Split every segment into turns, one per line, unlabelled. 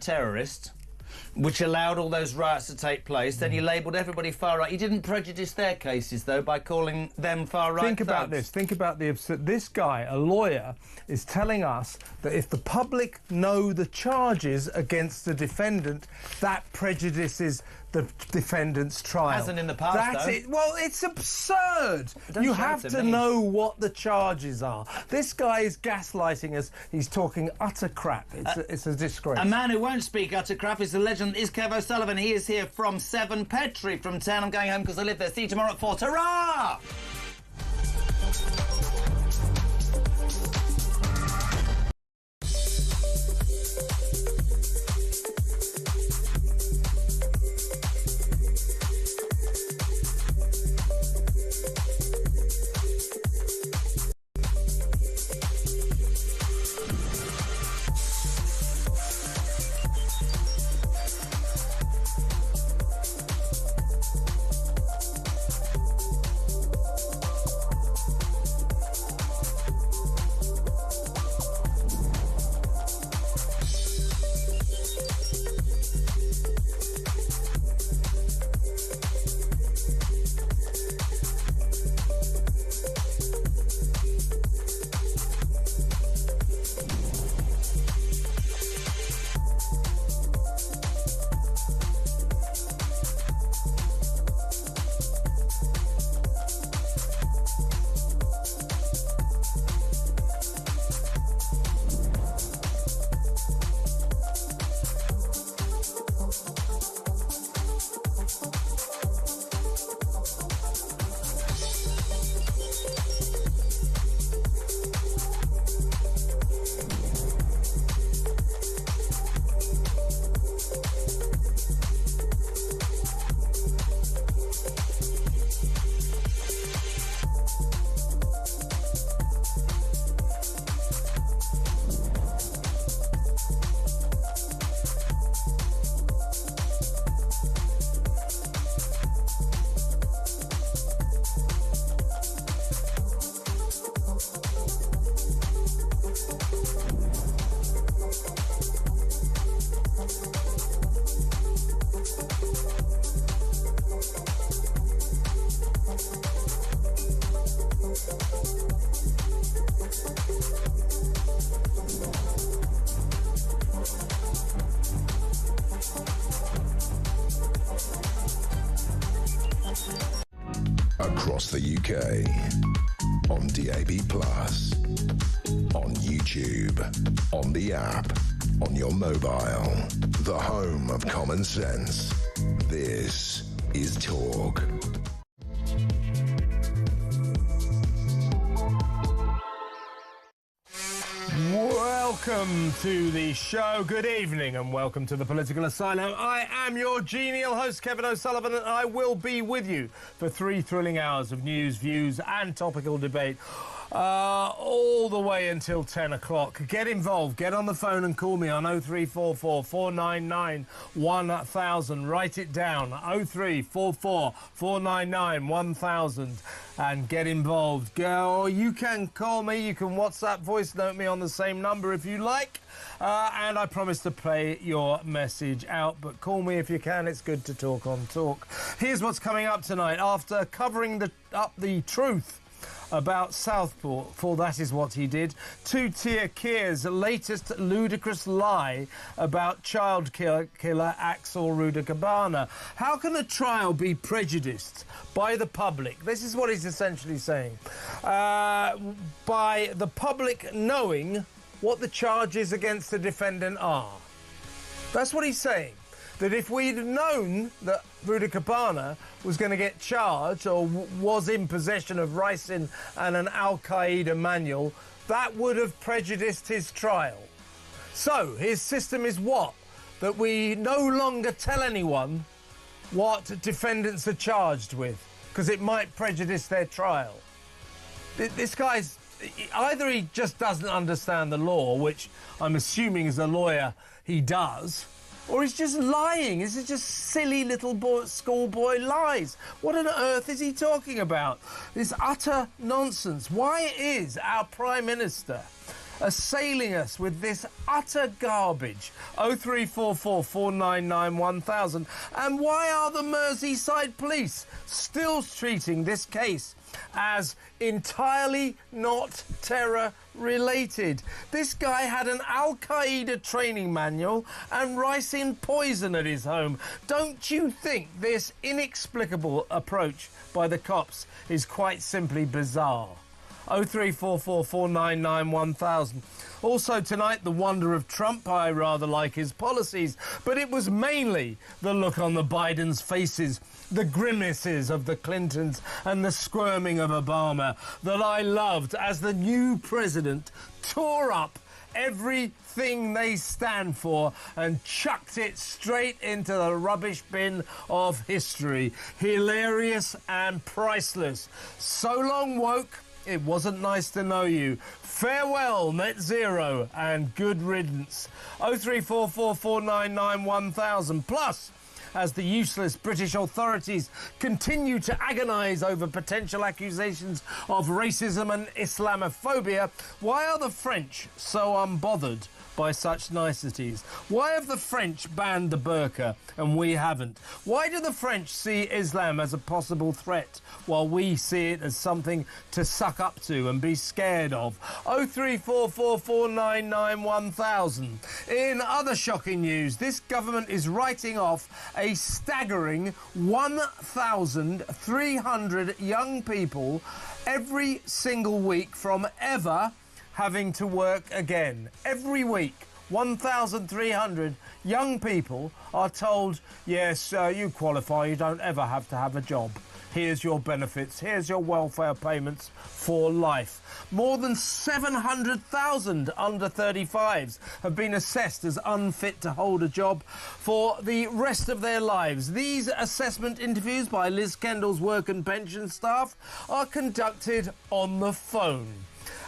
terrorist, which allowed all those riots to take place, then you labelled everybody far right. You didn't prejudice their cases, though, by calling them far right.
Think about this. Think about the absurd. This guy, a lawyer, is telling us that if the public know the charges against the defendant, that prejudices the defendant's trial.
Hasn't in the past, though.
It. Well, it's absurd. You have to know what the charges are. This guy is gaslighting us. He's talking utter crap. It's a disgrace.
A man who won't speak utter crap is the legend is Kev O'Sullivan. He is here from 7 Petrie from town. I'm going home because I live there. See you tomorrow at 4. Ta-ra!
Across the UK, on DAB+, on YouTube, on the app, on your mobile, the home of common sense. This is Talk.
Welcome to the show. Good evening and welcome to the Political Asylum. I am your genial host, Kevin O'Sullivan, and I will be with you for 3 thrilling hours of news, views and topical debate. All the way until 10 o'clock. Get involved. Get on the phone and call me on 0344 499 1000. Write it down. 0344 499 1000 and get involved. Go. You can call me. You can WhatsApp voice note me on the same number if you like. And I promise to play your message out. But call me if you can. It's good to talk on Talk. Here's what's coming up tonight. After covering up the truth about Southport, for that is what he did, Two-Tier Keir's latest ludicrous lie about child killer Axel Rudakabana. How can a trial be prejudiced by the public? This is what he's essentially saying. By the public knowing what the charges against the defendant are. That's what he's saying. That if we'd known that Rudakabana was going to get charged or was in possession of ricin and an Al-Qaeda manual, that would have prejudiced his trial. So his system is what? That we no longer tell anyone what defendants are charged with, because it might prejudice their trial. This guy's... either he just doesn't understand the law, which I'm assuming as a lawyer he does, or he's just lying. This is just silly little schoolboy lies. What on earth is he talking about? This utter nonsense. Why is our Prime Minister assailing us with this utter garbage. 0344 499 1000. And why are the Merseyside police still treating this case as entirely not terror-related? This guy had an Al-Qaeda training manual and ricin poison at his home. Don't you think this inexplicable approach by the cops is quite simply bizarre? 0344 499 1000. Also tonight, the wonder of Trump. I rather like his policies, but it was mainly the look on the Bidens' faces, the grimaces of the Clintons and the squirming of Obama that I loved as the new president tore up everything they stand for and chucked it straight into the rubbish bin of history. Hilarious and priceless. So long, woke. It wasn't nice to know you. Farewell, net zero, and good riddance. 0344 499 1000. Plus, as the useless British authorities continue to agonise over potential accusations of racism and Islamophobia, why are the French so unbothered by such niceties? Why have the French banned the burqa and we haven't? Why do the French see Islam as a possible threat while we see it as something to suck up to and be scared of? 0344 499 1000. In other shocking news, this government is writing off a staggering 1,300 young people every single week from ever having to work again. Every week, 1,300 young people are told, yes, you qualify, you don't ever have to have a job. Here's your benefits, here's your welfare payments for life. More than 700,000 under 35s have been assessed as unfit to hold a job for the rest of their lives. These assessment interviews by Liz Kendall's work and pension staff are conducted on the phone.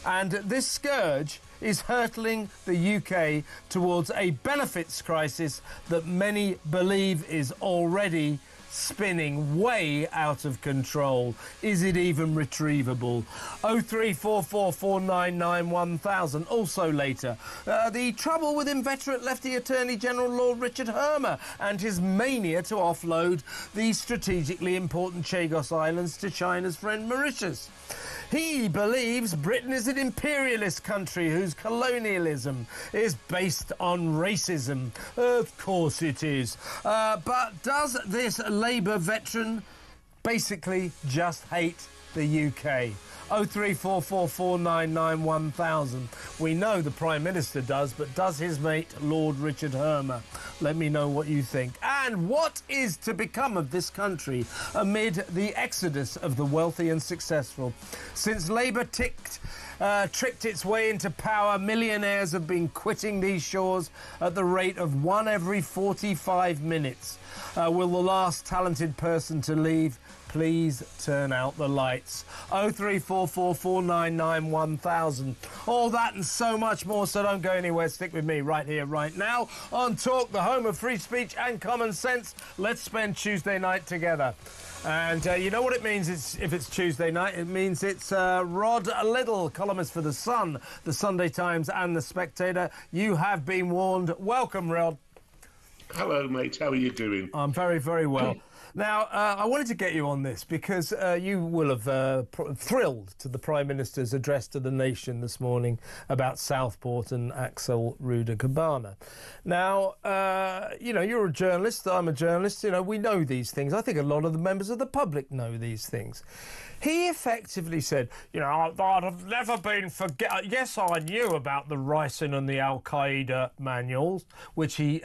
And this scourge is hurtling the UK towards a benefits crisis that many believe is already spinning way out of control. Is it even retrievable? 0344 499 1000. Also later, the trouble with inveterate lefty Attorney General Lord Richard Hermer and his mania to offload the strategically important Chagos Islands to China's friend Mauritius. He believes Britain is an imperialist country whose colonialism is based on racism. Of course it is. But does this Labour veteran basically just hate the UK? 0344 499 1000. We know the Prime Minister does, but does his mate Lord Richard Hermer? Let me know what you think. And what is to become of this country amid the exodus of the wealthy and successful? Since Labour tricked its way into power, millionaires have been quitting these shores at the rate of one every 45 minutes. Will the last talented person to leave please turn out the lights? 0344 499 1000. All that and so much more, so don't go anywhere. Stick with me right here, right now on Talk, the home of free speech and common sense. Let's spend Tuesday night together. And you know what it means if it's Tuesday night? It means it's Rod Liddle, columnist for The Sun, The Sunday Times and The Spectator. You have been warned. Welcome, Rod.
Hello, mate. How are you doing?
I'm very, very well. Now, I wanted to get you on this because you will have thrilled to the Prime Minister's address to the nation this morning about Southport and Axel Ruder-Cabana. Now, you know, you're a journalist, I'm a journalist, you know, we know these things. I think a lot of the members of the public know these things. He effectively said, you know, I'd have never been yes, I knew about the ricin and the Al-Qaeda manuals, which he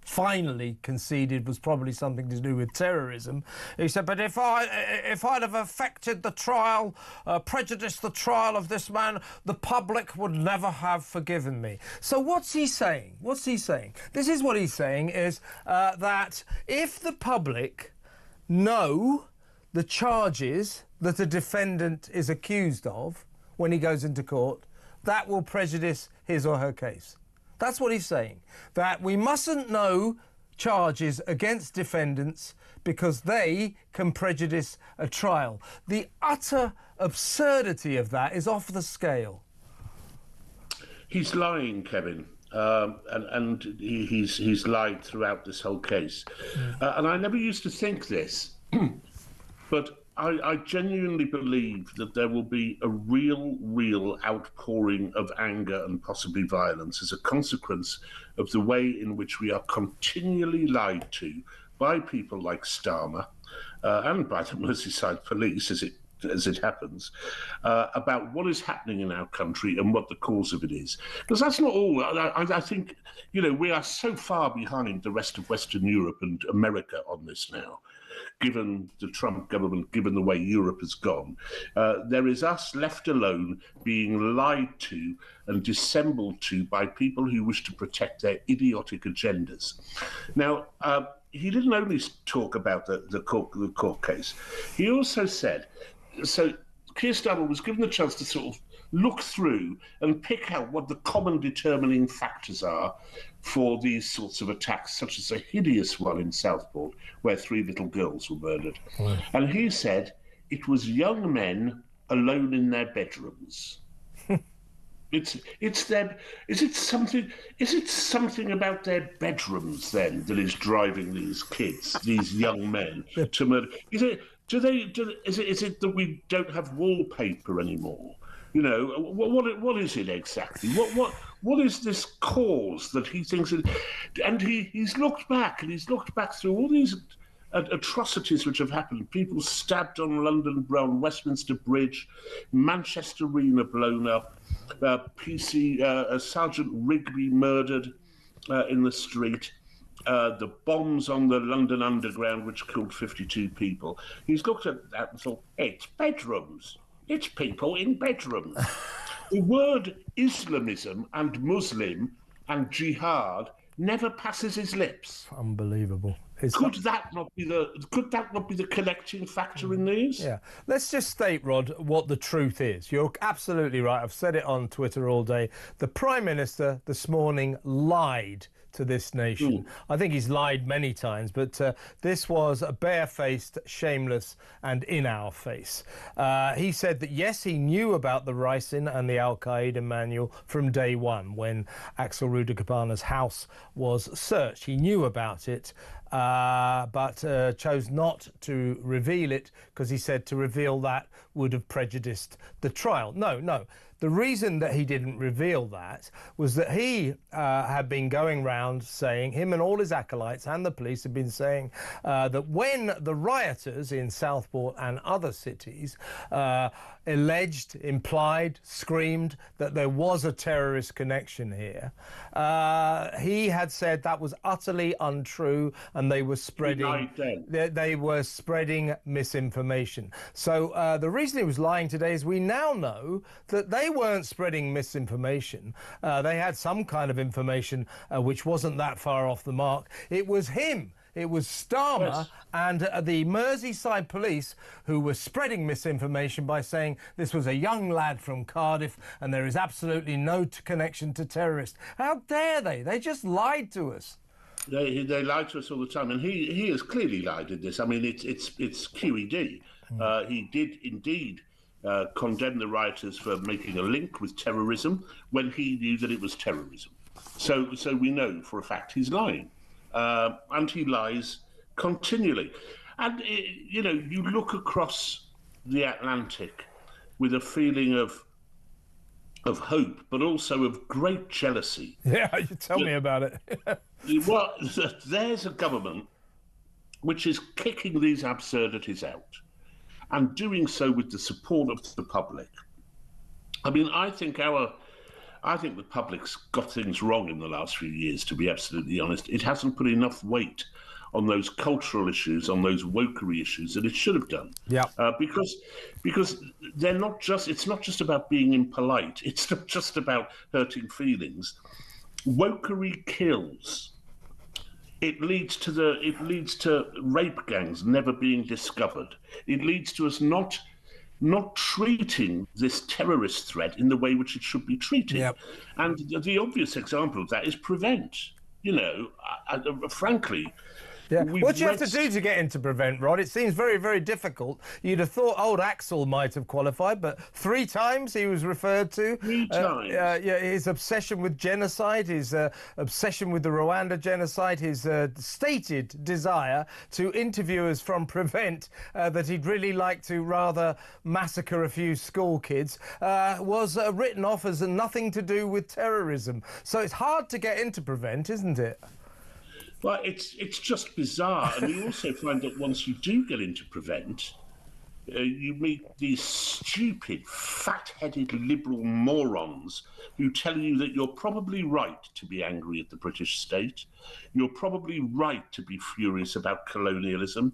finally conceded was probably something to do with terrorism. He said, but if I'd have affected the trial, prejudiced the trial of this man, the public would never have forgiven me. So what's he saying? What's he saying? This is what he's saying is that if the public know the charges that a defendant is accused of when he goes into court, that will prejudice his or her case. That's what he's saying. That we mustn't know charges against defendants because they can prejudice a trial. The utter absurdity of that is off the scale.
He's lying, Kevin. And he's lied throughout this whole case. And I never used to think this, but I genuinely believe that there will be a real outpouring of anger and possibly violence as a consequence of the way in which we are continually lied to by people like Starmer and by the Merseyside police, as it happens, about what is happening in our country and what the cause of it is. Because that's not all. I think, we are so far behind the rest of Western Europe and America on this now, given the Trump government, given the way Europe has gone. There is us left alone being lied to and dissembled to by people who wish to protect their idiotic agendas. Now, he didn't only talk about the court case. He also said, so Keir Starmer was given the chance to sort of look through and pick out what the common determining factors are for these sorts of attacks, such as a hideous one in Southport, where 3 little girls were murdered. And he said it was young men alone in their bedrooms. It's them. Is it something about their bedrooms then that is driving these kids, these young men, to murder? Is it that we don't have wallpaper anymore? What is it exactly? What is this cause that he thinks? And he's looked back through all these atrocities which have happened. People stabbed on London Westminster Bridge, Manchester Arena blown up, Sergeant Rigby murdered in the street. The bombs on the London Underground, which killed 52 people. He's looked at that and thought, it's bedrooms. It's people in bedrooms. The word Islamism and Muslim and jihad never passes his lips.
Unbelievable.
Could that not be the connecting factor in these?
Yeah. Let's just state, Rod, what the truth is. You're absolutely right. I've said it on Twitter all day. The Prime Minister this morning lied to this nation. I think he's lied many times, but this was a barefaced, shameless and in our face. He said that, yes, he knew about the ricin and the Al-Qaeda manual from day one when Axel Rudakabana's house was searched. He knew about it, but chose not to reveal it because he said to reveal that would have prejudiced the trial. No. The reason that he didn't reveal that was that he had been going round saying, him and all his acolytes and the police had been saying that when the rioters in Southport and other cities alleged, implied, screamed that there was a terrorist connection here, he had said that was utterly untrue and they were spreading misinformation. So the reason he was lying today is we now know that they weren't spreading misinformation. They had some kind of information which wasn't that far off the mark. It was him. It was Starmer and the Merseyside police who were spreading misinformation by saying this was a young lad from Cardiff and there is absolutely no connection to terrorists. How dare they? They just lied to us.
They lied to us all the time, and he has clearly lied in this. I mean, it's QED. He did indeed condemn the rioters for making a link with terrorism when he knew that it was terrorism. So we know for a fact he's lying. And he lies continually. And, you look across the Atlantic with a feeling of hope, but also of great jealousy.
Yeah, you tell me about it.
Well, there's a government which is kicking these absurdities out and doing so with the support of the public. I mean, I think the public's got things wrong in the last few years, to be absolutely honest. It hasn't put enough weight on those cultural issues, on those wokery issues that it should have done.
Yeah.
Because they're not just. It's not just about being impolite. It's not just about hurting feelings. Wokery kills. It leads to rape gangs never being discovered. It leads to us not treating this terrorist threat in the way which it should be treated. Yep. And the obvious example of that is prevent. Frankly,
Yeah. What do you have to do to get into Prevent, Rod? It seems very, very difficult. You'd have thought old Axel might have qualified, but 3 times he was referred to.
3 times.
His obsession with genocide, his obsession with the Rwanda genocide, his stated desire to interviewers from Prevent that he'd really like to rather massacre a few school kids, was written off as nothing to do with terrorism. So it's hard to get into Prevent, isn't it?
Well, it's just bizarre. And you also find that once you do get into Prevent, you meet these stupid, fat-headed liberal morons who tell you that you're probably right to be angry at the British state, you're probably right to be furious about colonialism,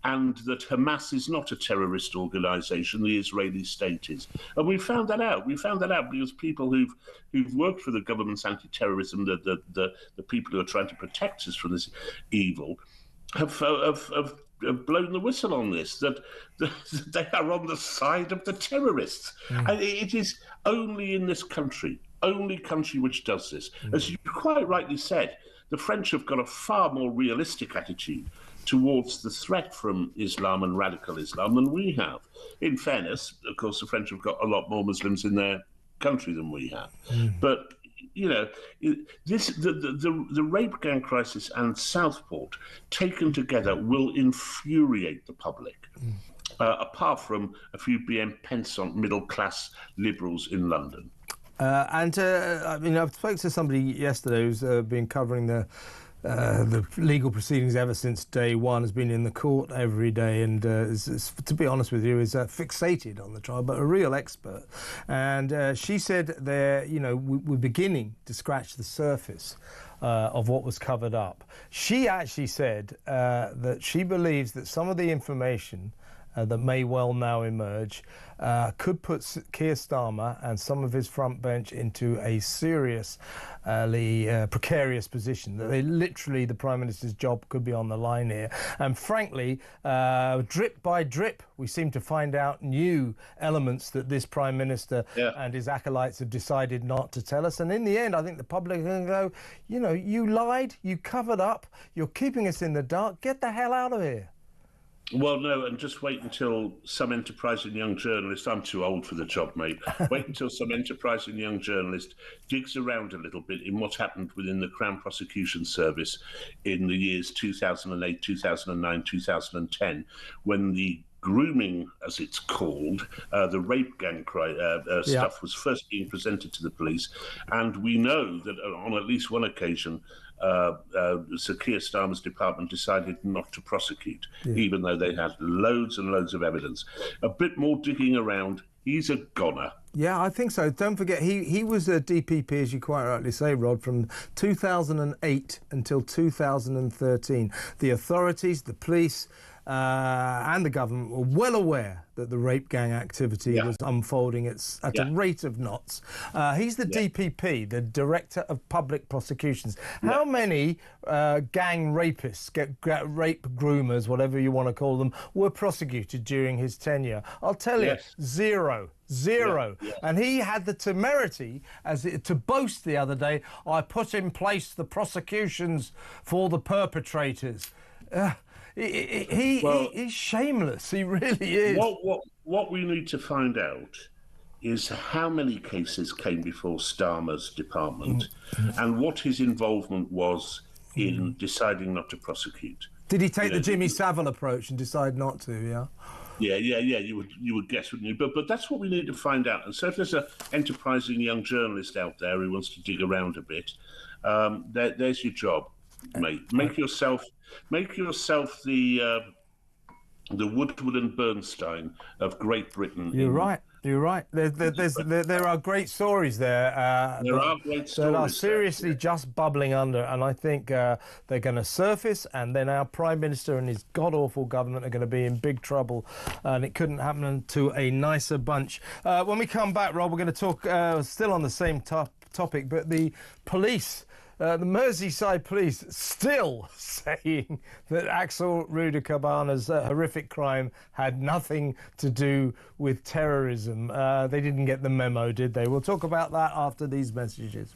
and that Hamas is not a terrorist organisation, the Israeli state is. And we found that out. We found that out because people who've worked for the government's anti-terrorism, the people who are trying to protect us from this evil, have blown the whistle on this, that they are on the side of the terrorists. And it is only in this country, only country which does this. As you quite rightly said, the French have got a far more realistic attitude towards the threat from Islam and radical Islam than we have. In fairness, of course, the French have got a lot more Muslims in their country than we have. But, you know, the rape gang crisis and Southport, taken together, will infuriate the public. Apart from a few BM pence on middle-class liberals in London.
I mean, I spoke to somebody yesterday who's been covering the legal proceedings ever since day one, has been in the court every day, and to be honest with you, is fixated on the trial, but a real expert. And she said we're beginning to scratch the surface of what was covered up. She actually said that she believes that some of the information that may well now emerge could put Keir Starmer and some of his front bench into a seriously precarious position, that the Prime Minister's job could be on the line here. And frankly, drip by drip, we seem to find out new elements that this Prime Minister and his acolytes have decided not to tell us. And in the end, I think the public are going to go, you lied, you covered up, you're keeping us in the dark, get the hell out of here.
Well, no, and just wait until some enterprising young journalist, I'm too old for the job, mate, wait until some enterprising young journalist digs around a little bit in what happened within the Crown Prosecution Service in the years 2008, 2009, 2010, when the grooming, as it's called, the rape gang stuff was first being presented to the police. And we know that on at least one occasion, Sir Keir Starmer's department decided not to prosecute, even though they had loads and loads of evidence. A bit more digging around, he's a goner.
Yeah, I think so. Don't forget, he was a DPP, as you quite rightly say, Rod, from 2008 until 2013. The authorities, the police, and the government were well aware that the rape gang activity was unfolding at a rate of knots. He's the DPP, the Director of Public Prosecutions. How many gang rapists, rape groomers, whatever you want to call them, were prosecuted during his tenure? I'll tell you, zero. And he had the temerity to boast the other day, I put in place the prosecutions for the perpetrators. He's shameless. He really is.
What we need to find out is how many cases came before Starmer's department and what his involvement was in deciding not to prosecute.
Did he take the Jimmy Savile approach and decide not to?
Yeah. You would guess, wouldn't you? But that's what we need to find out. And so if there's an enterprising young journalist out there who wants to dig around a bit, there's your job, mate. Make yourself the Woodward and Bernstein of Great Britain.
You're right. There are great stories there.
There are great stories
that are seriously just bubbling under, and I think they're going to surface, and then our Prime Minister and his god-awful government are going to be in big trouble, and it couldn't happen to a nicer bunch. When we come back, Rob, we're going to talk still on the same topic, but the police. The Merseyside police still saying that Axel Ruda Cabana's horrific crime had nothing to do with terrorism. They didn't get the memo, did they? We'll talk about that after these messages.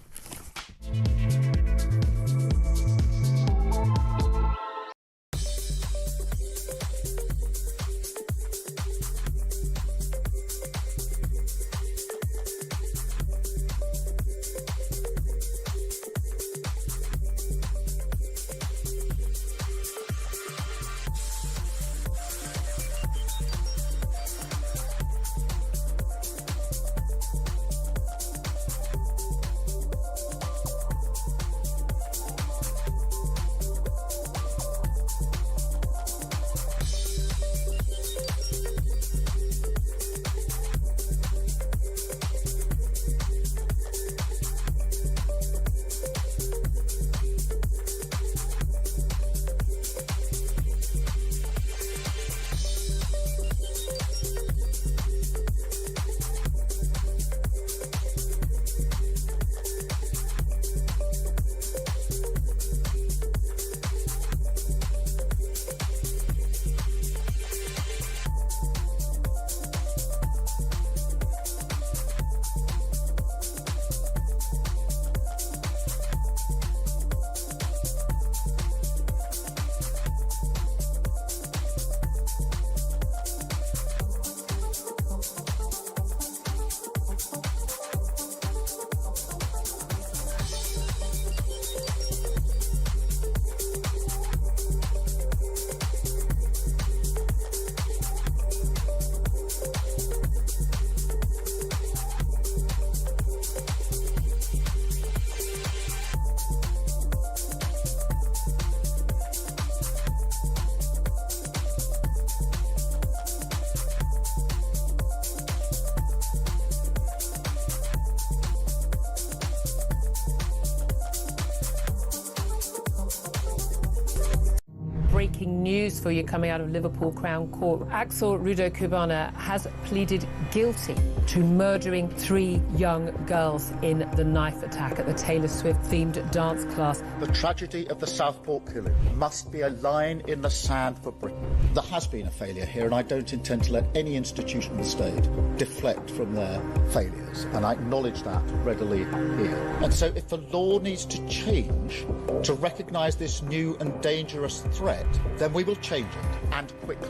breaking news for you coming out of Liverpool Crown Court. Axel Rudo Cubana has pleaded guilty to murdering 3 young girls in the knife attack at the Taylor Swift-themed dance class.
The tragedy of the Southport killing must be a line in the sand for Britain. There has been a failure here, and I don't intend to let any institution of the state deflect from their failures, and I acknowledge that readily here. And so if the law needs to change to recognise this new and dangerous threat, then we will change it, and quickly.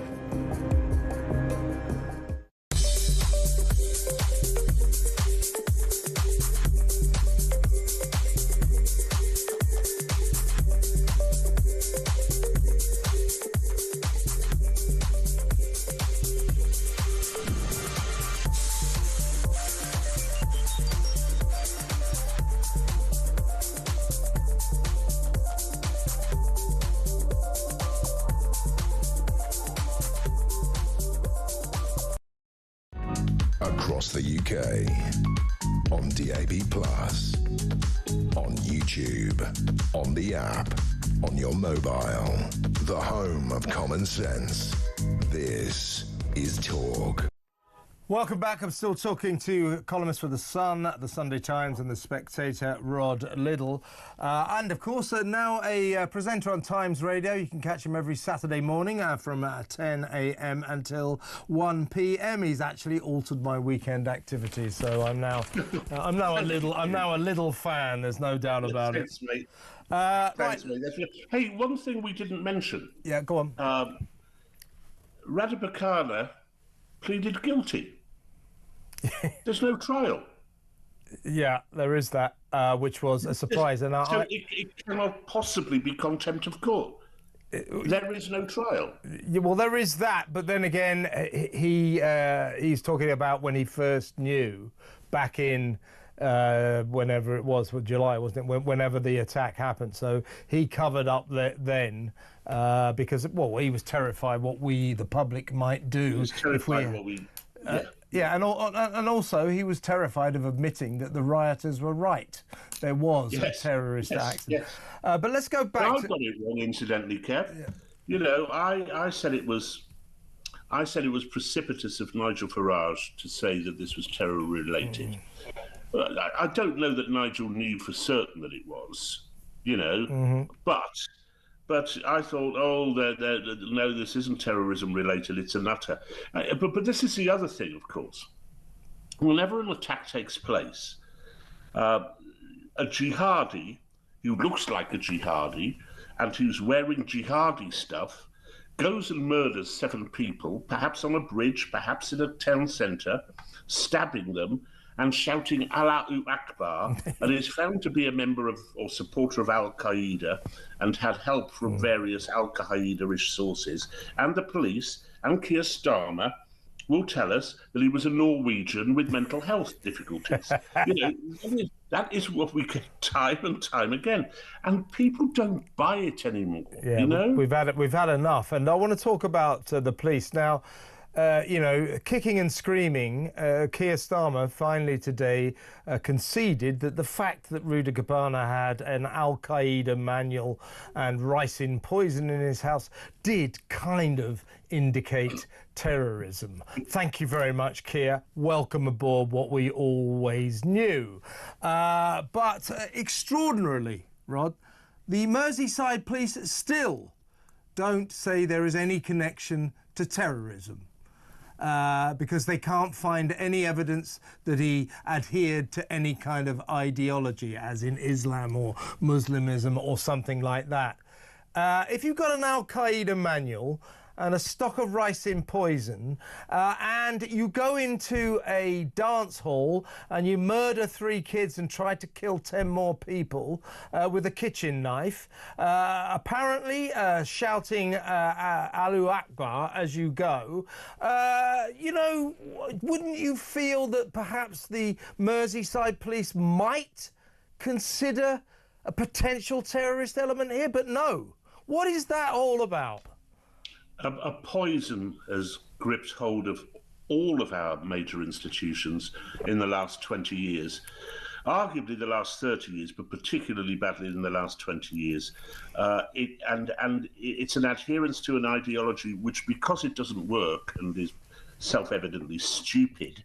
Across the UK, on DAB+, on YouTube, on the app, on your mobile, the home of common sense. This is Talk.
Welcome back. I'm still talking to columnist for The Sun, The Sunday Times and The Spectator, Rod Liddle. And, of course, now a presenter on Times Radio. You can catch him every Saturday morning from 10 a.m. until 1 p.m. He's actually altered my weekend activities, so I'm now a Liddle fan. There's no doubt about it.
Thanks, mate.
Right.
Mate. Hey, one thing we didn't mention.
Yeah, go on.
Radabakana pleaded guilty. There's no trial.
Yeah, there is that, which was a surprise. And
so it cannot possibly be contempt of court. There is no trial.
Yeah, well, there is that, but then again, he's talking about when he first knew, back in whenever it was, July, wasn't it? Whenever the attack happened. So he covered up then because, well, he was terrified what we, the public, might do.
He was terrified what we...
Yeah, and also he was terrified of admitting that the rioters were right. There was a terrorist act.
Yes.
But let's go back.
I got it wrong, incidentally, Kev. Yeah. You know, I said it was precipitous of Nigel Farage to say that this was terror related. I don't know that Nigel knew for certain that it was. You know, But I thought, no, this isn't terrorism related, it's a nutter. But this is the other thing, of course. Whenever an attack takes place, a jihadi who looks like a jihadi and who's wearing jihadi stuff goes and murders 7 people, perhaps on a bridge, perhaps in a town centre, stabbing them and shouting Allahu Akbar, and is found to be a member of or supporter of Al-Qaeda and had help from various Al-Qaeda-ish sources, and the police and Keir Starmer will tell us that he was a Norwegian with mental health difficulties. You know, that is what we get time and time again, and people don't buy it anymore.
Yeah,
you know,
we've had enough, and I want to talk about the police now. You know, kicking and screaming, Keir Starmer finally today conceded that the fact that Ruda Gabana had an Al-Qaeda manual and ricin poison in his house did kind of indicate terrorism. Thank you very much, Keir. Welcome aboard what we always knew. But extraordinarily, Rod, the Merseyside police still don't say there is any connection to terrorism. Because they can't find any evidence that he adhered to any kind of ideology, as in Islam or Muslimism or something like that. If you've got an Al-Qaeda manual and a stock of ricin poison, and you go into a dance hall and you murder 3 kids and try to kill 10 more people with a kitchen knife, apparently shouting Allahu Akbar as you go, you know, wouldn't you feel that perhaps the Merseyside police might consider a potential terrorist element here? But no. What is that all about?
A poison has gripped hold of all of our major institutions in the last 20 years. arguably the last 30 years, but particularly badly in the last 20 years. It's an adherence to an ideology which, because it doesn't work and is self-evidently stupid,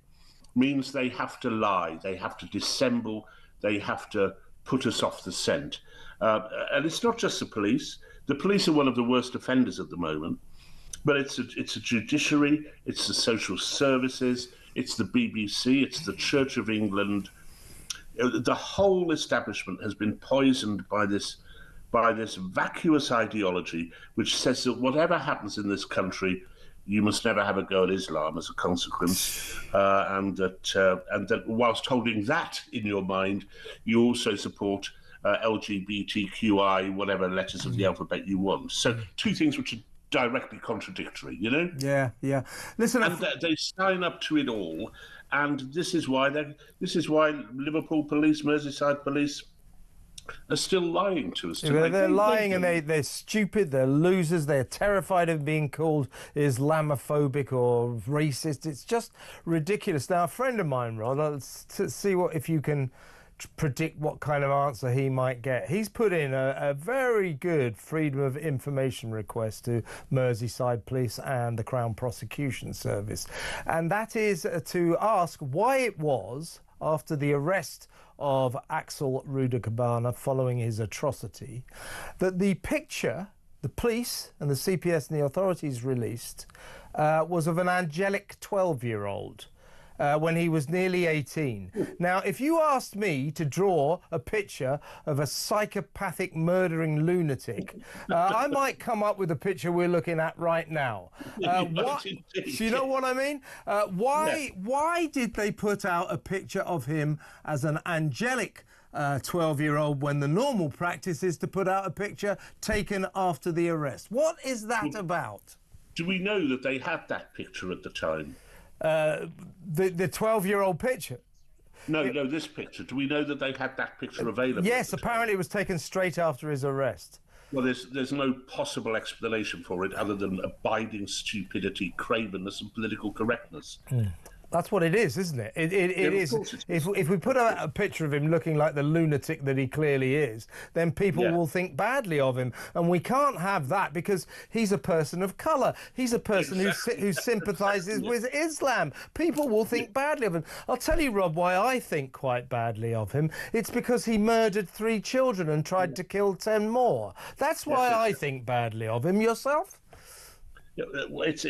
means they have to lie, they have to dissemble, they have to put us off the scent. And it's not just the police. The police are one of the worst offenders at the moment, but it's a judiciary, it's the social services, it's the BBC, it's the Church of England. The whole establishment has been poisoned by this vacuous ideology which says that whatever happens in this country, you must never have a go at Islam as a consequence, and that whilst holding that in your mind, you also support LGBTQI, whatever letters of the alphabet you want. So two things which are directly contradictory, you know?
Yeah. Listen,
and they sign up to it all, and this is why Liverpool police, Merseyside police, are still lying to us.
They're lying, and they're stupid, they're losers, they're terrified of being called Islamophobic or racist. It's just ridiculous. Now, a friend of mine, Rod, let's see if you can predict what kind of answer he might get. He's put in a very good Freedom of Information request to Merseyside Police and the Crown Prosecution Service, and that is to ask why it was, after the arrest of Axel Rudakabana following his atrocity, that the picture the police and the CPS and the authorities released was of an angelic 12-year-old when he was nearly 18. Now, if you asked me to draw a picture of a psychopathic murdering lunatic, I might come up with the picture we're looking at right now. Do you know what I mean? Why did they put out a picture of him as an angelic 12-year-old when the normal practice is to put out a picture taken after the arrest? What is that about?
Do we know that they had that picture at the time?
The 12-year-old picture?
No, this picture. Do we know that they had that picture available?
Yes, apparently it was taken straight after his arrest.
Well, there's no possible explanation for it other than abiding stupidity, cravenness and political correctness.
That's what it is, isn't it? It is. If we put a picture of him looking like the lunatic that he clearly is, then people will think badly of him. And we can't have that because he's a person of colour. He's a person who sympathises with Islam. People will think badly of him. I'll tell you, Rob, why I think quite badly of him. It's because he murdered 3 children and tried to kill 10 more. That's why I think badly of him. Yourself?
That's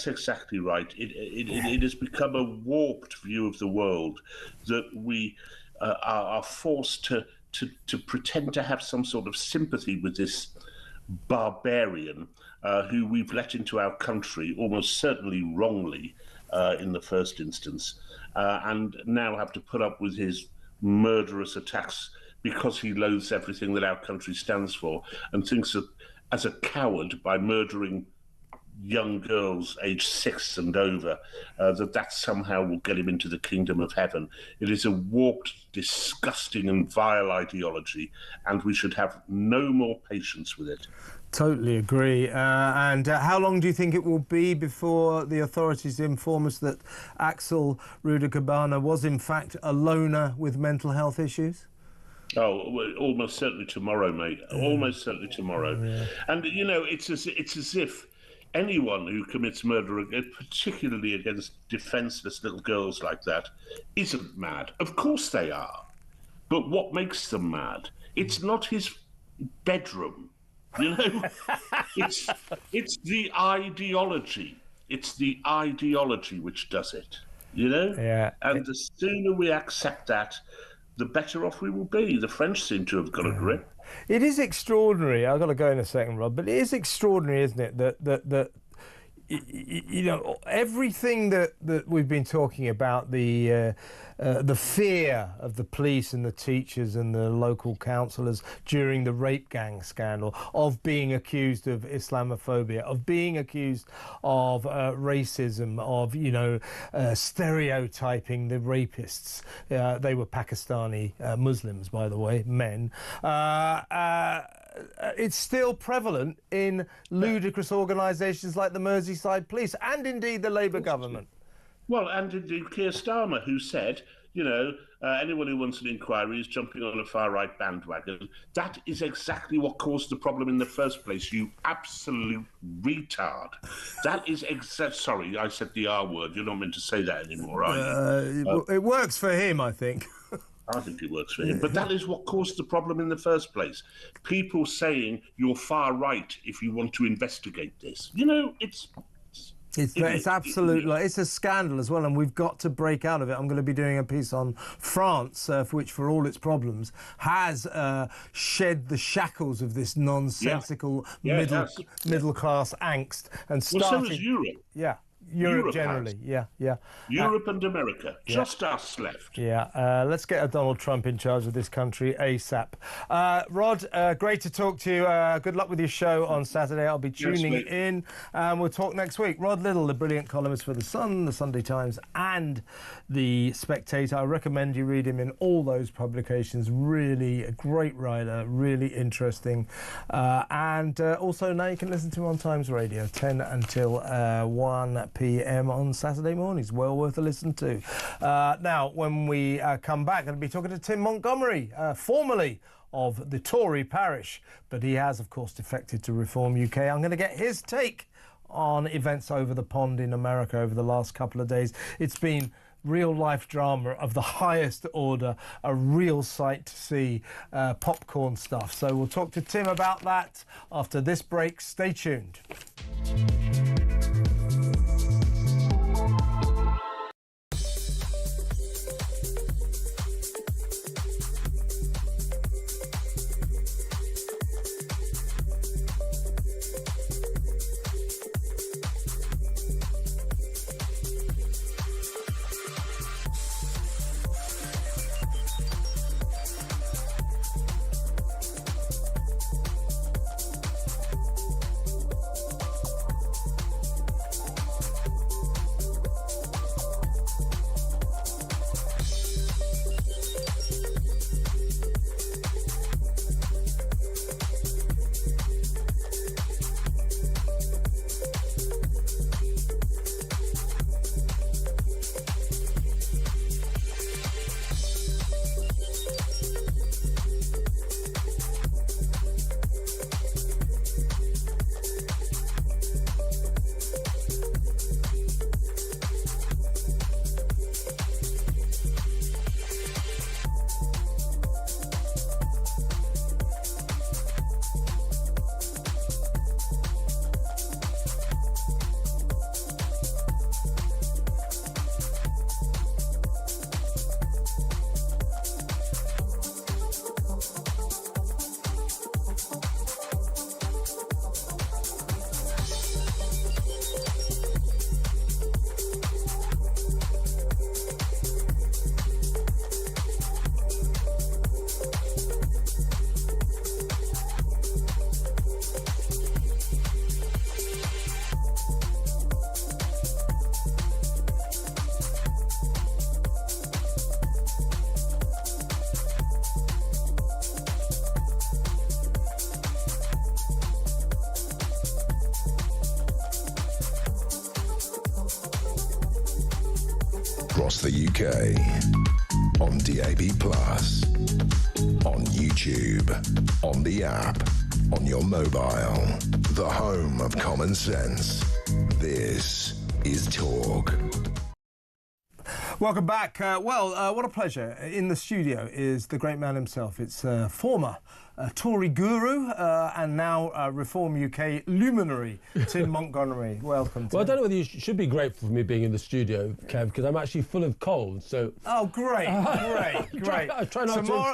exactly right. It has become a warped view of the world that we are forced to pretend to have some sort of sympathy with this barbarian who we've let into our country, almost certainly wrongly in the first instance, and now have to put up with his murderous attacks because he loathes everything that our country stands for and thinks that as a coward, by murdering young girls aged 6 and over, that somehow will get him into the kingdom of heaven. It is a warped, disgusting and vile ideology, and we should have no more patience with it.
Totally agree. And how long do you think it will be before the authorities inform us that Axel Rudakabana was in fact a loner with mental health issues?
Oh, well, almost certainly tomorrow, mate. Almost certainly tomorrow. Yeah. And, you know, it's as if anyone who commits murder, particularly against defenceless little girls like that, isn't mad. Of course they are. But what makes them mad? It's not his bedroom, you know? It's the ideology. It's the ideology which does it, you know?
Yeah.
And the sooner we accept that, the better off we will be. The French seem to have got a grip.
It is extraordinary. I've got to go in a second, Rob, but it is extraordinary, isn't it, that you know, everything that we've been talking about, the fear of the police and the teachers and the local councillors during the rape gang scandal, of being accused of Islamophobia, of being accused of racism, of, you know, stereotyping the rapists. They were Pakistani Muslims, by the way, men. It's still prevalent in ludicrous organisations like the Merseyside Police and indeed the Labour government.
Well, and indeed Keir Starmer, who said, you know, anyone who wants an inquiry is jumping on a far-right bandwagon. That is exactly what caused the problem in the first place, you absolute retard. That is sorry, I said the R word. You're not meant to say that anymore, are you?
It works for him, I think.
I think it works for him. But that is what caused the problem in the first place. People saying you're far right if you want to investigate this. You know, it's
absolutely, it's a scandal as well, and we've got to break out of it. I'm going to be doing a piece on France, which, for all its problems, has shed the shackles of this nonsensical middle-class angst and started.
Well, so is Europe.
Yeah. Europe generally, yeah.
Europe and America, just us left.
Yeah, let's get a Donald Trump in charge of this country ASAP. Rod, great to talk to you. Good luck with your show on Saturday. I'll be tuning in, and we'll talk next week. Rod Liddle, the brilliant columnist for The Sun, The Sunday Times, and The Spectator. I recommend you read him in all those publications. Really a great writer, really interesting. And also now you can listen to him on Times Radio, 10 until 1 p.m. on Saturday mornings. Well worth a listen to. Now, when we come back, I'm going to be talking to Tim Montgomery, formerly of the Tory parish, but he has, of course, defected to Reform UK. I'm going to get his take on events over the pond in America over the last couple of days. It's been real-life drama of the highest order, a real sight to see, popcorn stuff. So we'll talk to Tim about that after this break. Stay tuned.
Across the UK, on DAB+, on YouTube, on the app, on your mobile, the home of common sense. This is Talk.
Welcome back. What a pleasure. In the studio is the great man himself. It's former Tory guru and now Reform UK luminary, Tim Montgomery. Welcome, Tim.
Well, I don't know whether you should be grateful for me being in the studio, Kev, because I'm actually full of cold, so...
Oh, great.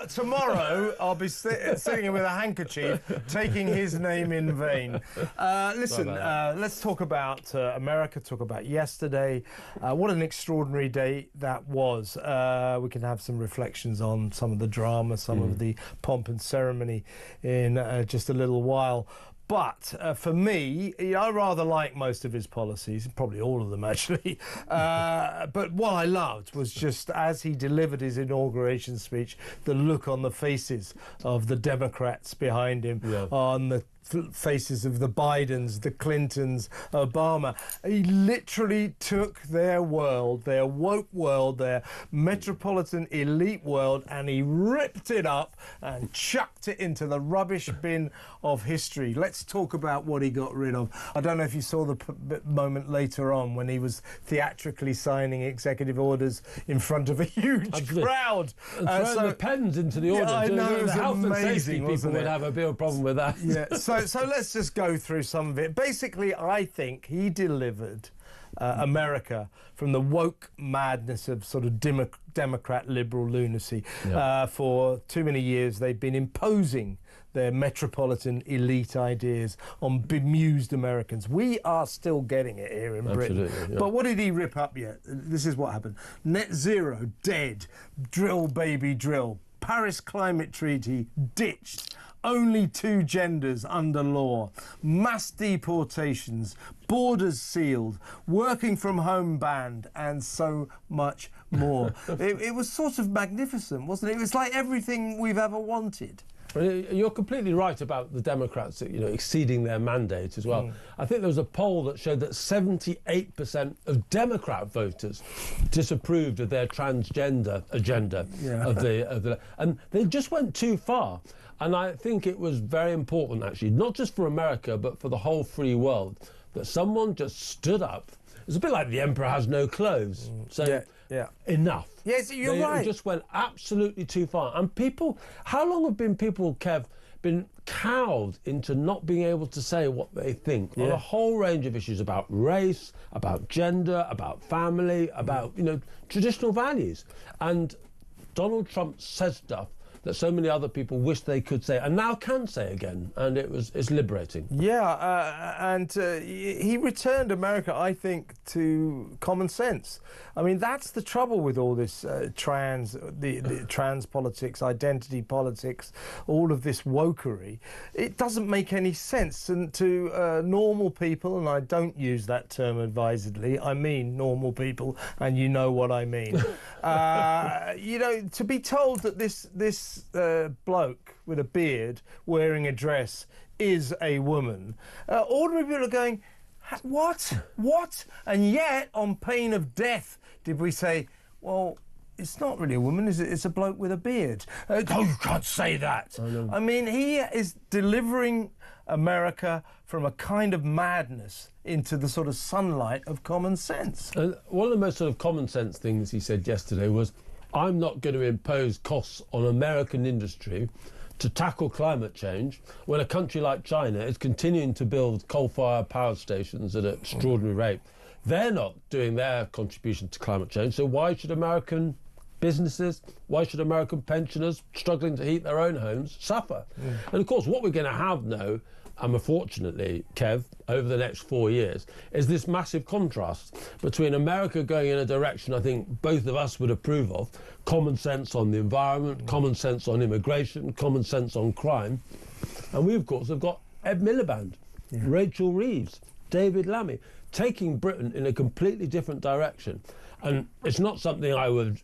Tomorrow I'll be sitting with a handkerchief, taking his name in vain. Let's talk about America, talk about yesterday. What an extraordinary day that was. We can have some reflections on some of the drama, some of the pomp and ceremony in just a little while. But for me, I rather like most of his policies, probably all of them actually. But what I loved was just as he delivered his inauguration speech, the look on the faces of the Democrats behind him, on the faces of the Bidens, the Clintons, Obama. He literally took their world, their woke world, their metropolitan elite world, and he ripped it up and chucked it into the rubbish bin of history. Let's talk about what he got rid of. I don't know if you saw the moment later on when he was theatrically signing executive orders in front of a huge crowd.
And throwing the pens into the audience.
I know, it was
the health
amazing,
and safety people
wasn't it?
would have a real problem with that.
Yeah, so let's just go through some of it. Basically, I think he delivered America from the woke madness of sort of Democrat liberal lunacy.
Yeah.
For too many years, they've been imposing their metropolitan elite ideas on bemused Americans. We are still getting it here in Britain.
Yeah.
But what did he rip up yet? This is what happened. Net zero, dead. Drill, baby, drill. Paris Climate Treaty, ditched. Only 2 genders under law. Mass deportations. Borders sealed. Working from home banned. And so much more. It was sort of magnificent, wasn't it? It was like everything we've ever wanted.
You're completely right about the Democrats, exceeding their mandate as well. I think there was a poll that showed that 78% of Democrat voters disapproved of their transgender agenda and they just went too far. And I think it was very important, actually, not just for America, but for the whole free world, that someone just stood up. It's a bit like the emperor has no clothes. So enough.
Yes, you're right.
They just went absolutely too far. And people, how long have people, Kev, been cowed into not being able to say what they think on a whole range of issues about race, about gender, about family, about, traditional values. And Donald Trump says stuff that so many other people wish they could say and now can say again, and it's liberating.
And he returned America, I think, to common sense. I mean, that's the trouble with all this trans politics, identity politics, all of this wokery. It doesn't make any sense. And to normal people, and I don't use that term advisedly, I mean normal people, and you know what I mean. To be told that this bloke with a beard wearing a dress is a woman, ordinary people are going, what? And yet, on pain of death, did we say, well, it's not really a woman, is it? It's a bloke with a beard. Oh, you can't say that. I mean, he is delivering America from a kind of madness into the sort of sunlight of common sense.
And one of the most sort of common sense things he said yesterday was, I'm not going to impose costs on American industry to tackle climate change when a country like China is continuing to build coal-fired power stations at an extraordinary rate. They're not doing their contribution to climate change, so why should American businesses, why should American pensioners struggling to heat their own homes suffer? And of course, what we're going to have now, unfortunately, Kev, over the next 4 years, is this massive contrast between America going in a direction I think both of us would approve of, common sense on the environment, common sense on immigration, common sense on crime, and we, of course, have got Ed Miliband, Rachel Reeves, David Lammy, taking Britain in a completely different direction. And it's not something I would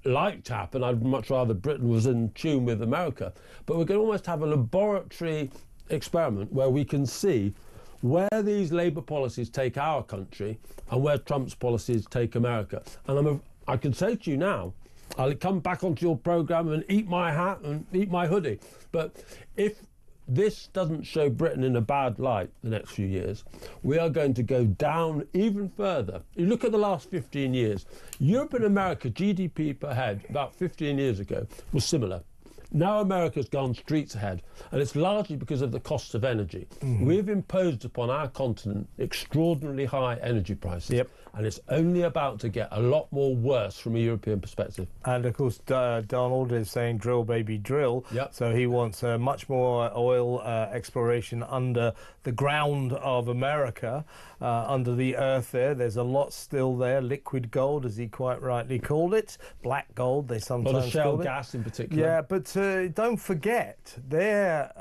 like to happen. I'd much rather Britain was in tune with America. But we're going to almost have a laboratory experiment where we can see where these Labour policies take our country and where Trump's policies take America. And I can say to you now, I'll come back onto your programme and eat my hat and eat my hoodie. But if this doesn't show Britain in a bad light the next few years, we are going to go down even further. You look at the last 15 years, Europe and America GDP per head about 15 years ago was similar. Now America's gone streets ahead, and it's largely because of the cost of energy. We've imposed upon our continent extraordinarily high energy prices, and it's only about to get a lot more worse from a European perspective.
And of course, Donald is saying drill, baby, drill. So he wants much more oil exploration under the ground of America, under the earth there. There's a lot still there. Liquid gold, as he quite rightly called it. Black gold, they sometimes call it.
A lot of shale gas in particular.
Yeah, but don't forget, their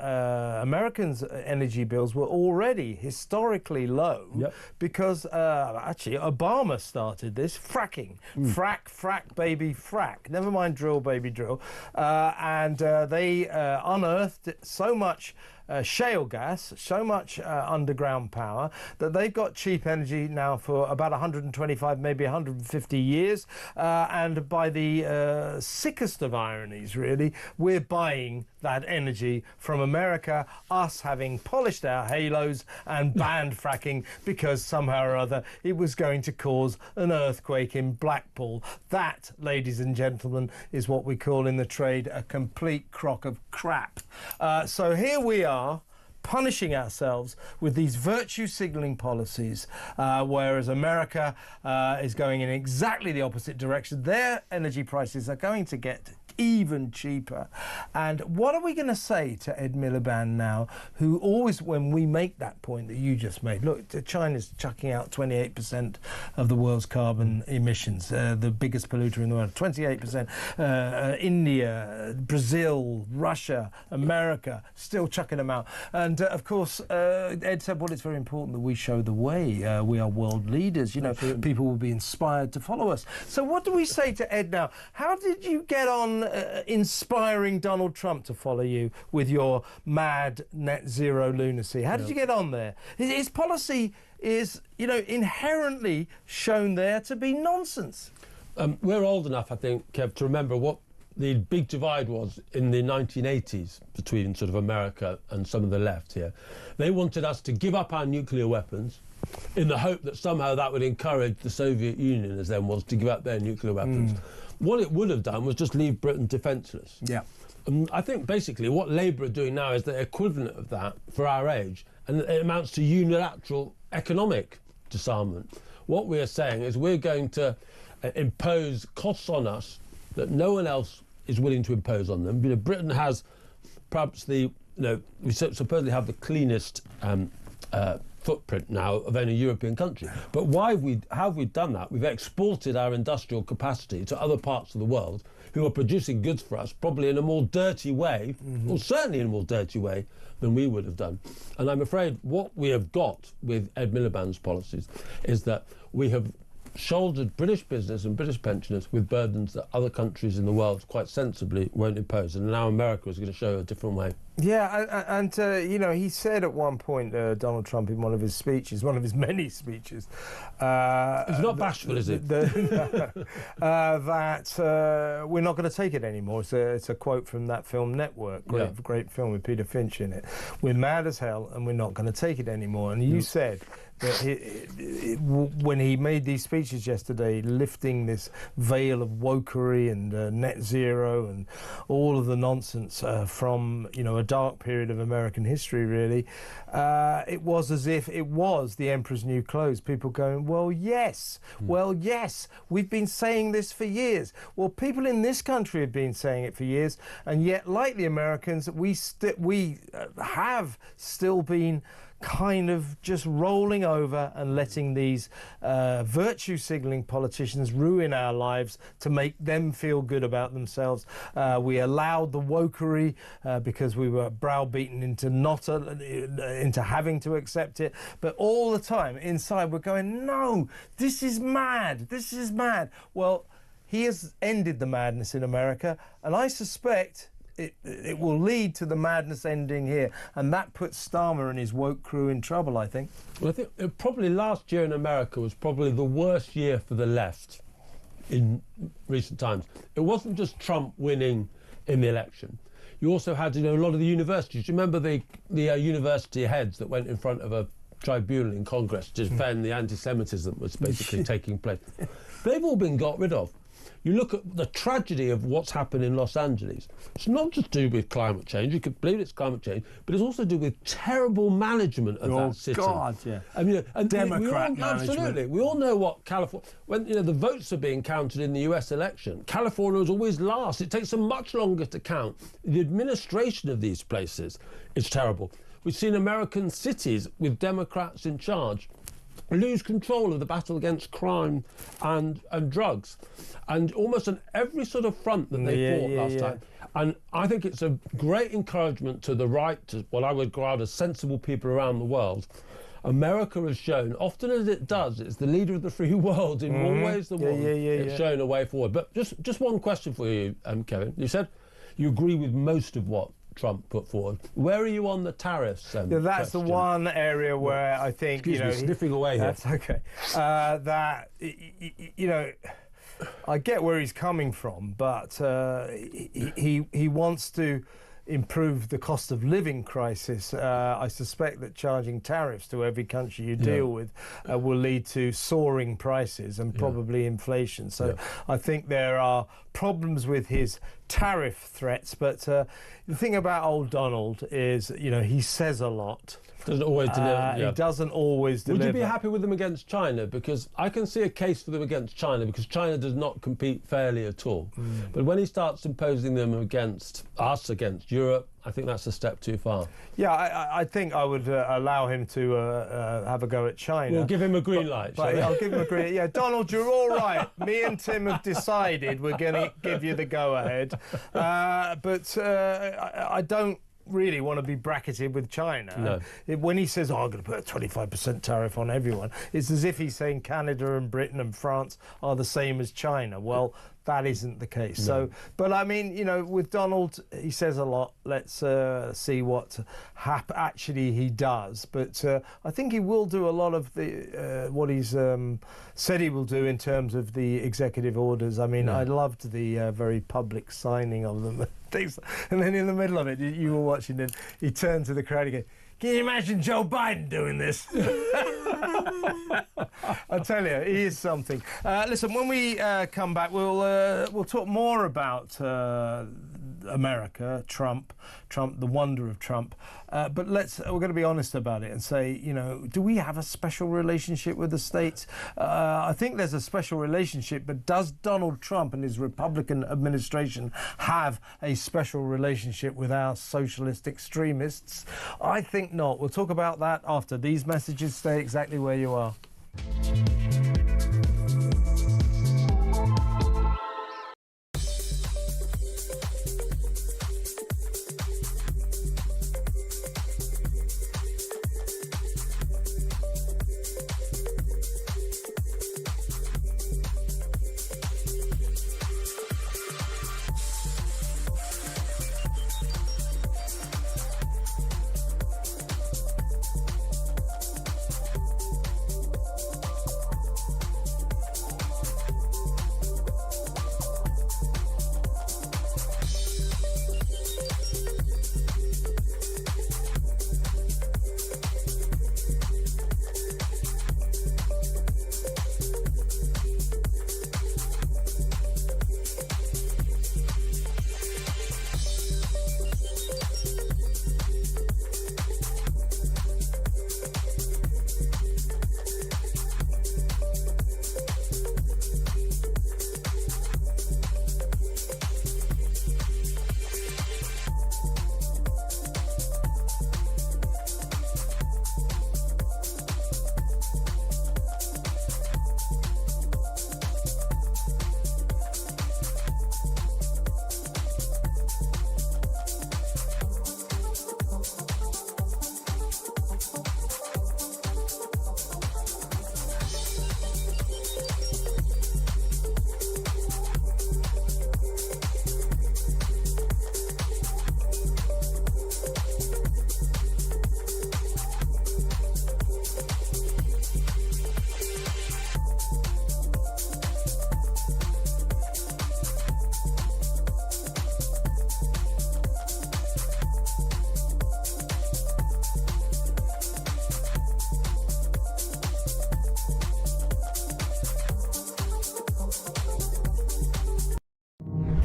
Americans' energy bills were already historically low because actually Obama started this fracking. Frack, baby, frack. Never mind drill, baby, drill. And they unearthed so much shale gas, so much underground power, that they've got cheap energy now for about 125, maybe 150 years. And by the sickest of ironies, really, we're buying that energy from America, us having polished our halos and banned fracking because somehow or other it was going to cause an earthquake in Blackpool. That, ladies and gentlemen, is what we call in the trade a complete crock of crap. So here we are, punishing ourselves with these virtue signalling policies, whereas America is going in exactly the opposite direction. Their energy prices are going to get even cheaper. And what are we going to say to Ed Miliband now, who always, when we make that point that you just made, look, China's chucking out 28% of the world's carbon emissions, the biggest polluter in the world, 28%. India, Brazil, Russia, America, still chucking them out. And of course, Ed said, well, it's very important that we show the way. We are world leaders. You know, people will be inspired to follow us. So what do we say to Ed now? How did you get on inspiring Donald Trump to follow you with your mad net zero lunacy? How did you get on there? His policy is, you know, inherently shown there to be nonsense.
We're old enough, I think, Kev, to remember what the big divide was in the 1980s between sort of America and some of the left here. They wanted us to give up our nuclear weapons in the hope that somehow that would encourage the Soviet Union, as then was, to give up their nuclear weapons. What it would have done was just leave Britain defenceless.
Yeah.
I think basically what Labour are doing now is the equivalent of that for our age, and it amounts to unilateral economic disarmament. What we are saying is we're going to impose costs on us that no one else is willing to impose on them. You know, Britain has perhaps we supposedly have the cleanest footprint now of any European country. But how have we done that? We've exported our industrial capacity to other parts of the world who are producing goods for us, probably in a more dirty way, or certainly in a more dirty way than we would have done. And I'm afraid what we have got with Ed Miliband's policies is that we have shouldered British business and British pensioners with burdens that other countries in the world quite sensibly won't impose. And now America is going to show a different way.
Yeah, and you know, he said at one point, Donald Trump, in one of his speeches, one of his many speeches...
It's not bashful, is it?
That we're not going to take it anymore. It's a quote from that film Network, great film with Peter Finch in it. We're mad as hell and we're not going to take it anymore. And you said that when he made these speeches yesterday, lifting this veil of wokery and net zero and all of the nonsense from, you know, a dark period of American history, really, it was as if it was the Emperor's New Clothes. People going, well, yes, we've been saying this for years. Well, people in this country have been saying it for years, and yet, like the Americans, we have still been kind of just rolling over and letting these virtue signalling politicians ruin our lives to make them feel good about themselves. We allowed the wokery because we were browbeaten into having to accept it. But all the time inside we're going, no, this is mad. This is mad. Well, he has ended the madness in America, and I suspect it will lead to the madness ending here, and that puts Starmer and his woke crew in trouble, I think.
Well, I think probably last year in America was probably the worst year for the left in recent times. It wasn't just Trump winning in the election. You also had, you know, a lot of the universities. Do you remember the university heads that went in front of a tribunal in Congress to defend the anti-Semitism that was basically taking place? They've all been got rid of. You look at the tragedy of what's happened in Los Angeles. It's not just to do with climate change. You could believe it's climate change, but it's also to do with terrible management of that city.
Oh, God, yeah.
I mean, and
Democrat
management. Absolutely. We all know what California... When, you know, the votes are being counted in the US election, California is always last. It takes them much longer to count. The administration of these places is terrible. We've seen American cities with Democrats in charge lose control of the battle against crime and drugs, and almost on every sort of front that they fought last time. And I think it's a great encouragement to the right, to what I would regard as sensible people around the world. America has shown, often as it does, it's the leader of the free world in more ways than one. It's shown a way forward. But just one question for you, Kevin. You said you agree with most of what Trump put forward. Where are you on the tariffs?
Yeah, that's
question?
the one area where I think,
Excuse me, sniffing away here.
That's okay. I get where he's coming from, but he wants to improve the cost of living crisis. I suspect that charging tariffs to every country you deal with will lead to soaring prices and probably inflation. So I think there are problems with his tariff threats, but the thing about old Donald is, he says a lot.
Doesn't always deliver.
He doesn't always deliver.
Would you be happy with them against China? Because I can see a case for them against China, because China does not compete fairly at all. But when he starts imposing them against us, against Europe, I think that's a step too far.
Yeah, I think I would allow him to have a go at China.
We'll give him a green light.
But I'll give him a green. Yeah, Donald, you're all right. Me and Tim have decided we're going to give you the go-ahead. But I don't really want to be bracketed with China.
No.
When he says, I'm going to put a 25% tariff on everyone, it's as if he's saying Canada and Britain and France are the same as China. Well, that isn't the case. No. So, but I mean, with Donald, he says a lot. Let's see what actually he does. But I think he will do a lot of the what he's said he will do in terms of the executive orders. I mean, I loved the very public signing of them. And then in the middle of it, you were watching it, he turned to the crowd again. Can you imagine Joe Biden doing this? I tell you, he is something. Listen, when we come back, we'll talk more about America, Trump, the wonder of Trump. But we're going to be honest about it and say, do we have a special relationship with the States? I think there's a special relationship, but does Donald Trump and his Republican administration have a special relationship with our socialist extremists? I think not. We'll talk about that after these messages. Stay exactly where you are.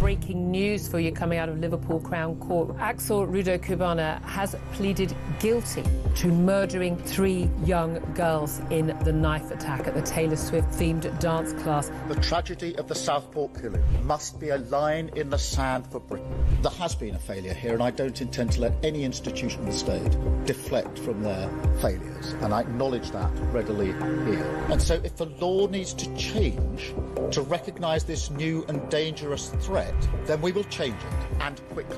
Breaking news for you coming out of Liverpool Crown Court. Axel Rudo-Cubana has pleaded guilty to murdering 3 young girls in the knife attack at the Taylor Swift-themed dance class.
The tragedy of the Southport killing must be a line in the sand for Britain. There has been a failure here, and I don't intend to let any institution of the state deflect from their failures, and I acknowledge that readily here. And so if the law needs to change to recognise this new and dangerous threat, then we will change it, and quickly.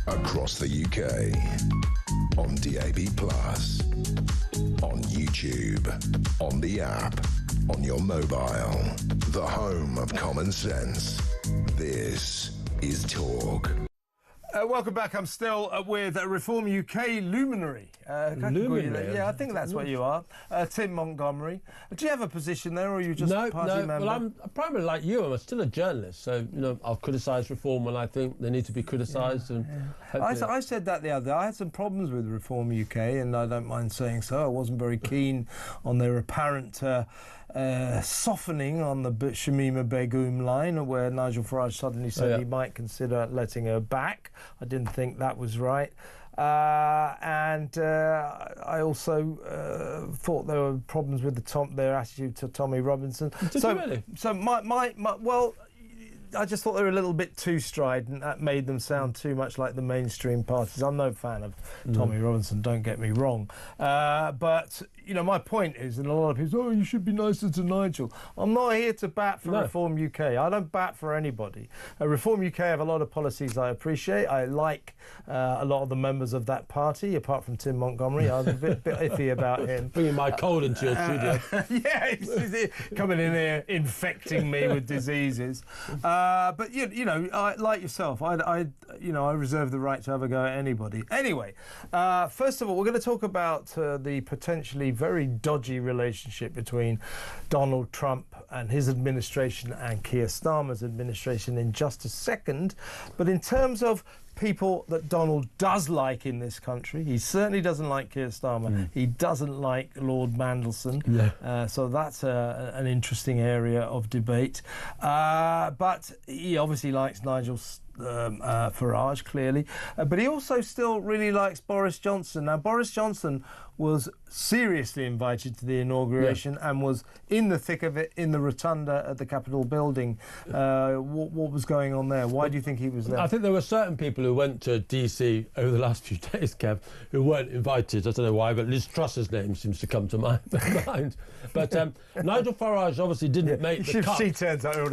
Across the UK. On DAB+. On YouTube. On the app. On your mobile. The home of common sense. This is Talk.
Welcome back. I'm still with Reform UK luminary.
Luminary?
Yeah, I think that's what you are. Tim Montgomery. Do you have a position there, or are you just a party member?
Well, I'm primarily like you. I'm still a journalist, so I'll criticise Reform when I think they need to be criticised.
I said that the other day. I had some problems with Reform UK, and I don't mind saying so. I wasn't very keen on their apparent softening on the Shamima Begum line, where Nigel Farage suddenly said he might consider letting her back. I didn't think that was right. And I also thought there were problems with their attitude to Tommy Robinson.
Did you really?
So well, I just thought they were a little bit too strident. That made them sound too much like the mainstream parties. I'm no fan of Tommy Robinson, don't get me wrong. But, my point is, and a lot of people say, you should be nicer to Nigel. I'm not here to bat for Reform UK. I don't bat for anybody. Reform UK have a lot of policies I appreciate. I like a lot of the members of that party, apart from Tim Montgomery. I was a bit iffy about him.
Bringing my cold into your studio.
Yeah, he's coming in here, infecting me with diseases. But I, like yourself, I reserve the right to have a go at anybody. Anyway, first of all, we're going to talk about the potentially very dodgy relationship between Donald Trump and his administration and Keir Starmer's administration in just a second. But in terms of people that Donald does like in this country, he certainly doesn't like Keir Starmer. He doesn't like Lord Mandelson. So that's an interesting area of debate. But he obviously likes Nigel Farage, clearly. But he also still really likes Boris Johnson. Now, Boris Johnson was seriously invited to the inauguration and was in the thick of it in the rotunda at the Capitol building. What was going on there? Why do you think he was there?
I think there were certain people who went to DC over the last few days, Kev, who weren't invited. I don't know why, but Liz Truss's name seems to come to my mind. But Nigel Farage obviously didn't make the cut.
She turns out,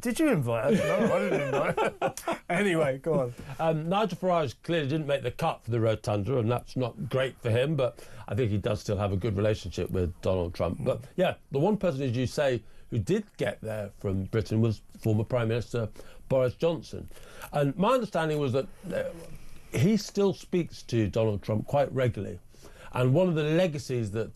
did you invite her? No, I didn't invite her. Anyway, go on.
Nigel Farage clearly didn't make the cut for the rotunda, and that's not great for him, but I think he does still have a good relationship with Donald Trump. But yeah, the one person, as you say, who did get there from Britain was former Prime Minister Boris Johnson. And my understanding was that he still speaks to Donald Trump quite regularly. And one of the legacies that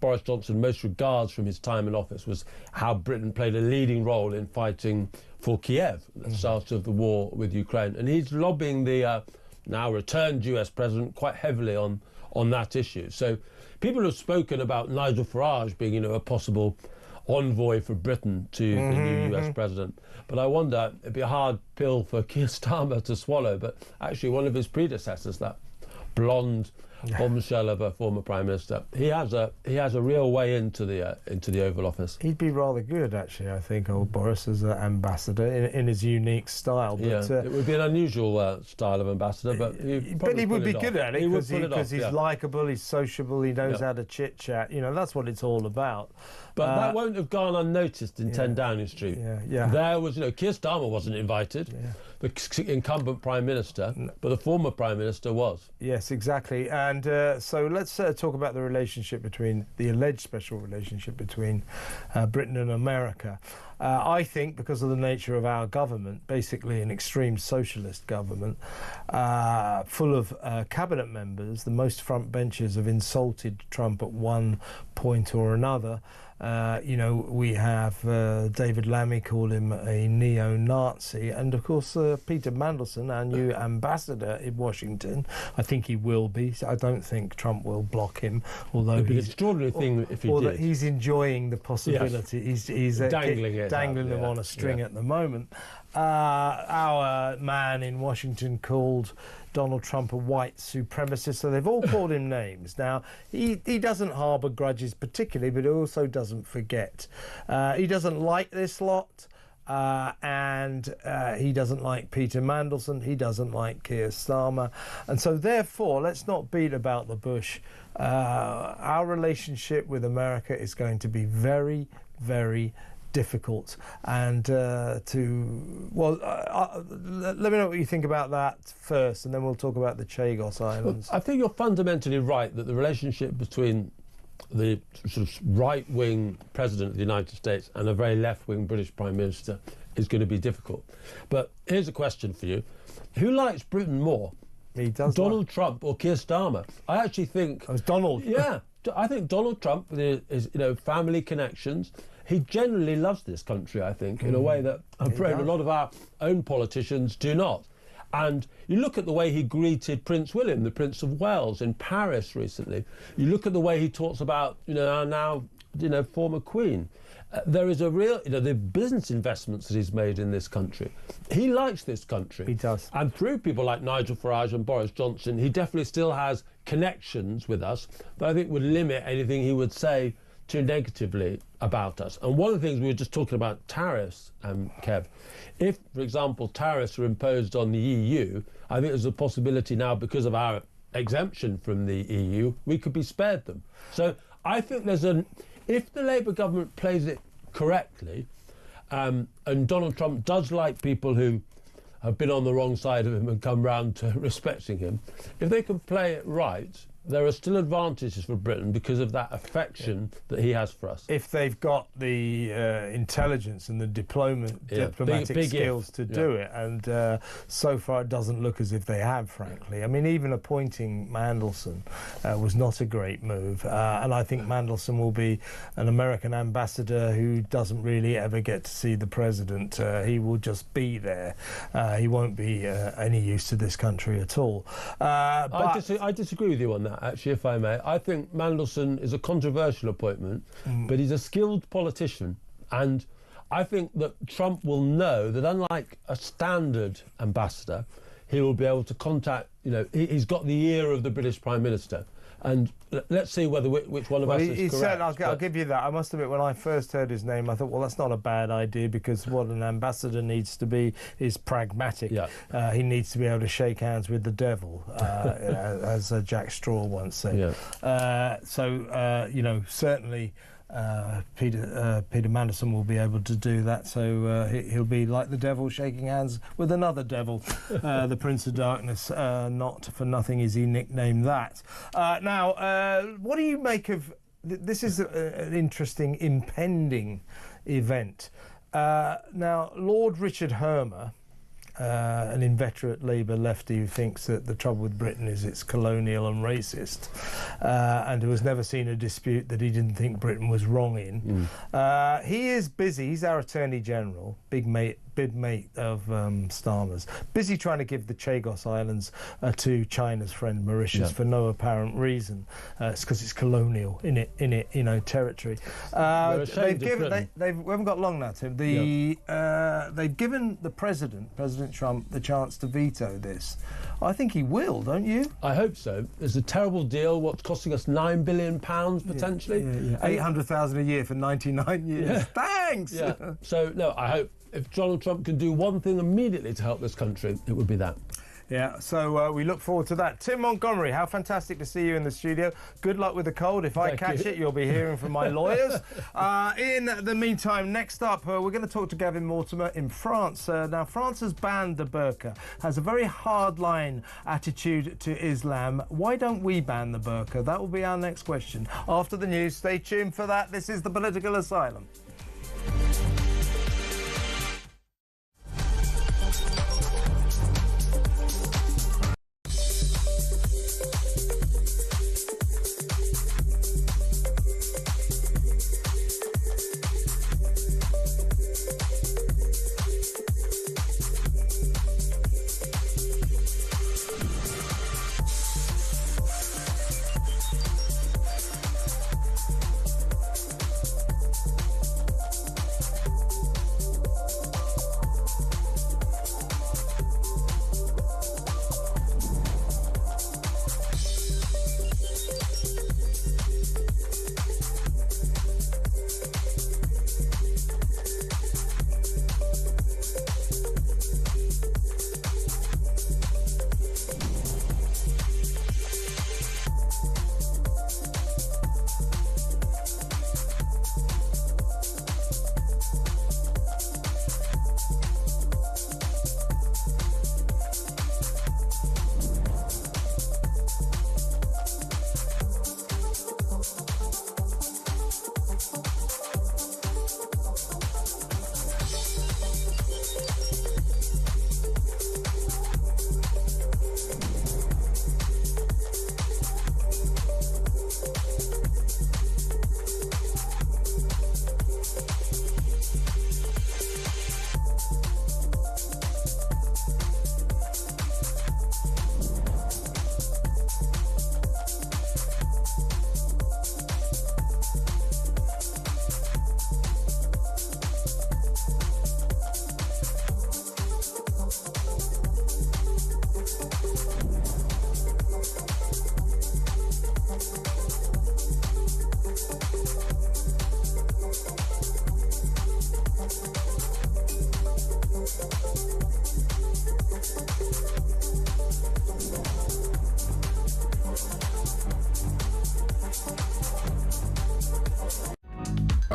Boris Johnson most regards from his time in office was how Britain played a leading role in fighting for Kiev at the start of the war with Ukraine. And he's lobbying the now returned US president quite heavily on that issue. So people have spoken about Nigel Farage being, a possible envoy for Britain to the new US president. But I wonder, it'd be a hard pill for Keir Starmer to swallow, but actually one of his predecessors, that blonde bombshell of a former Prime Minister, he has a real way into the Oval Office.
He'd be rather good, actually, I think, old Boris, as an ambassador in his unique style. But,
it would be an unusual style of ambassador, but
he would be good at it because he's likeable, he's sociable, he knows how to chit-chat. That's what it's all about.
But that won't have gone unnoticed in 10 Downing Street. There was, Keir Starmer wasn't invited, the incumbent Prime Minister, but the former Prime Minister was.
Yes, exactly. And so let's talk about the alleged special relationship between Britain and America. I think because of the nature of our government, basically an extreme socialist government, full of cabinet members, the most front benchers have insulted Trump at one point or another. We have David Lammy called him a neo-Nazi, and of course Peter Mandelson, our new ambassador in Washington, I think he will be. I don't think Trump will block him, although
it'd be an extraordinary thing if he did.
He's enjoying the possibility.
Yes.
He's dangling them on a string at the moment. Our man in Washington called Donald Trump a white supremacist, so they've all called him names. Now, he doesn't harbour grudges particularly, but he also doesn't forget. He doesn't like this lot, and he doesn't like Peter Mandelson, he doesn't like Keir Starmer, and so therefore, let's not beat about the bush. Our relationship with America is going to be very, very difficult. And let me know what you think about that first, and then we'll talk about the Chagos Islands.
Well, I think you're fundamentally right that the relationship between the sort of right-wing president of the United States and a very left-wing British Prime Minister is going to be difficult. But here's a question for you. Who likes Britain more?
He does.
Donald Trump or Keir Starmer? I actually think...
It was Donald.
Yeah. I think Donald Trump, with his family connections, he generally loves this country, I think, in a way that I'm afraid a lot of our own politicians do not. And you look at the way he greeted Prince William, the Prince of Wales, in Paris recently. You look at the way he talks about, our now, former Queen. There is a real, the business investments that he's made in this country. He likes this country.
He does.
And through people like Nigel Farage and Boris Johnson, he definitely still has connections with us that I think would limit anything he would say too negatively about us. And one of the things we were just talking about, tariffs, Kev, if, for example, tariffs are imposed on the EU, I think there's a possibility now, because of our exemption from the EU, we could be spared them. So I think if the Labour government plays it correctly, and Donald Trump does like people who have been on the wrong side of him and come round to respecting him, if they can play it right, there are still advantages for Britain because of that affection that he has for us.
If they've got the intelligence and the diplomatic skills to do it, and so far it doesn't look as if they have, frankly. I mean, even appointing Mandelson was not a great move, and I think Mandelson will be an American ambassador who doesn't really ever get to see the president. He will just be there. He won't be any use to this country at all.
I disagree with you on that, actually, if I may. I think Mandelson is a controversial appointment, but he's a skilled politician, and I think that Trump will know that, unlike a standard ambassador, he will be able to contact, he's got the ear of the British Prime Minister. And let's see which one of us is correct.
I'll give you that. I must admit, when I first heard his name, I thought, well, that's not a bad idea, because what an ambassador needs to be is pragmatic. Yeah. He needs to be able to shake hands with the devil, as Jack Straw once said. Yeah. Certainly Peter Mandelson will be able to do that, so he'll be like the devil shaking hands with another devil, the Prince of Darkness. Not for nothing is he nicknamed that. Now, what do you make of this? Is an interesting impending event. Now, Lord Richard Hermer, an inveterate Labour lefty who thinks that the trouble with Britain is it's colonial and racist, and who has never seen a dispute that he didn't think Britain was wrong in. He is busy. He's our Attorney General, big mate of Starmer's, busy trying to give the Chagos Islands to China's friend Mauritius for no apparent reason. It's because it's colonial in it, territory. We haven't got long now, Tim. They've given the President Trump, the chance to veto this. I think he will, don't you?
I hope so. It's a terrible deal. What's costing us £9 billion potentially?
Yeah. 800,000 a year for 99 years. Yeah. Thanks.
Yeah. So no, I hope if Donald Trump can do one thing immediately to help this country, it would be that.
Yeah, so we look forward to that. Tim Montgomery, how fantastic to see you in the studio. Good luck with the cold. If I catch it, you'll be hearing from my lawyers. In the meantime, next up, we're going to talk to Gavin Mortimer in France. Now, France has banned the burqa, has a very hardline attitude to Islam. Why don't we ban the burqa? That will be our next question. After the news, stay tuned for that. This is The Political Asylum.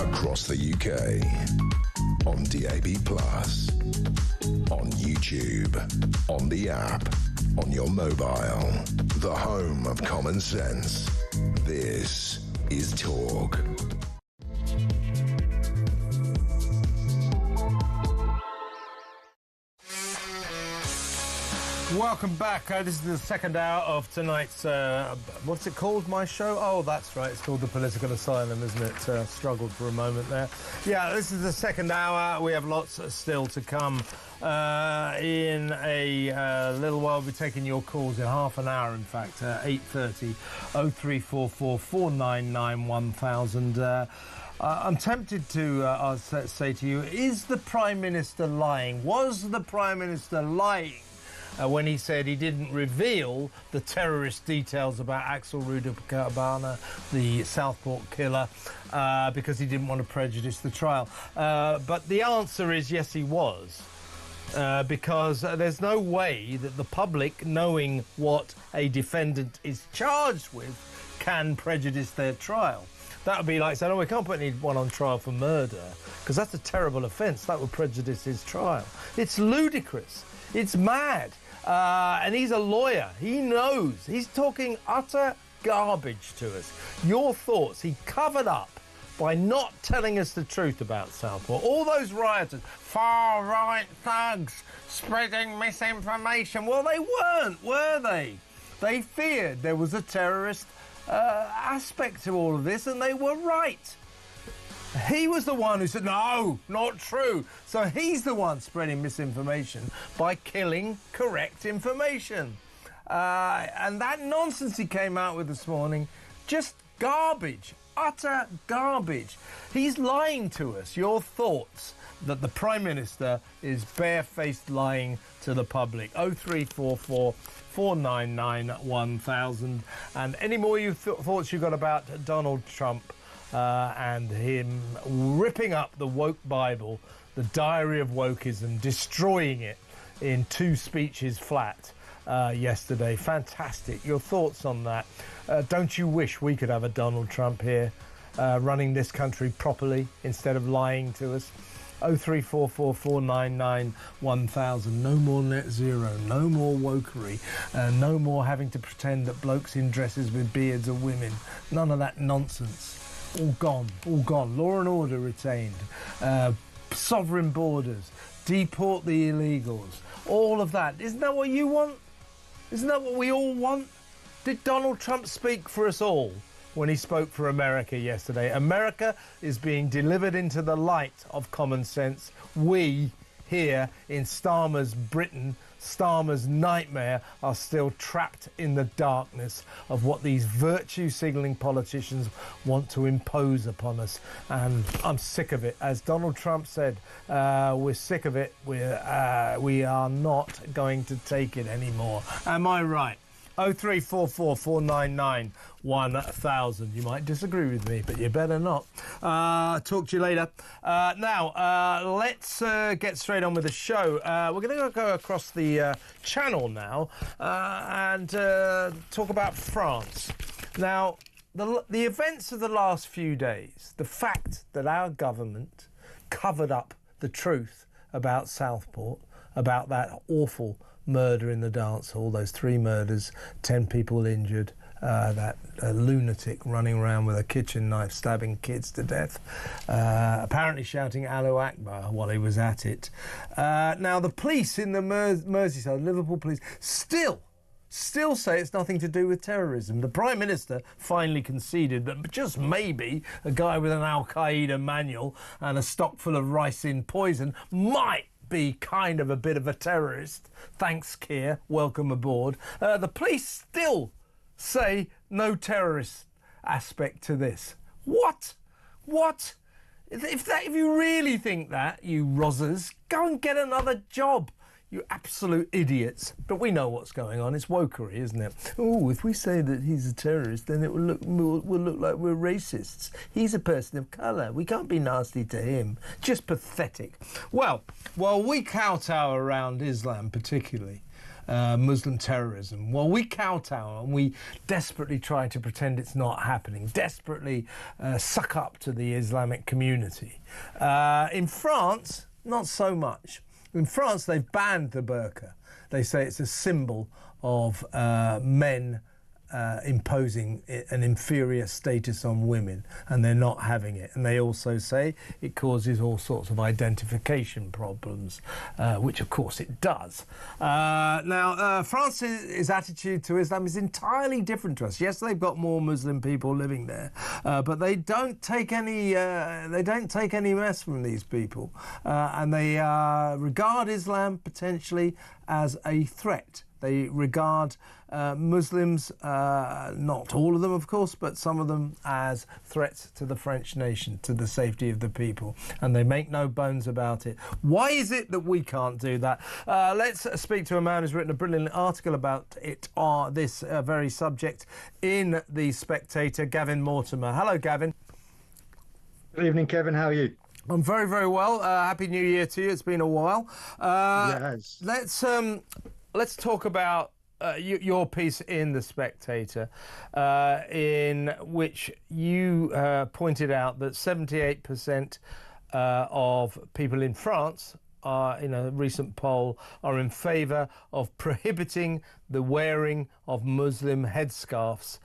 across the UK, on DAB+, on YouTube, on the app, on your mobile, the home of common sense. This is Talk.
Welcome back. This is the second hour of tonight's, what's it called, my show? Oh, that's right. It's called The Political Asylum, isn't it? Struggled for a moment there. Yeah, this is the second hour. We have lots still to come. In a little while, we'll be taking your calls in half an hour, in fact, 8:30, 0344 499 1000. I'm tempted to say to you, is the Prime Minister lying? Was the Prime Minister lying when he said he didn't reveal the terrorist details about Asylum, the Southport killer, because he didn't want to prejudice the trial? But the answer is yes, he was. Because there's no way that the public, knowing what a defendant is charged with, can prejudice their trial. That would be like saying, oh, we can't put anyone on trial for murder, because that's a terrible offence. That would prejudice his trial. It's ludicrous. It's mad. And he's a lawyer. He knows. He's talking utter garbage to us. Your thoughts. He covered up by not telling us the truth about Southport. All those rioters, far-right thugs, spreading misinformation. Well, they weren't, were they? They feared there was a terrorist aspect to all of this, and they were right. He was the one who said, no, not true. So he's the one spreading misinformation by killing correct information. And that nonsense he came out with this morning, just garbage. Utter garbage. He's lying to us. Your thoughts that the Prime Minister is barefaced lying to the public. 0344 499 1000. And any more thoughts you got about Donald Trump and him ripping up the woke Bible, the Diary of Wokeism, destroying it in 2 speeches flat yesterday. Fantastic. Your thoughts on that? Don't you wish we could have a Donald Trump here running this country properly instead of lying to us? 0344 499 1000. No more net zero, no more wokery, no more having to pretend that blokes in dresses with beards are women. None of that nonsense. All gone, all gone. Law and order retained. Sovereign borders. Deport the illegals. All of that. Isn't that what you want? Isn't that what we all want? Did Donald Trump speak for us all when he spoke for America yesterday? America is being delivered into the light of common sense. We here in Starmer's Britain, Starmer's nightmare, are still trapped in the darkness of what these virtue-signalling politicians want to impose upon us. And I'm sick of it. As Donald Trump said, we're sick of it. We are not going to take it anymore. Am I right? 0344 499 1000. You might disagree with me, but you better not. Talk to you later. Now, let's get straight on with the show. We're going to go across the channel now and talk about France. Now, the events of the last few days, the fact that our government covered up the truth about Southport, about that awful murder in the dance hall, those 3 murders, 10 people injured, that lunatic running around with a kitchen knife stabbing kids to death, apparently shouting Allahu Akbar while he was at it. Now, the police in the Merseyside, Liverpool police, still say it's nothing to do with terrorism. The Prime Minister finally conceded that just maybe a guy with an Al-Qaeda manual and a stock full of ricin poison might be kind of a bit of a terrorist. Thanks, Keir. Welcome aboard. The police still say no terrorist aspect to this. What? If you really think that, you rozzers, go and get another job. You absolute idiots. But we know what's going on. It's wokery, isn't it? Oh, if we say that he's a terrorist, then it will look like we're racists. He's a person of colour. We can't be nasty to him. Just pathetic. Well, while we kowtow around Islam particularly, Muslim terrorism. Well, we kowtow and we desperately try to pretend it's not happening, desperately suck up to the Islamic community. In France, not so much. In France, they've banned the burqa. They say it's a symbol of men imposing an inferior status on women, and they're not having it. And they also say it causes all sorts of identification problems, which of course it does. Now, France's attitude to Islam is entirely different to us. Yes, they've got more Muslim people living there, but they don't take any mess from these people, and they regard Islam potentially as a threat. They regard Muslims, not all of them, of course, but some of them as threats to the French nation, to the safety of the people, and they make no bones about it. Why is it that we can't do that? Let's speak to a man who's written a brilliant article about it, this very subject, in The Spectator, Gavin Mortimer. Hello, Gavin.
Good evening, Kevin. How are you?
I'm very, very well. Happy New Year to you. It's been a while.
Yes.
Let's talk about your piece in The Spectator, in which you pointed out that 78% of people in France, in a recent poll, are in favour of prohibiting the wearing of Muslim headscarves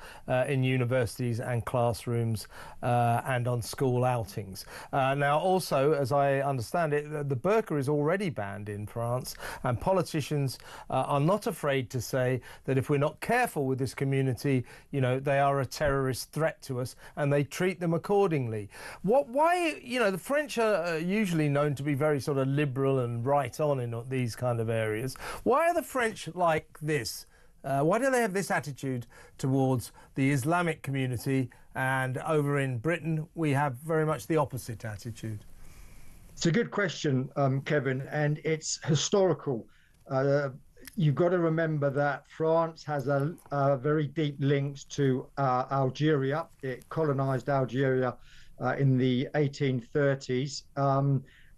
in universities and classrooms and on school outings. Now, also, as I understand it, the burqa is already banned in France, and politicians are not afraid to say that if we're not careful with this community, you know, they are a terrorist threat to us, and they treat them accordingly. Why, you know, the French are usually known to be very sort of liberal and right on in these kind of areas. Why are the French like this? Why do they have this attitude towards the Islamic community, and over in Britain we have very much the opposite attitude?
It's a good question, Kevin, and it's historical. You've got to remember that France has a very deep links to Algeria. It colonized Algeria in the 1830s.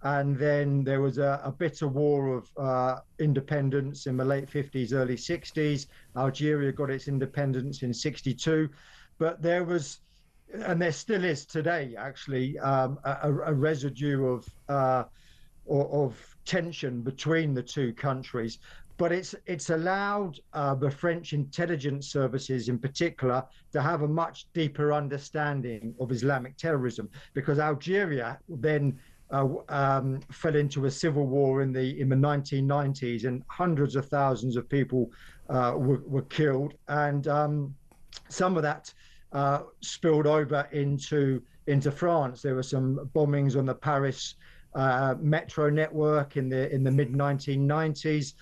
And then there was a bitter war of independence in the late 50s, early 60s. Algeria got its independence in 62. But there was, and there still is today, actually, a residue of tension between the two countries. But it's allowed the French intelligence services in particular to have a much deeper understanding of Islamic terrorism, because Algeria then fell into a civil war in the 1990s, and hundreds of thousands of people were killed, and some of that spilled over into France. There were some bombings on the Paris metro network in the mid 1990s.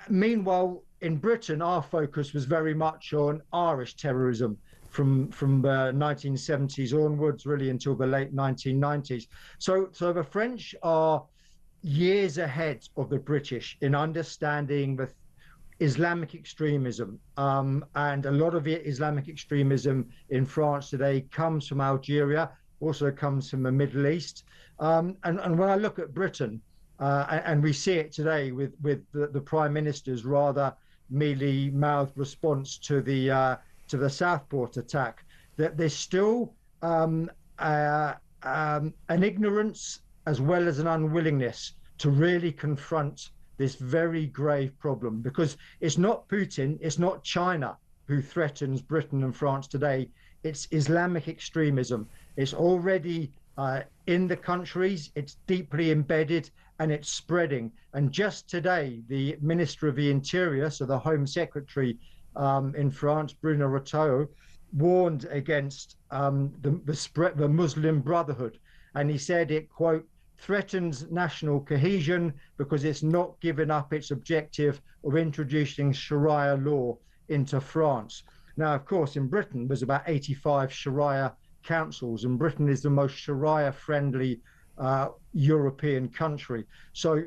Meanwhile, in Britain, our focus was very much on Irish terrorism from the 1970s onwards, really until the late 1990s. So the French are years ahead of the British in understanding the Islamic extremism, and a lot of the Islamic extremism in France today comes from Algeria, also comes from the Middle East. And when I look at Britain, and we see it today with the Prime Minister's rather mealy-mouthed response to the Southport attack, that there's still an ignorance as well as an unwillingness to really confront this very grave problem, because it's not Putin, it's not China who threatens Britain and France today. It's Islamic extremism. It's already in the countries, it's deeply embedded, and it's spreading. And just today, the Minister of the Interior, so the Home Secretary in France, Bruno Retailleau, warned against the Muslim Brotherhood. And he said it, quote, threatens national cohesion because it's not given up its objective of introducing Sharia law into France. Now, of course, in Britain, there's about 85 Sharia councils, and Britain is the most Sharia-friendly European country. So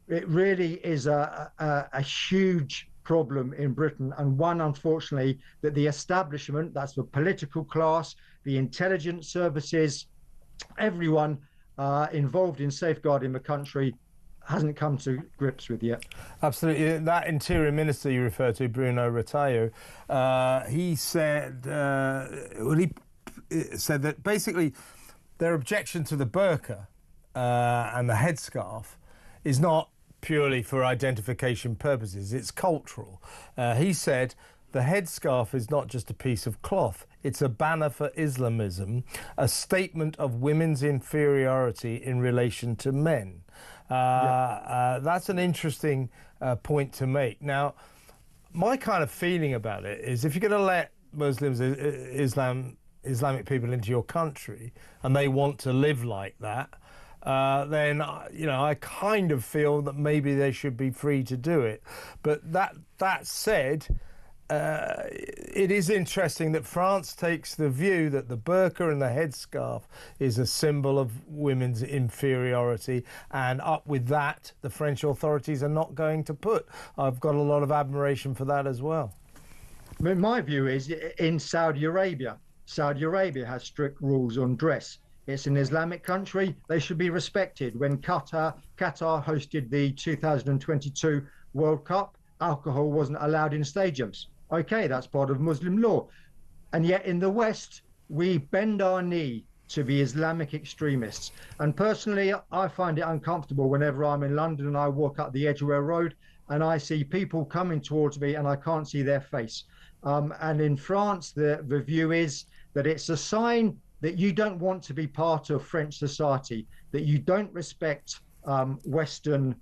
it really is a huge problem in Britain, and one, unfortunately, that the establishment, that's the political class, the intelligence services, everyone involved in safeguarding the country hasn't come to grips with yet.
Absolutely. That Interior Minister you refer to, Bruno Retailleau, he said, said that basically their objection to the burqa and the headscarf is not purely for identification purposes, it's cultural. He said the headscarf is not just a piece of cloth, it's a banner for Islamism, a statement of women's inferiority in relation to men. That's an interesting point to make. Now, my kind of feeling about it is if you're going to let Muslims, Islamic people into your country and they want to live like that, then, you know, I kind of feel that maybe they should be free to do it. But that said, it is interesting that France takes the view that the burqa and the headscarf is a symbol of women's inferiority, and up with that, the French authorities are not going to put. I've got a lot of admiration for that as well.
I mean, my view is in Saudi Arabia has strict rules on dress. It's an Islamic country. They should be respected. When Qatar hosted the 2022 World Cup, alcohol wasn't allowed in stadiums. Okay, that's part of Muslim law. And yet in the West, we bend our knee to the Islamic extremists. And personally, I find it uncomfortable whenever I'm in London and I walk up the Edgware Road and I see people coming towards me and I can't see their face. And in France, the view is that it's a sign that you don't want to be part of French society, that you don't respect Western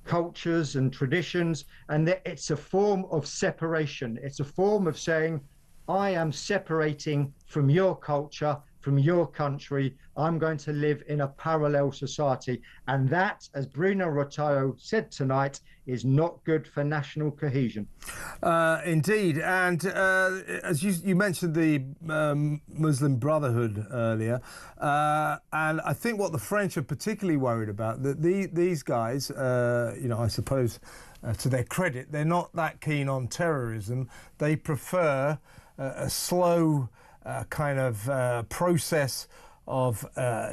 cultures and traditions, and that it's a form of separation. It's a form of saying, I am separating from your culture, from your country. I'm going to live in a parallel society. And that, as Bruno Retailleau said tonight, is not good for national cohesion.
Indeed. And as you mentioned the Muslim Brotherhood earlier, and I think what the French are particularly worried about, that these guys, you know, I suppose to their credit, they're not that keen on terrorism. They prefer a slow kind of process of,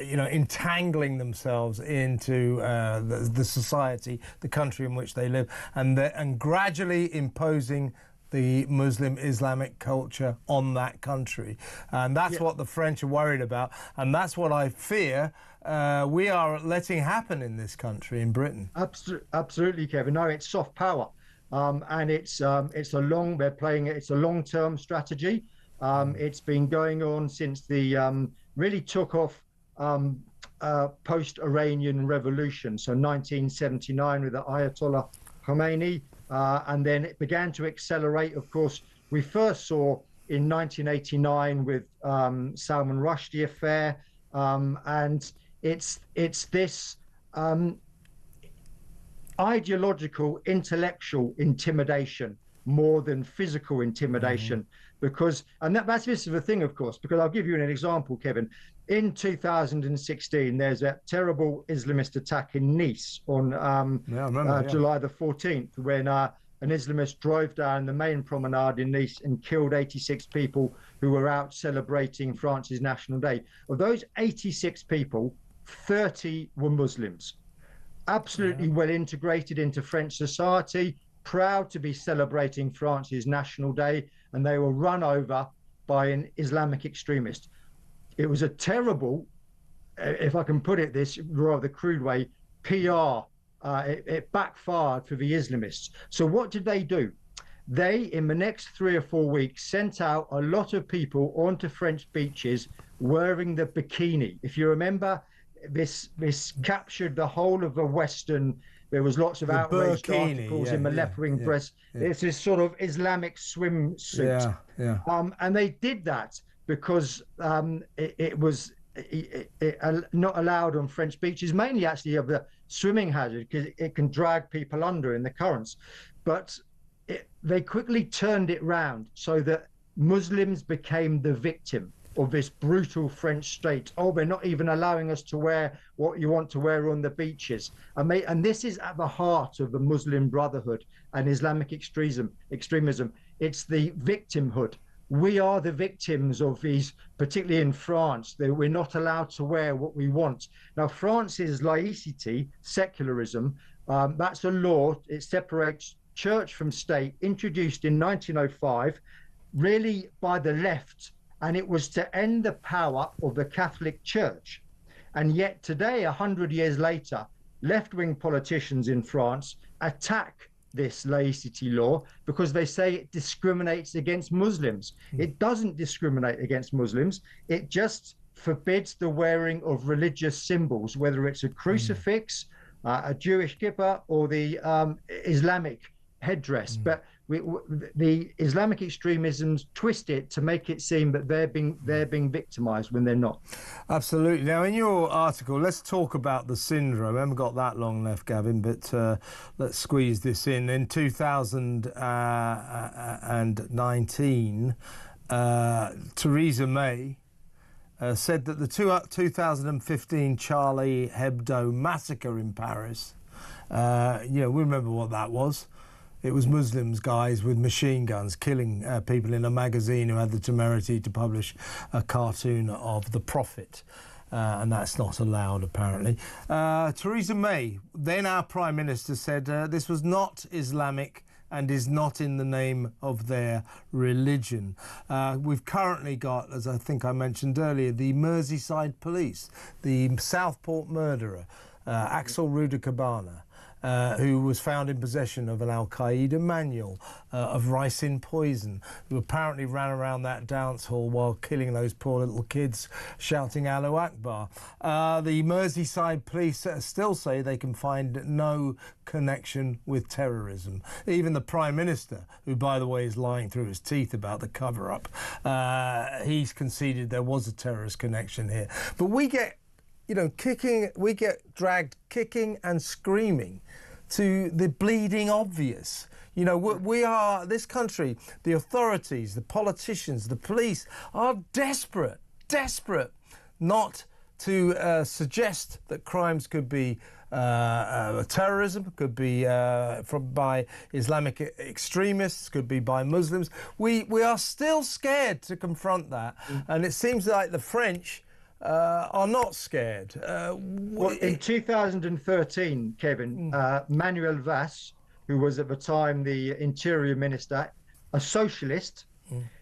you know, entangling themselves into the society, the country in which they live, and gradually imposing the Muslim Islamic culture on that country. And that's what the French are worried about. And that's what I fear we are letting happen in this country, in Britain.
Absolutely, Kevin. No, it's soft power. And it's a long-term strategy. It's been going on since the really took off post-Iranian revolution, so 1979 with the Ayatollah Khomeini, and then it began to accelerate. Of course, we first saw in 1989 with Salman Rushdie affair, and it's this ideological, intellectual intimidation more than physical intimidation. Because, and that's this is the thing, of course, because I'll give you an example, Kevin. In 2016, there's a terrible Islamist attack in Nice on July the 14th, when an Islamist drove down the main promenade in Nice and killed 86 people who were out celebrating France's National Day. Of those 86 people, 30 were Muslims, absolutely well integrated into French society, proud to be celebrating France's National Day, and they were run over by an Islamic extremist. It was a terrible, if I can put it this rather crude way, PR. It backfired for the Islamists. So what did they do? They, in the next 3 or 4 weeks, sent out a lot of people onto French beaches wearing the bikini. If you remember, this captured the whole of the Western. There was lots of outraged articles in the leoparding breast. It's this sort of Islamic swimsuit. And they did that because it was not allowed on French beaches, mainly actually of the swimming hazard, because it can drag people under in the currents. But they quickly turned it round so that Muslims became the victim of this brutal French state. Oh, they're not even allowing us to wear what you want to wear on the beaches. And this is at the heart of the Muslim Brotherhood and Islamic extremism. It's the victimhood. we are the victims of these, particularly in France, that we're not allowed to wear what we want. Now, France's laicity, secularism, that's a law. It separates church from state, introduced in 1905, really by the left, and it was to end the power of the Catholic Church. And yet today, 100 years later, left-wing politicians in France attack this laicity law because they say it discriminates against Muslims. It doesn't discriminate against Muslims. It just forbids the wearing of religious symbols, whether it's a crucifix, a Jewish kippah, or the Islamic headdress. But the Islamic extremisms twist it to make it seem that they're being victimized when they're not.
Absolutely. Now, in your article, let's talk about the syndrome. I haven't got that long left, Gavin, but let's squeeze this in. In 2019, Theresa May said that the 2015 Charlie Hebdo massacre in Paris, we remember what that was. It was Muslims, guys, with machine guns killing people in a magazine who had the temerity to publish a cartoon of the Prophet. And that's not allowed, apparently. Theresa May, then our Prime Minister, said this was not Islamic and is not in the name of their religion. We've currently got, as I think I mentioned earlier, the Merseyside police, the Southport murderer, Axel Rudakabana, who was found in possession of an Al-Qaeda manual of ricin poison, who apparently ran around that dance hall while killing those poor little kids, shouting Allahu Akbar. The Merseyside police still say they can find no connection with terrorism. Even the Prime Minister, who, by the way, is lying through his teeth about the cover-up, he's conceded there was a terrorist connection here. But we get we get dragged kicking and screaming to the bleeding obvious. We are, this country, the authorities, the politicians, the police are desperate not to suggest that crimes could be terrorism, could be by Islamic extremists, could be by Muslims. We are still scared to confront that. And it seems like the French are not scared.
In 2013, Kevin, Manuel Valls, who was at the time the Interior Minister, a socialist,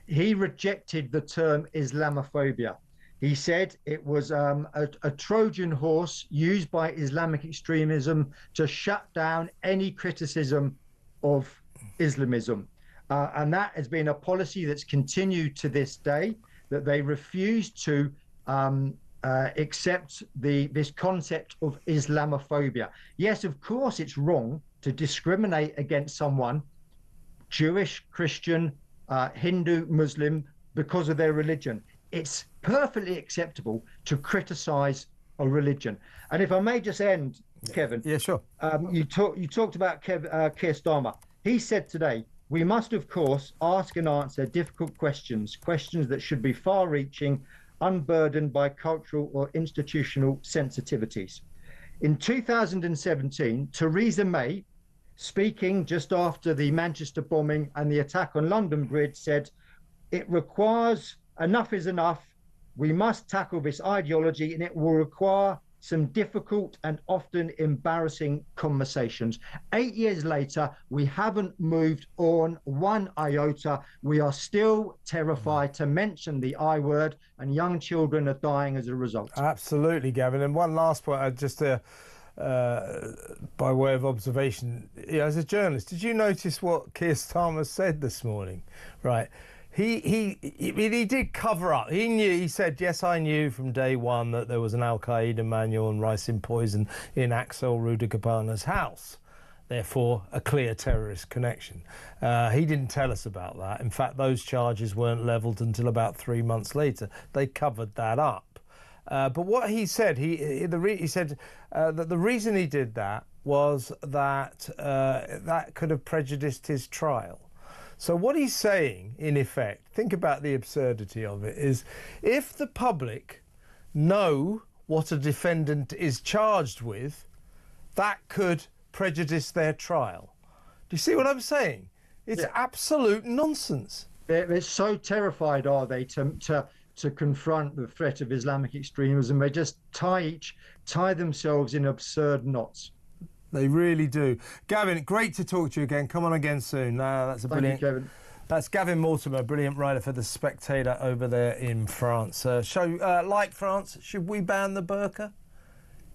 he rejected the term Islamophobia. He said it was a Trojan horse used by Islamic extremism to shut down any criticism of Islamism. And that has been a policy that's continued to this day, that they refuse to accept this concept of Islamophobia. Yes, of course, it's wrong to discriminate against someone, Jewish, Christian, Hindu, Muslim, because of their religion. It's perfectly acceptable to criticize a religion. And if I may just end, Kevin.
Yeah, sure.
You talked about Keir Starmer. He said today, we must, of course, ask and answer difficult questions that should be far-reaching, unburdened by cultural or institutional sensitivities. In 2017, Theresa May, speaking just after the Manchester bombing and the attack on London Bridge, said, it requires, enough is enough, we must tackle this ideology and it will require some difficult and often embarrassing conversations. 8 years later, we haven't moved on one iota. We are still terrified to mention the I word, and young children are dying as a result.
Absolutely, Gavin. And one last point, just by way of observation, as a journalist, did you notice what Keir Starmer said this morning? Right. He did cover up. He knew. He said, yes, I knew from day one that there was an Al-Qaeda manual and ricin poison in Axel Rudakabana's house. Therefore, a clear terrorist connection. He didn't tell us about that. In fact, those charges weren't levelled until about 3 months later. They covered that up. But what he said, he said that the reason he did that was that that could have prejudiced his trial. So what he's saying, in effect, think about the absurdity of it, is if the public know what a defendant is charged with, that could prejudice their trial. Do you see what I'm saying? It's absolute nonsense.
They're so terrified, are they, to confront the threat of Islamic extremism. They just tie themselves in absurd knots.
They really do. Gavin, great to talk to you again. Come on again soon. That's a brilliant.
Thank you, Kevin.
That's Gavin Mortimer, brilliant writer for The Spectator over there in France. Like France, should we ban the burqa?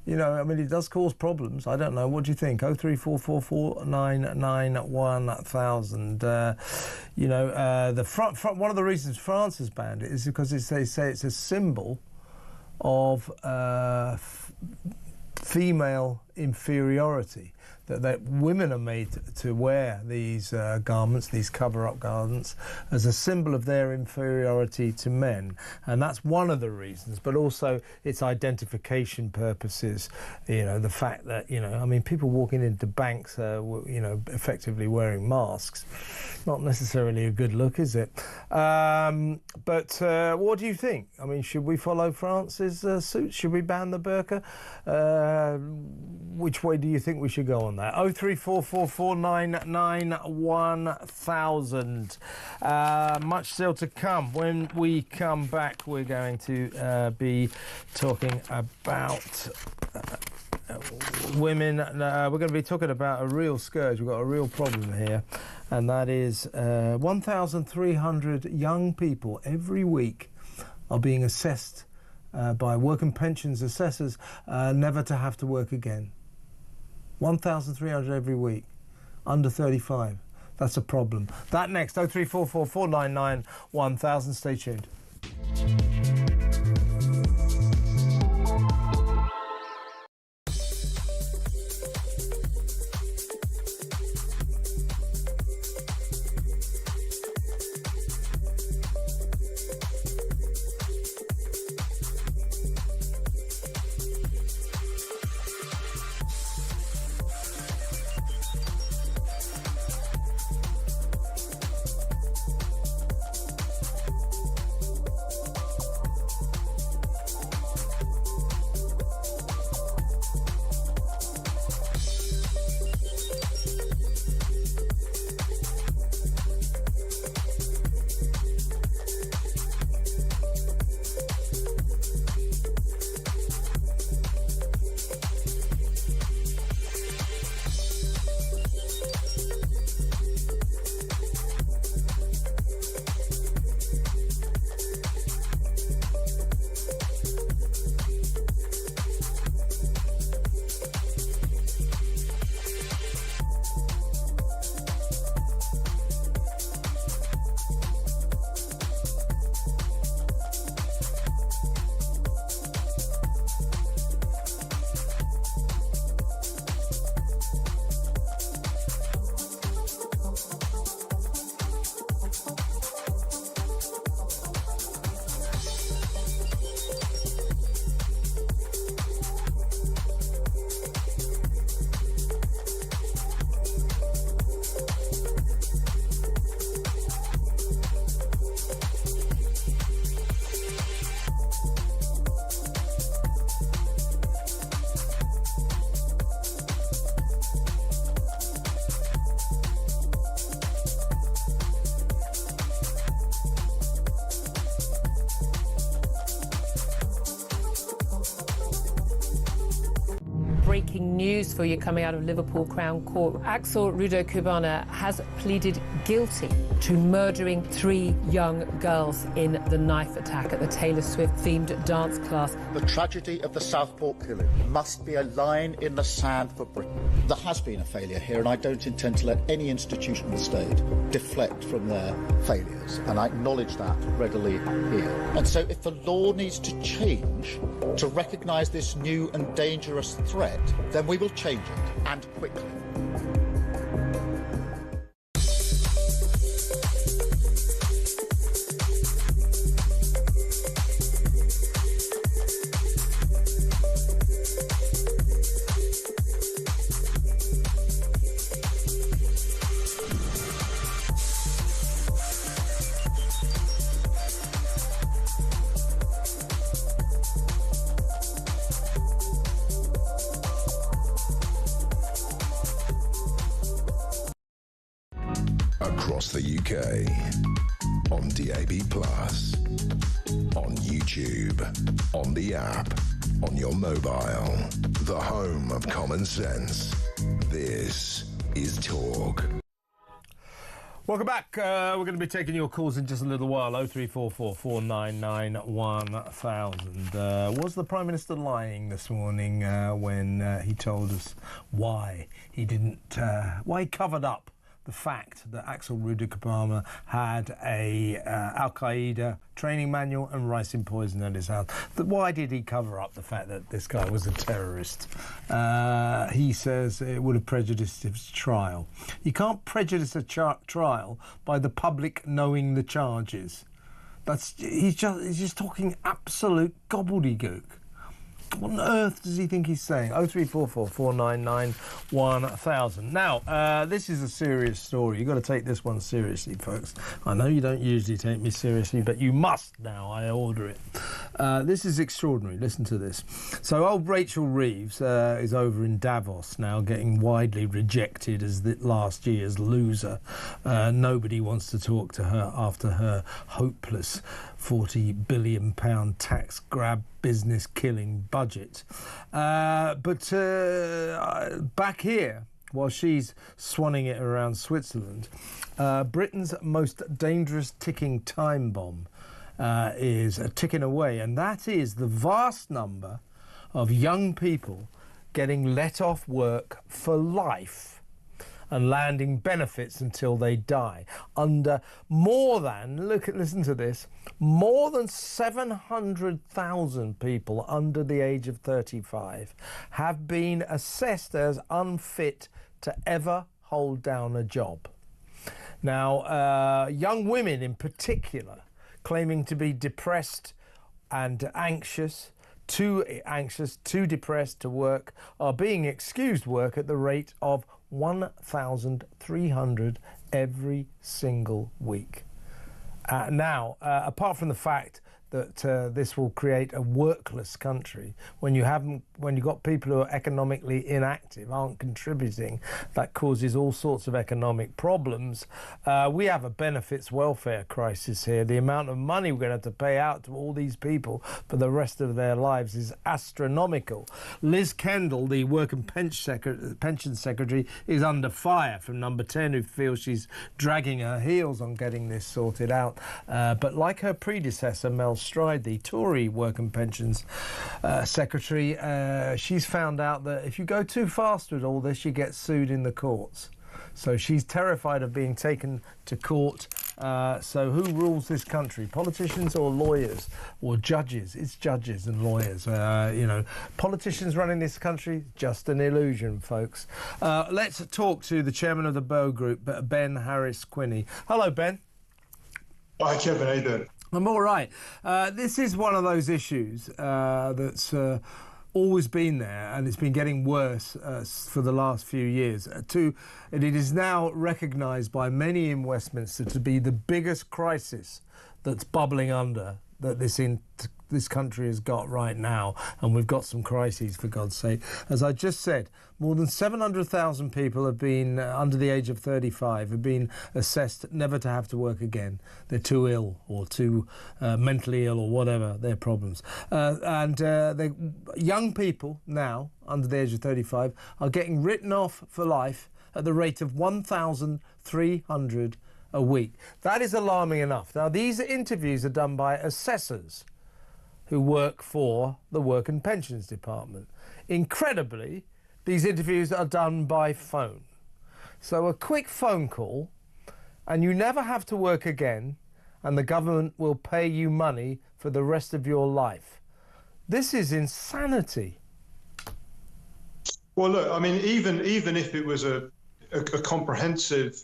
You know, I mean, it does cause problems. I don't know. What do you think? 03444991000. One of the reasons France has banned it is because they say it's a symbol of female inferiority. That women are made to wear these garments, these cover-up garments, as a symbol of their inferiority to men. And that's one of the reasons, but also its identification purposes. You know, the fact that, I mean, people walking into banks, effectively wearing masks, not necessarily a good look, is it? But what do you think? I mean, should we follow France's suit? Should we ban the burqa? Which way do you think we should go on that? 03444991000. Much still to come. When we come back, we're going to be talking about women. We're going to be talking about a real scourge. We've got a real problem here, and that is 1,300 young people every week are being assessed by work and pensions assessors never to have to work again. 1,300 every week, under 35. That's a problem. That next, 03444991000. Stay tuned.
Breaking news for you coming out of Liverpool Crown Court. Axel Rudo has pleaded guilty to murdering 3 young girls in the knife attack at the Taylor Swift-themed dance class.
The tragedy of the Southport killing must be a line in the sand for Britain. There has been a failure here, and I don't intend to let any institution of the state deflect from their failures, and I acknowledge that readily here. And so if the law needs to change to recognise this new and dangerous threat, then we will change it, and quickly.
Across the UK, on DAB+, on YouTube, on the app, on your mobile. The home of common sense. This is Talk.
Welcome back. We're going to be taking your calls in just a little while. 0344 499 1000. Was the Prime Minister lying this morning when he told us why he why he covered up the fact that Axel Rudikubama had a Al-Qaeda training manual and ricin poison at his house? Why did he cover up the fact that this guy was a terrorist? He says it would have prejudiced his trial. You can't prejudice a trial by the public knowing the charges. He's just talking absolute gobbledygook. What on earth does he think he's saying? 0344 499 1000. Now, this is a serious story. You've got to take this one seriously, folks. I know you don't usually take me seriously, but you must now. I order it. This is extraordinary. Listen to this. So old Rachel Reeves is over in Davos now, getting widely rejected as the last year's loser. Nobody wants to talk to her after her hopeless £40 billion tax grab business killing budget. But back here, while she's swanning it around Switzerland, Britain's most dangerous ticking time bomb is ticking away, and that is the vast number of young people getting let off work for life and landing benefits until they die. Under listen to this, more than 700,000 people under the age of 35 have been assessed as unfit to ever hold down a job. Now, young women in particular, claiming to be depressed and anxious, too depressed to work, are being excused work at the rate of 1,300 every single week. Apart from the fact that this will create a workless country, when you've got people who are economically inactive, aren't contributing, that causes all sorts of economic problems. We have a benefits welfare crisis here. The amount of money we're going to have to pay out to all these people for the rest of their lives is astronomical. Liz Kendall, the Work and Pension Secretary, is under fire from Number 10, who feels she's dragging her heels on getting this sorted out. But like her predecessor, Mel Stride, the Tory Work and Pensions Secretary, she's found out that if you go too fast with all this, you get sued in the courts. So she's terrified of being taken to court. So who rules this country? Politicians or lawyers or judges? It's judges and lawyers. Politicians running this country, just an illusion, folks. Let's talk to the chairman of the Bow Group, Ben Harris-Quinney. Hello, Ben.
Hi, Kevin. How you doing?
I'm all right. This is one of those issues that's always been there, and it's been getting worse for the last few years. And it is now recognised by many in Westminster to be the biggest crisis that's bubbling under that this country has got right now, and we've got some crises, for God's sake. As I just said, more than 700,000 people have been, under the age of 35, have been assessed never to have to work again. They're too ill or too mentally ill or whatever their problems. Young people now, under the age of 35, are getting written off for life at the rate of 1,300 a week. That is alarming enough. Now, these interviews are done by assessors who work for the Work and Pensions Department. Incredibly, these interviews are done by phone. So a quick phone call, and you never have to work again, and the government will pay you money for the rest of your life. This is insanity.
Well, look, I mean, even if it was a comprehensive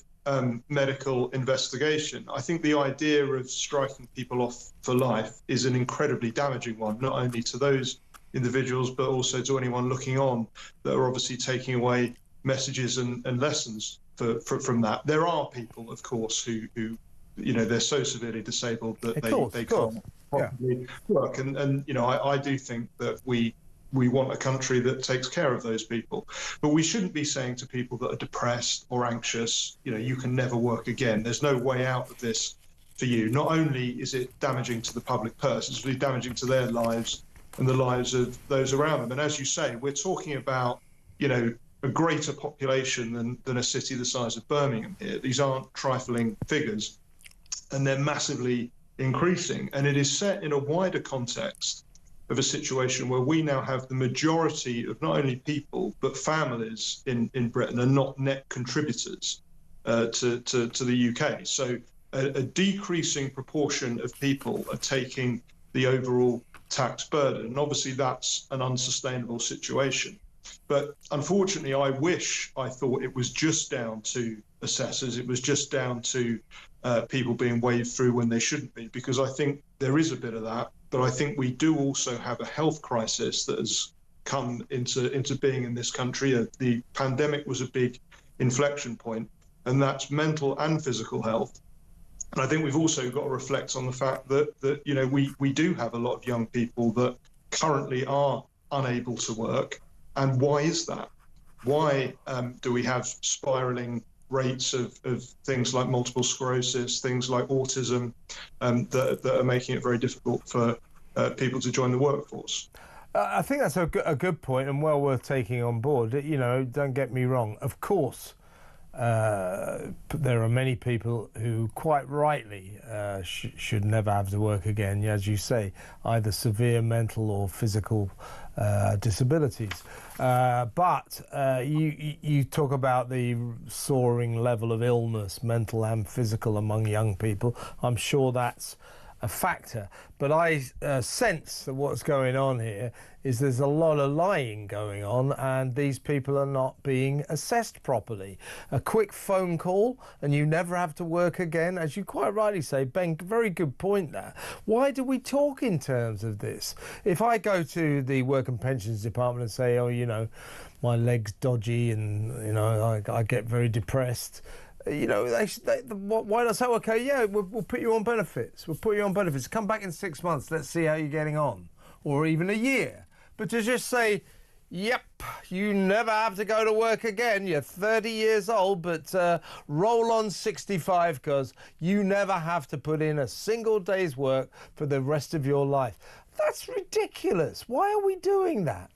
medical investigation, I think the idea of striking people off for life is an incredibly damaging one, not only to those individuals, but also to anyone looking on that are obviously taking away messages and lessons from that. There are people, of course, who they're so severely disabled that they can't properly work. And I do think that we want a country that takes care of those people. But we shouldn't be saying to people that are depressed or anxious, you can never work again. There's no way out of this for you. Not only is it damaging to the public purse, it's really damaging to their lives and the lives of those around them. And as you say, we're talking about, a greater population than a city the size of Birmingham here. These aren't trifling figures, and they're massively increasing. And it is set in a wider context of a situation where we now have the majority of not only people, but families in Britain are not net contributors to the UK. So a decreasing proportion of people are taking the overall tax burden. And obviously that's an unsustainable situation. But unfortunately, I thought it was just down to assessors. It was just down to people being waved through when they shouldn't be, because I think there is a bit of that. But I think we do also have a health crisis that has come into being in this country. The pandemic was a big inflection point, and that's mental and physical health. And I think we've also got to reflect on the fact that we do have a lot of young people that currently are unable to work. And why is that? Why do we have spiraling rates of things like multiple sclerosis, things like autism, that are making it very difficult for people to join the workforce?
I think that's a good point and well worth taking on board. Don't get me wrong. Of course, there are many people who quite rightly should never have to work again, as you say, either severe mental or physical disabilities. But you talk about the soaring level of illness, mental and physical, among young people. I'm sure that's a factor. But I sense that what's going on here is there's a lot of lying going on, and these people are not being assessed properly. A quick phone call and you never have to work again, as you quite rightly say, Ben, very good point there. Why do we talk in terms of this? If I go to the Work and Pensions Department and say, my leg's dodgy and, I get very depressed, why not say, okay, yeah, we'll put you on benefits. We'll put you on benefits. Come back in 6 months. Let's see how you're getting on. Or even a year. But to just say, yep, you never have to go to work again. You're 30 years old, but roll on 65 because you never have to put in a single day's work for the rest of your life. That's ridiculous. Why are we doing that?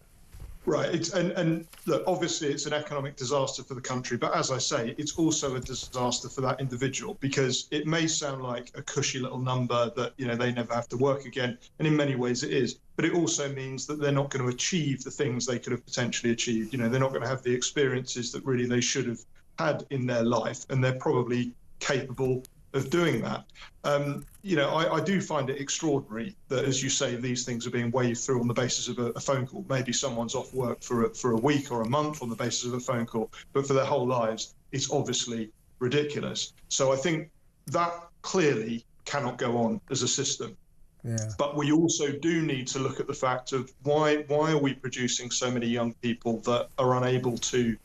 Right. And look, obviously it's an economic disaster for the country, but as I say, it's also a disaster for that individual, because it may sound like a cushy little number that, they never have to work again. And in many ways it is. But it also means that they're not going to achieve the things they could have potentially achieved. They're not going to have the experiences that really they should have had in their life. And they're probably capable of doing that. I do find it extraordinary that, as you say, these things are being waved through on the basis of a phone call. Maybe someone's off work for a week or a month on the basis of a phone call, but for their whole lives, it's obviously ridiculous. So I think that clearly cannot go on as a system.
Yeah.
But we also do need to look at the fact of why are we producing so many young people that are unable to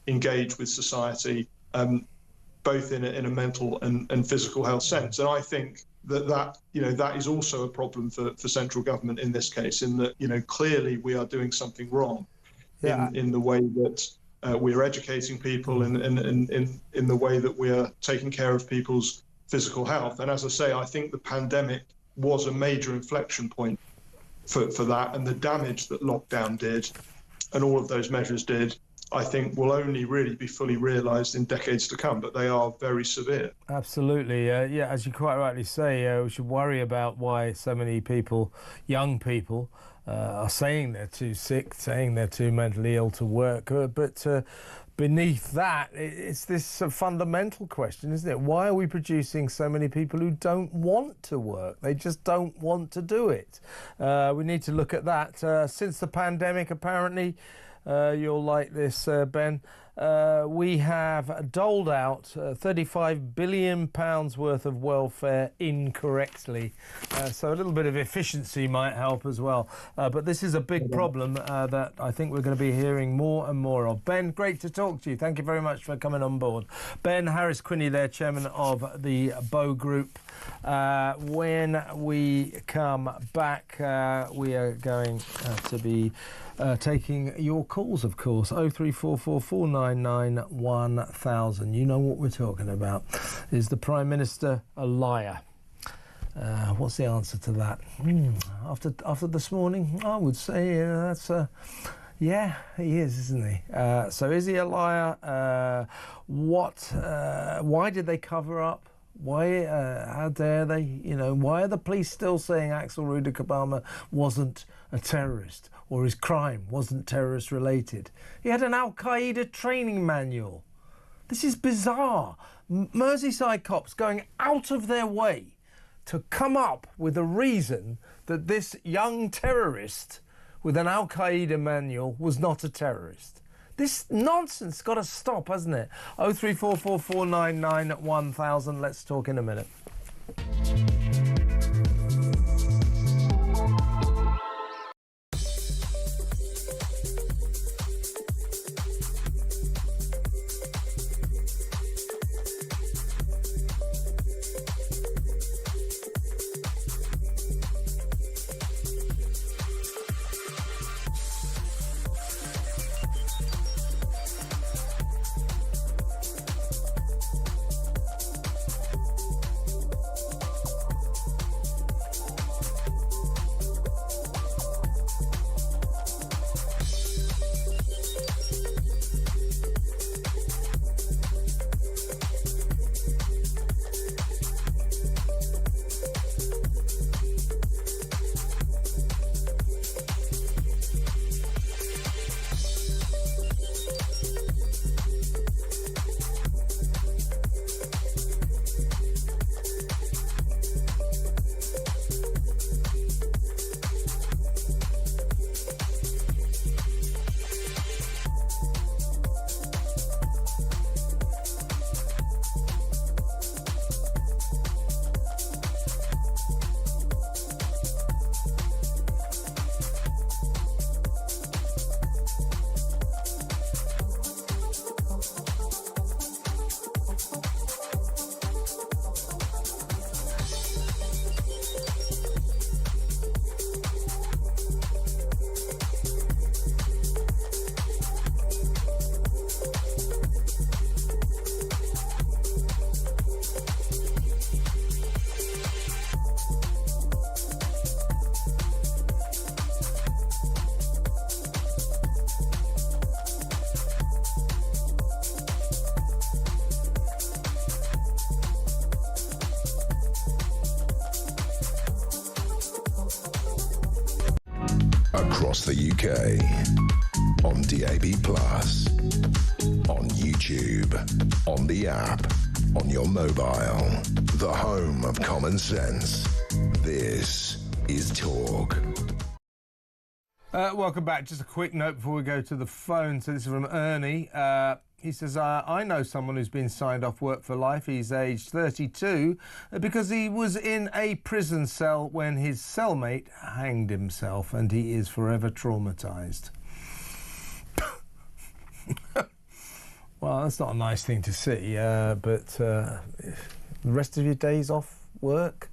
engage with society, both in a mental and physical health sense. And I think that is also a problem for central government in this case, in that, clearly we are doing something wrong in the way that we're educating people and in the way that we are taking care of people's physical health. And as I say, I think the pandemic was a major inflection point for that, and the damage that lockdown did and all of those measures did, I think, will only really be fully realised in decades to come, but they are very severe.
Absolutely. As you quite rightly say, we should worry about why so many people, young people, are saying they're too sick, saying they're too mentally ill to work. But beneath that, it's this fundamental question, isn't it? Why are we producing so many people who don't want to work? They just don't want to do it. We need to look at that. Since the pandemic, apparently, you'll like this, Ben. We have doled out £35 billion worth of welfare incorrectly. So a little bit of efficiency might help as well. But this is a big problem that I think we're going to be hearing more and more of. Ben, great to talk to you. Thank you very much for coming on board. Ben Harris-Quinney there, chairman of the Bow Group. When we come back, we are going to be taking your calls, of course. 0344 499 1000. You know what we're talking about. Is the Prime Minister a liar? What's the answer to that? After this morning, I would say that's yeah, he is, isn't he? So is he a liar? Why did they cover up? Why? How dare they? You know, why are the police still saying Axel Rudolph wasn't a terrorist, or his crime wasn't terrorist related? He had an Al Qaeda training manual. This is bizarre. Merseyside cops going out of their way to come up with a reason that this young terrorist with an Al Qaeda manual was not a terrorist. This nonsense got to stop, hasn't it? 03444991000. Let's talk in a minute.
Across the UK, on DAB+, on YouTube, on the app, on your mobile, the home of common sense. This is Talk.
Welcome back. Just a quick note before we go to the phone. So this is from Ernie. He says, I know someone who's been signed off work for life. He's aged 32 because he was in a prison cell when his cellmate hanged himself, and he is forever traumatised. Well, that's not a nice thing to see, but the rest of your days off work?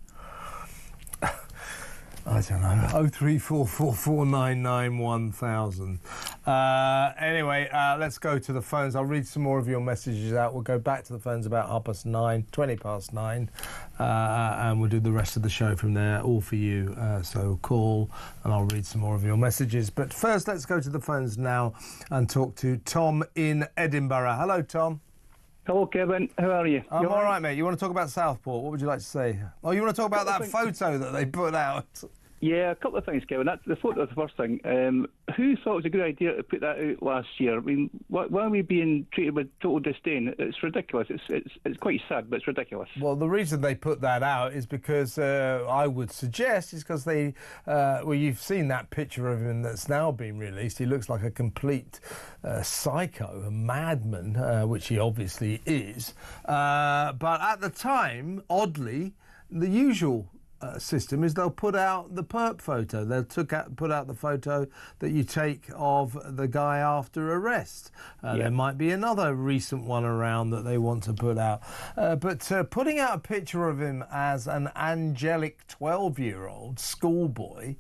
I don't know. 03444991000. Anyway, let's go to the phones. I'll read some more of your messages out. We'll go back to the phones about 9:30, 9:20, and we'll do the rest of the show from there, all for you. So call and I'll read some more of your messages. But first, let's go to the phones now and talk to Tom in Edinburgh. Hello, Tom.
Hello, Kevin. How are you?
I'm all right, mate. You want to talk about Southport? What would you like to say? Oh, you want to talk about that photo that they put out?
Yeah, a couple of things, Kevin. The photo is the first thing. Who thought it was a good idea to put that out last year? I mean, why are we being treated with total disdain? It's ridiculous. It's quite sad, but it's ridiculous.
Well, the reason they put that out is because I would suggest is because they, well, you've seen that picture of him that's now been released. He looks like a complete psycho, a madman, which he obviously is. But at the time, oddly, the usual system is they'll put out the perp photo. They'll put out the photo that you take of the guy after arrest. There might be another recent one around that they want to put out. But putting out a picture of him as an angelic 12-year-old schoolboy,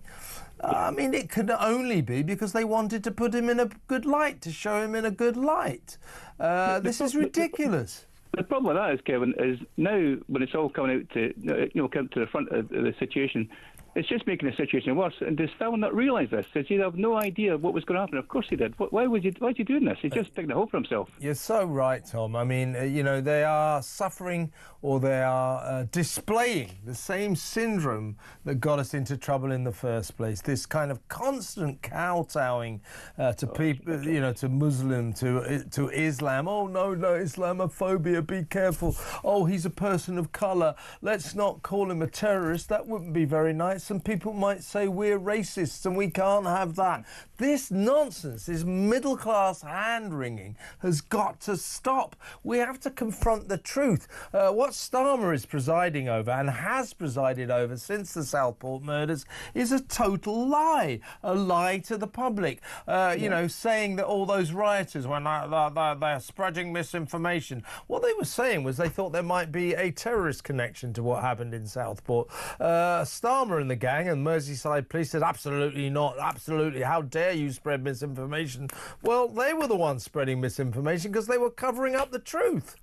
I mean, it could only be because they wanted to put him in a good light, to show him in a good light. This is ridiculous.
The problem with that is, Kevin, is now when it's all coming out to come to the front of the situation, it's just making the situation worse. And does Stal not realise this? Does he have no idea what was going to happen? Of course he did. Why is he doing this? He's just digging a hole for himself.
You're so right, Tom. I mean, they are suffering, or they are displaying the same syndrome that got us into trouble in the first place. This kind of constant kowtowing to people, to Muslim, to Islam. Oh, no, Islamophobia, be careful. Oh, he's a person of colour. Let's not call him a terrorist. That wouldn't be very nice. Some people might say we're racists and we can't have that. This nonsense, this middle-class hand-wringing has got to stop. We have to confront the truth. What Starmer is presiding over, and has presided over since the Southport murders, is a total lie. A lie to the public. Saying that all those rioters, when they're spreading misinformation, what they were saying was they thought there might be a terrorist connection to what happened in Southport. Starmer and the gang and Merseyside police said, absolutely not, absolutely, how dare you spread misinformation? Well, they were the ones spreading misinformation because they were covering up the truth.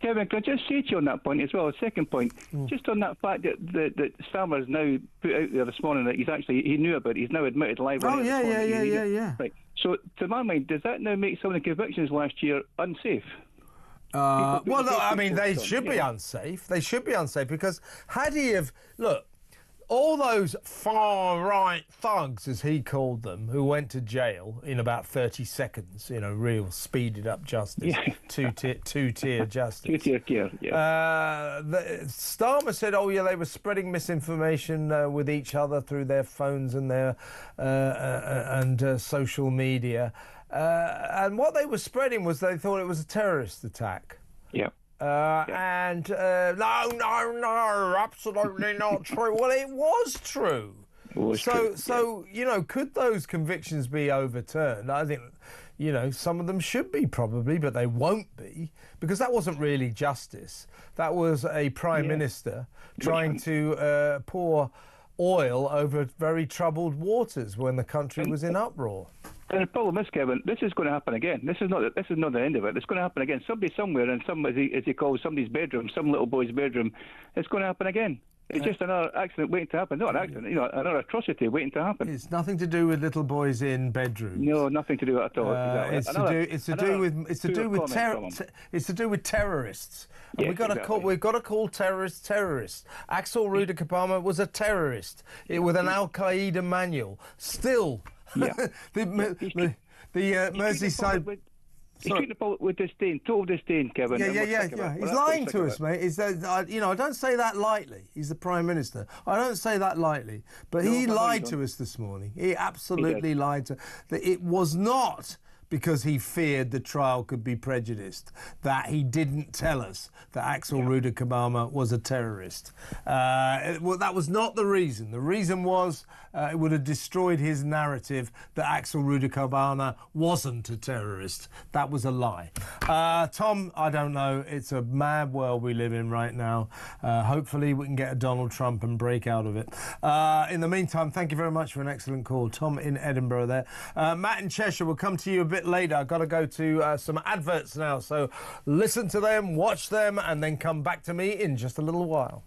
Kevin, can I just say to you on that point as well, a second point, just on that fact that Starmer has now put out there this morning that he knew about it, he's now admitted live.
Oh, yeah.
Right. So, to my mind, does that now make some of the convictions last year unsafe?
They should be unsafe. They should be unsafe because had he have... Look, all those far-right thugs, as he called them, who went to jail in about 30 seconds, real speeded-up justice, two-tier justice.
Two-tier care, yeah.
Starmer said, they were spreading misinformation with each other through their phones and their social media. And what they were spreading was they thought it was a terrorist attack.
Yeah.
No, absolutely not true. Well, it was true. Could those convictions be overturned? I think, some of them should be probably, but they won't be, because that wasn't really justice. That was a prime minister trying to pour oil over very troubled waters when the country was in uproar.
And the problem is, Kevin, this is going to happen again. This is not the end of it. It's going to happen again. Somebody somewhere in as he calls somebody's bedroom, some little boy's bedroom, it's going to happen again. It's just another accident waiting to happen. Not an accident, another atrocity waiting to happen.
It's nothing to do with little boys in bedrooms.
No, nothing to do with it at all. Exactly.
It's to do with terrorists.
Yes,
We've got to call terrorists terrorists. Axel Ruda Kabama was a terrorist with an Al Qaeda manual. Still, the Merseyside.
He's treating the public with disdain, total disdain, Kevin.
Yeah. He's lying to us, mate. I don't say that lightly. He's the Prime Minister. I don't say that lightly. But he lied to us this morning. He absolutely lied to us. It was not because he feared the trial could be prejudiced that he didn't tell us that Axel Ruda Kabama was a terrorist. That was not the reason. The reason was it would have destroyed his narrative that Axel Ruda Kabama wasn't a terrorist. That was a lie. Tom, I don't know. It's a mad world we live in right now. Hopefully we can get a Donald Trump and break out of it. In the meantime, thank you very much for an excellent call. Tom in Edinburgh there. Matt in Cheshire will come to you a bit later. I've got to go to some adverts now, so listen to them, watch them, and then come back to me in just a little while.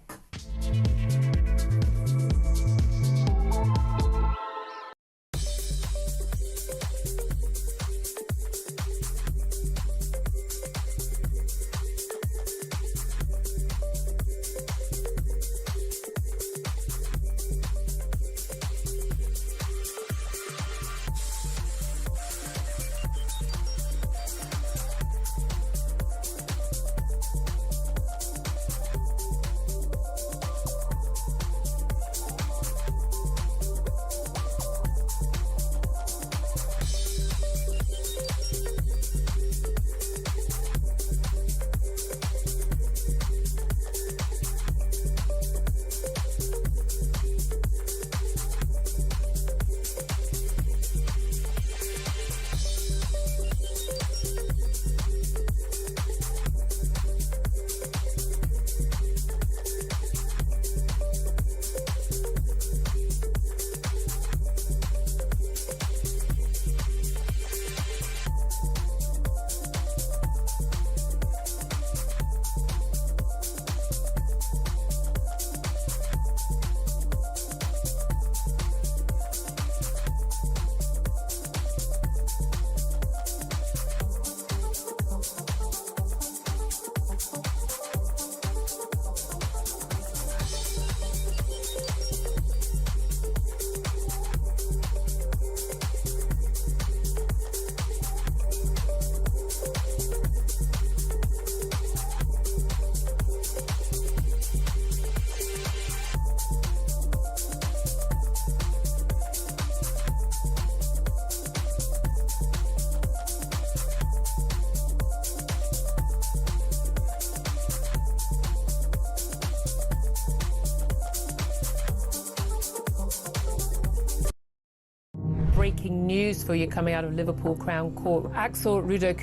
breaking news for you coming out of Liverpool Crown Court. Axel Rudo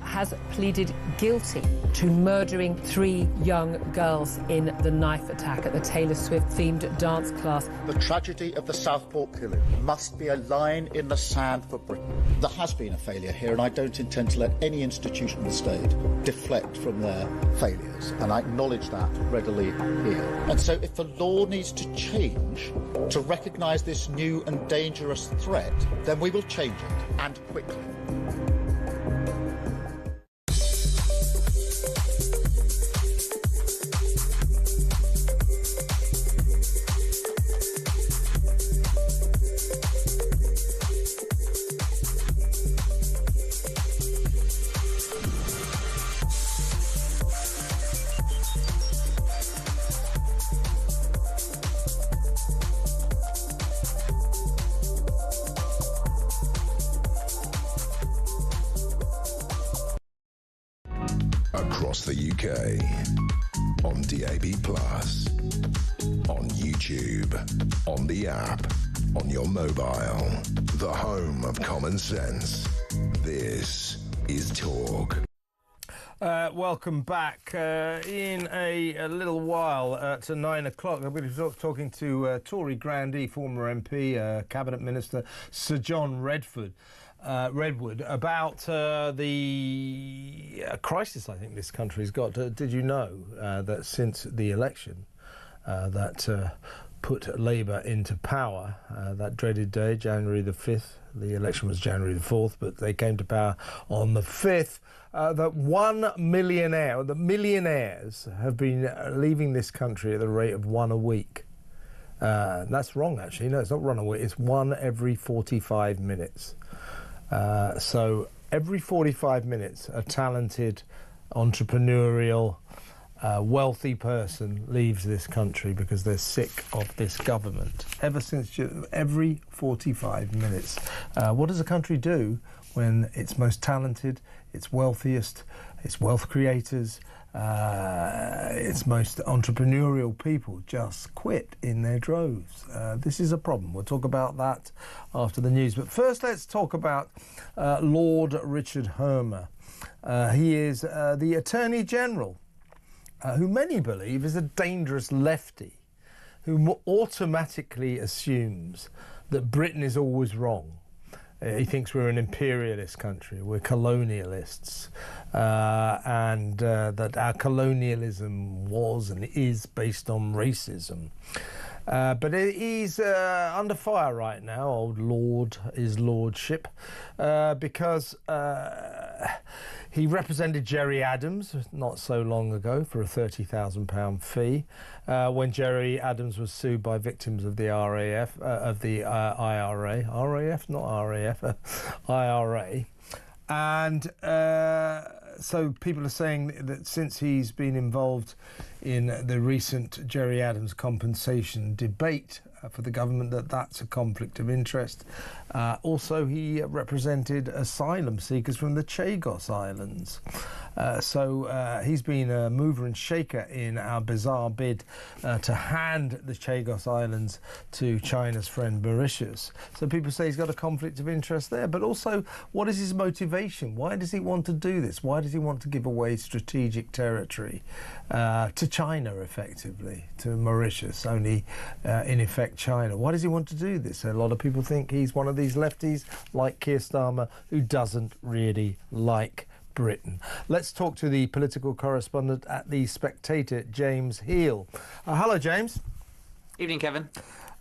has pleaded guilty to murdering 3 young girls in the knife attack at the Taylor Swift-themed dance class.
The tragedy of the Southport killing must be a line in the sand for Britain. There has been a failure here, and I don't intend to let any institution of the state deflect from their failures, and I acknowledge that readily here. And so if the law needs to change to recognise this new and dangerous threat, then we will change it, and quickly.
Across the UK, on DAB+, on YouTube, on the app, on your mobile, the home of common sense. This is Talk.
Welcome back. In a little while to 9 o'clock, I'm going to be talking to Tory grandee, former MP, Cabinet Minister Sir John Redwood about the crisis I think this country's got. Did you know that since the election that put Labour into power, that dreaded day, January the 5th, the election was January the 4th, but they came to power on the 5th, that millionaires have been leaving this country at the rate of 1 a week. That's wrong, actually. No, it's not 1 a week. It's 1 every 45 minutes. So every 45 minutes, a talented, entrepreneurial, wealthy person leaves this country because they're sick of this government. Every 45 minutes. What does a country do when its most talented, its wealthiest, its wealth creators, its most entrepreneurial people just quit in their droves? This is a problem. We'll talk about that after the news. But first, let's talk about Lord Richard Hermer. He is the Attorney General, who many believe is a dangerous lefty, who automatically assumes that Britain is always wrong. He thinks we're an imperialist country, we're colonialists, and that our colonialism was and is based on racism. But he's under fire right now, old Lord, his lordship, because he represented Gerry Adams not so long ago for a £30,000 fee when Gerry Adams was sued by victims of the RAF, IRA. RAF, not RAF, IRA. And so people are saying that since he's been involved in the recent Gerry Adams compensation debate for the government, that's a conflict of interest. Also, he represented asylum seekers from the Chagos Islands. So he's been a mover and shaker in our bizarre bid to hand the Chagos Islands to China's friend Mauritius. So people say he's got a conflict of interest there. But also, what is his motivation? Why does he want to do this? Why does he want to give away strategic territory to China, effectively, to Mauritius, only in effect China? Why does he want to do this? A lot of people think he's one of these lefties like Keir Starmer who doesn't really like Britain. Let's talk to the political correspondent at The Spectator, James Heal. Hello, James.
Evening, Kevin.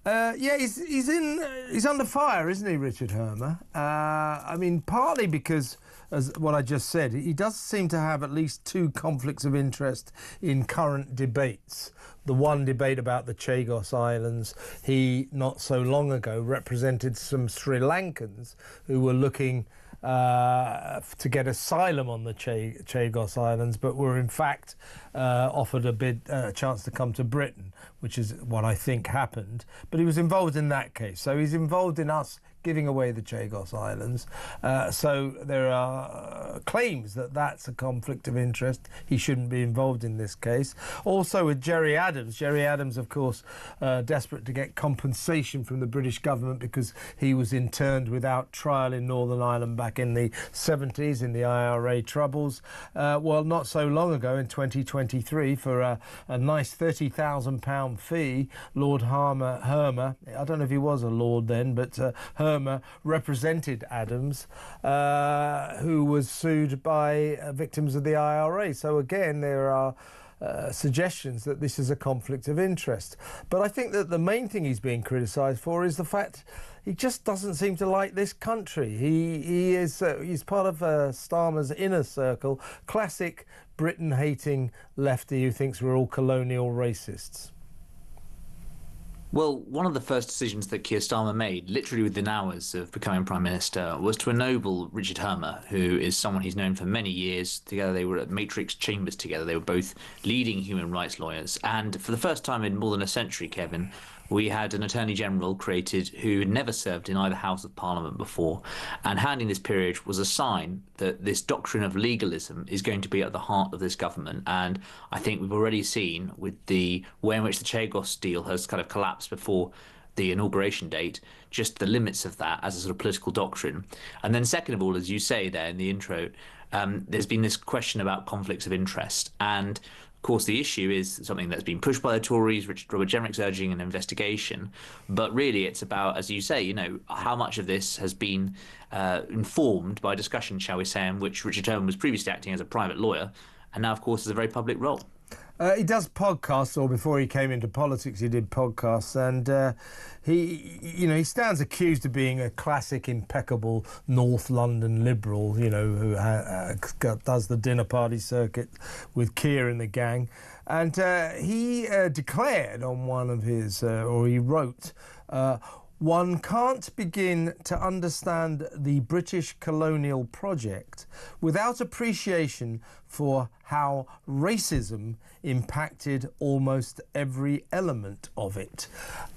Yeah, he's under fire, isn't he, Richard Hermer? I mean, partly because, as what I just said, he does seem to have at least 2 conflicts of interest in current debates. The one debate about the Chagos Islands, he, not so long ago, represented some Sri Lankans who were looking to get asylum on the Chagos Islands, but were in fact offered a chance to come to Britain, which is what I think happened. But he was involved in that case. So he's involved in us giving away the Chagos Islands. So there are claims that that's a conflict of interest. He shouldn't be involved in this case. Also with Gerry Adams. Gerry Adams, of course, desperate to get compensation from the British government because he was interned without trial in Northern Ireland back in the 70s in the IRA troubles. Well, not so long ago, in 2023, for a nice £30,000 fee, Lord Hermer, I don't know if he was a lord then, but Hermer represented Adams, who was sued by victims of the IRA. So again, there are suggestions that this is a conflict of interest. But I think that the main thing he's being criticised for is the fact he just doesn't seem to like this country. He's part of Starmer's inner circle, classic Britain-hating lefty who thinks we're all colonial racists.
Well, one of the first decisions that Keir Starmer made, literally within hours of becoming Prime Minister, was to ennoble Richard Hermer, who is someone he's known for many years. Together they were at Matrix Chambers together. They were both leading human rights lawyers. And for the first time in more than a century, Kevin, we had an Attorney General created who had never served in either House of Parliament before. And handing this peerage was a sign that this doctrine of legalism is going to be at the heart of this government. And I think we've already seen with the way in which the Chagos deal has kind of collapsed before the inauguration date, just the limits of that as a sort of political doctrine. And then second of all, as you say there in the intro, there's been this question about conflicts of interest. And of course, the issue is something that's been pushed by the Tories, Robert Jenrick's urging an investigation. But really, it's about, as you say, how much of this has been informed by discussion, shall we say, in which Richard Herman was previously acting as a private lawyer, and now, of course, has a very public role.
He does podcasts, or before he came into politics, he did podcasts, and he stands accused of being a classic, impeccable North London liberal, who does the dinner party circuit with Keir and the gang, and he declared on one of his, or he wrote. One can't begin to understand the British colonial project without appreciation for how racism impacted almost every element of it.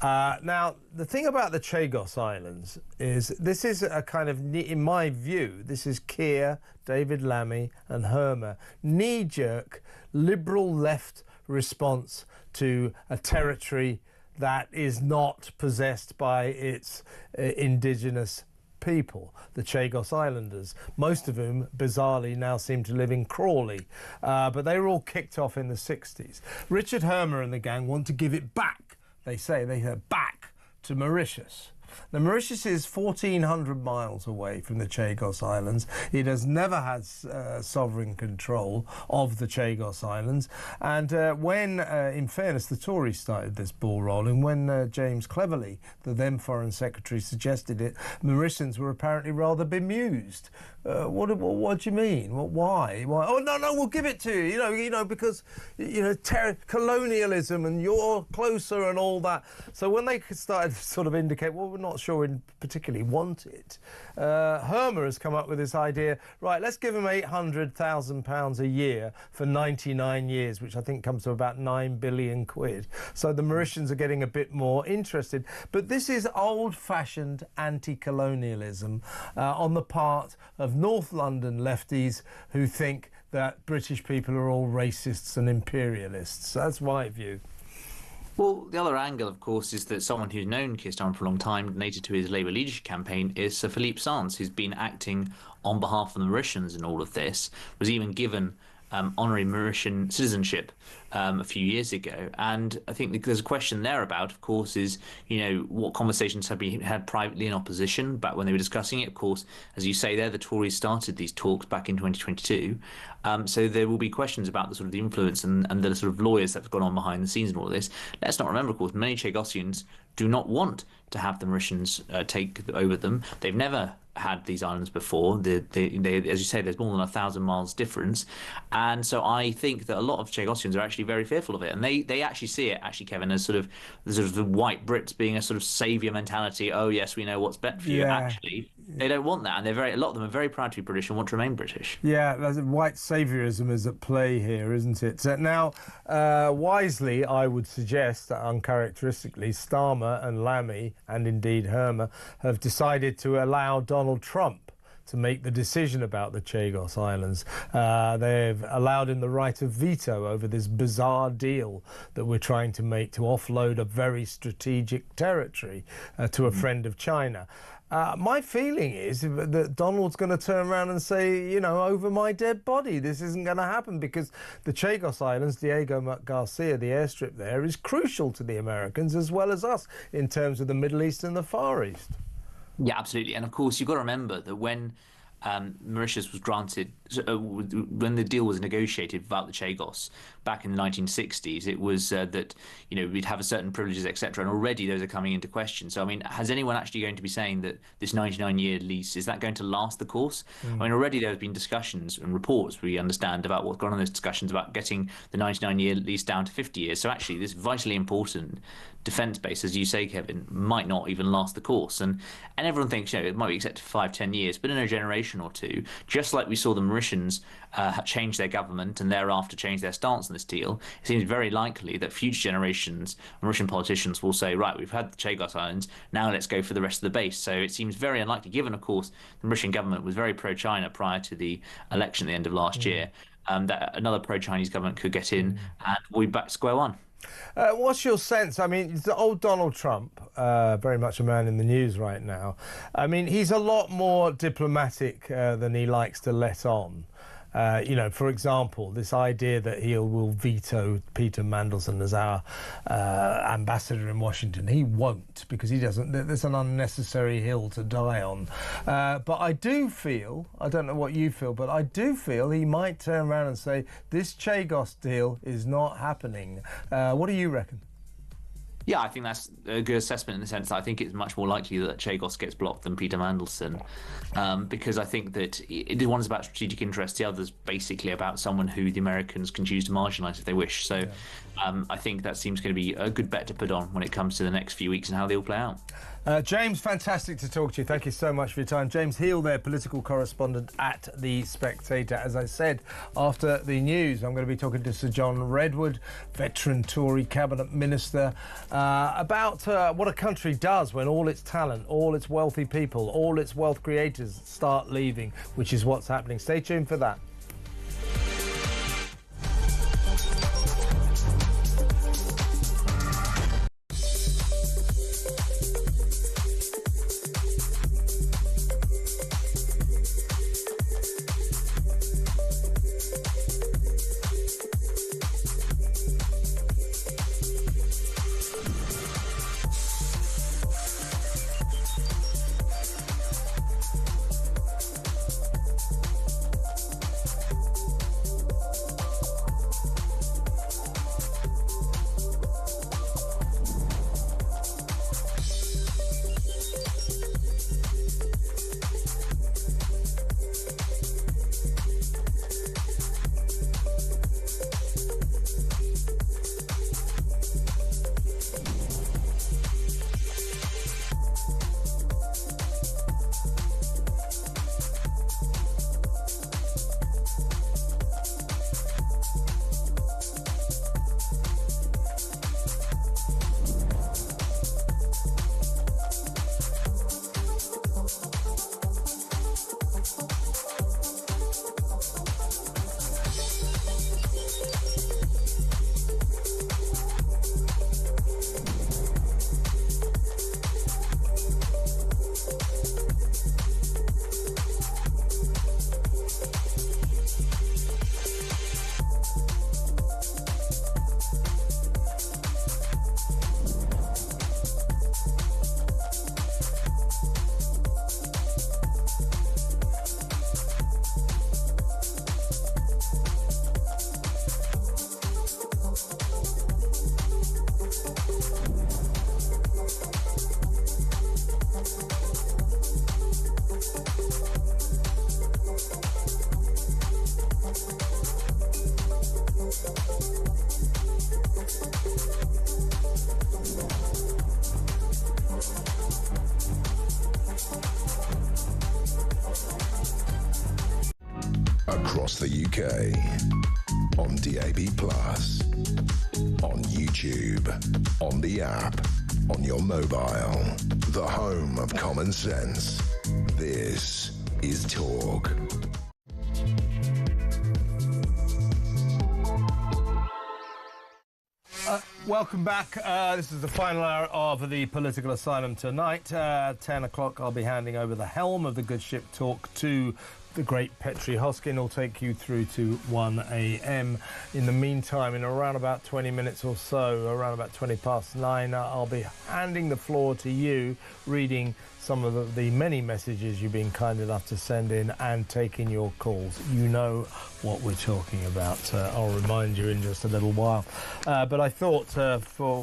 Now, the thing about the Chagos Islands is this is a kind of, in my view, this is Keir, David Lammy and Hermer, knee-jerk liberal left response to a territory that is not possessed by its indigenous people, the Chagos Islanders, most of whom, bizarrely, now seem to live in Crawley. But they were all kicked off in the 60s. Richard Hermer and the gang want to give it back, they say, back to Mauritius. Now, Mauritius is 1,400 miles away from the Chagos Islands. It has never had sovereign control of the Chagos Islands. And when, in fairness, the Tories started this ball rolling, when James Cleverly, the then Foreign Secretary, suggested it, Mauritians were apparently rather bemused. What do you mean? Why? Oh, no, we'll give it to you, because, colonialism and you're closer and all that. So when they started to sort of indicate, well, we're not sure we particularly want it, Hermer has come up with this idea, right, let's give them £800,000 a year for 99 years, which I think comes to about 9 billion quid. So the Mauritians are getting a bit more interested. But this is old-fashioned anti-colonialism on the part of North London lefties who think that British people are all racists and imperialists. That's my view.
Well, the other angle, of course, is that someone who's known Keir Starmer for a long time, donated to his Labour leadership campaign, is Sir Philippe Sands, who's been acting on behalf of the Mauritians in all of this, was even given honorary Mauritian citizenship a few years ago. And I think there's a question there about, of course, is, what conversations have been had privately in opposition back when they were discussing it. Of course, as you say there, the Tories started these talks back in 2022. So there will be questions about the sort of the influence and the sort of lawyers that have gone on behind the scenes and all of this. Let's not remember, of course, many Chagosians do not want to have the Mauritians take over them. They've never had these islands before. They, as you say, there's more than 1,000 miles difference, and so I think that a lot of Chagosians are actually very fearful of it, and they actually see it, actually, Kevin, as sort of the white Brits being a sort of saviour mentality. Oh yes, we know what's better for you. Actually, they don't want that, and a lot of them are very proud to be British and want to remain British.
Yeah, white saviorism is at play here, isn't it? Now, wisely, I would suggest that uncharacteristically, Starmer and Lammy, and indeed Hermer, have decided to allow Donald Trump to make the decision about the Chagos Islands. They've allowed him the right of veto over this bizarre deal that we're trying to make to offload a very strategic territory to a friend of China. My feeling is that Donald's going to turn around and say, over my dead body, this isn't going to happen, because the Chagos Islands, Diego Garcia, the airstrip there, is crucial to the Americans as well as us in terms of the Middle East and the Far East.
Yeah, absolutely. And of course, you've got to remember that when Mauritius was granted, when the deal was negotiated about the Chagos back in the 1960s, it was that we'd have a certain privileges, etc. And already those are coming into question. So I mean, has anyone actually going to be saying that this 99-year lease, is that going to last the course? I mean, already there have been discussions and reports, we understand, about what's gone on in those discussions about getting the 99-year lease down to 50 years. So actually, this vitally important defence base, as you say, Kevin, might not even last the course. And everyone thinks, it might be accepted for 5-10 years, but in a generation or two, just like we saw the Mauritians change their government and thereafter change their stance on this deal, it seems very likely that future generations, Mauritian politicians, will say, right, we've had the Chagos Islands, now let's go for the rest of the base. So it seems very unlikely, given, of course, the Mauritian government was very pro-China prior to the election at the end of last year, that another pro-Chinese government could get in and we'll be back to square one.
What's your sense? I mean, the old Donald Trump, very much a man in the news right now. I mean, he's a lot more diplomatic than he likes to let on. For example, this idea that he will veto Peter Mandelson as our ambassador in Washington. He won't, because he doesn't. There's an unnecessary hill to die on. But I do feel, I don't know what you feel, but I do feel he might turn around and say, this Chagos deal is not happening. What do you reckon?
Yeah, I think that's a good assessment in the sense that I think it's much more likely that Chagos gets blocked than Peter Mandelson, because I think that one is about strategic interest, the other's basically about someone who the Americans can choose to marginalise if they wish. So I think that seems going to be a good bet to put on when it comes to the next few weeks and how they all play out.
James, fantastic to talk to you. Thank you so much for your time. James Heal there, political correspondent at The Spectator. As I said, after the news, I'm going to be talking to Sir John Redwood, veteran Tory cabinet minister, about what a country does when all its talent, all its wealthy people, all its wealth creators start leaving, which is what's happening. Stay tuned for that.
across the UK, on DAB+, on YouTube, on the app, on your mobile, the home of common sense. This is Talk.
Welcome back. This is the final hour of the Political Asylum tonight. 10 o'clock, I'll be handing over the helm of the Good Ship Talk to the great Petri Hoskin. Will take you through to 1 a.m. In the meantime, in around about 20 minutes or so, around about 20 past 9, I'll be handing the floor to you, reading some of the many messages you've been kind enough to send in and taking your calls. You know what we're talking about. I'll remind you in just a little while. But I thought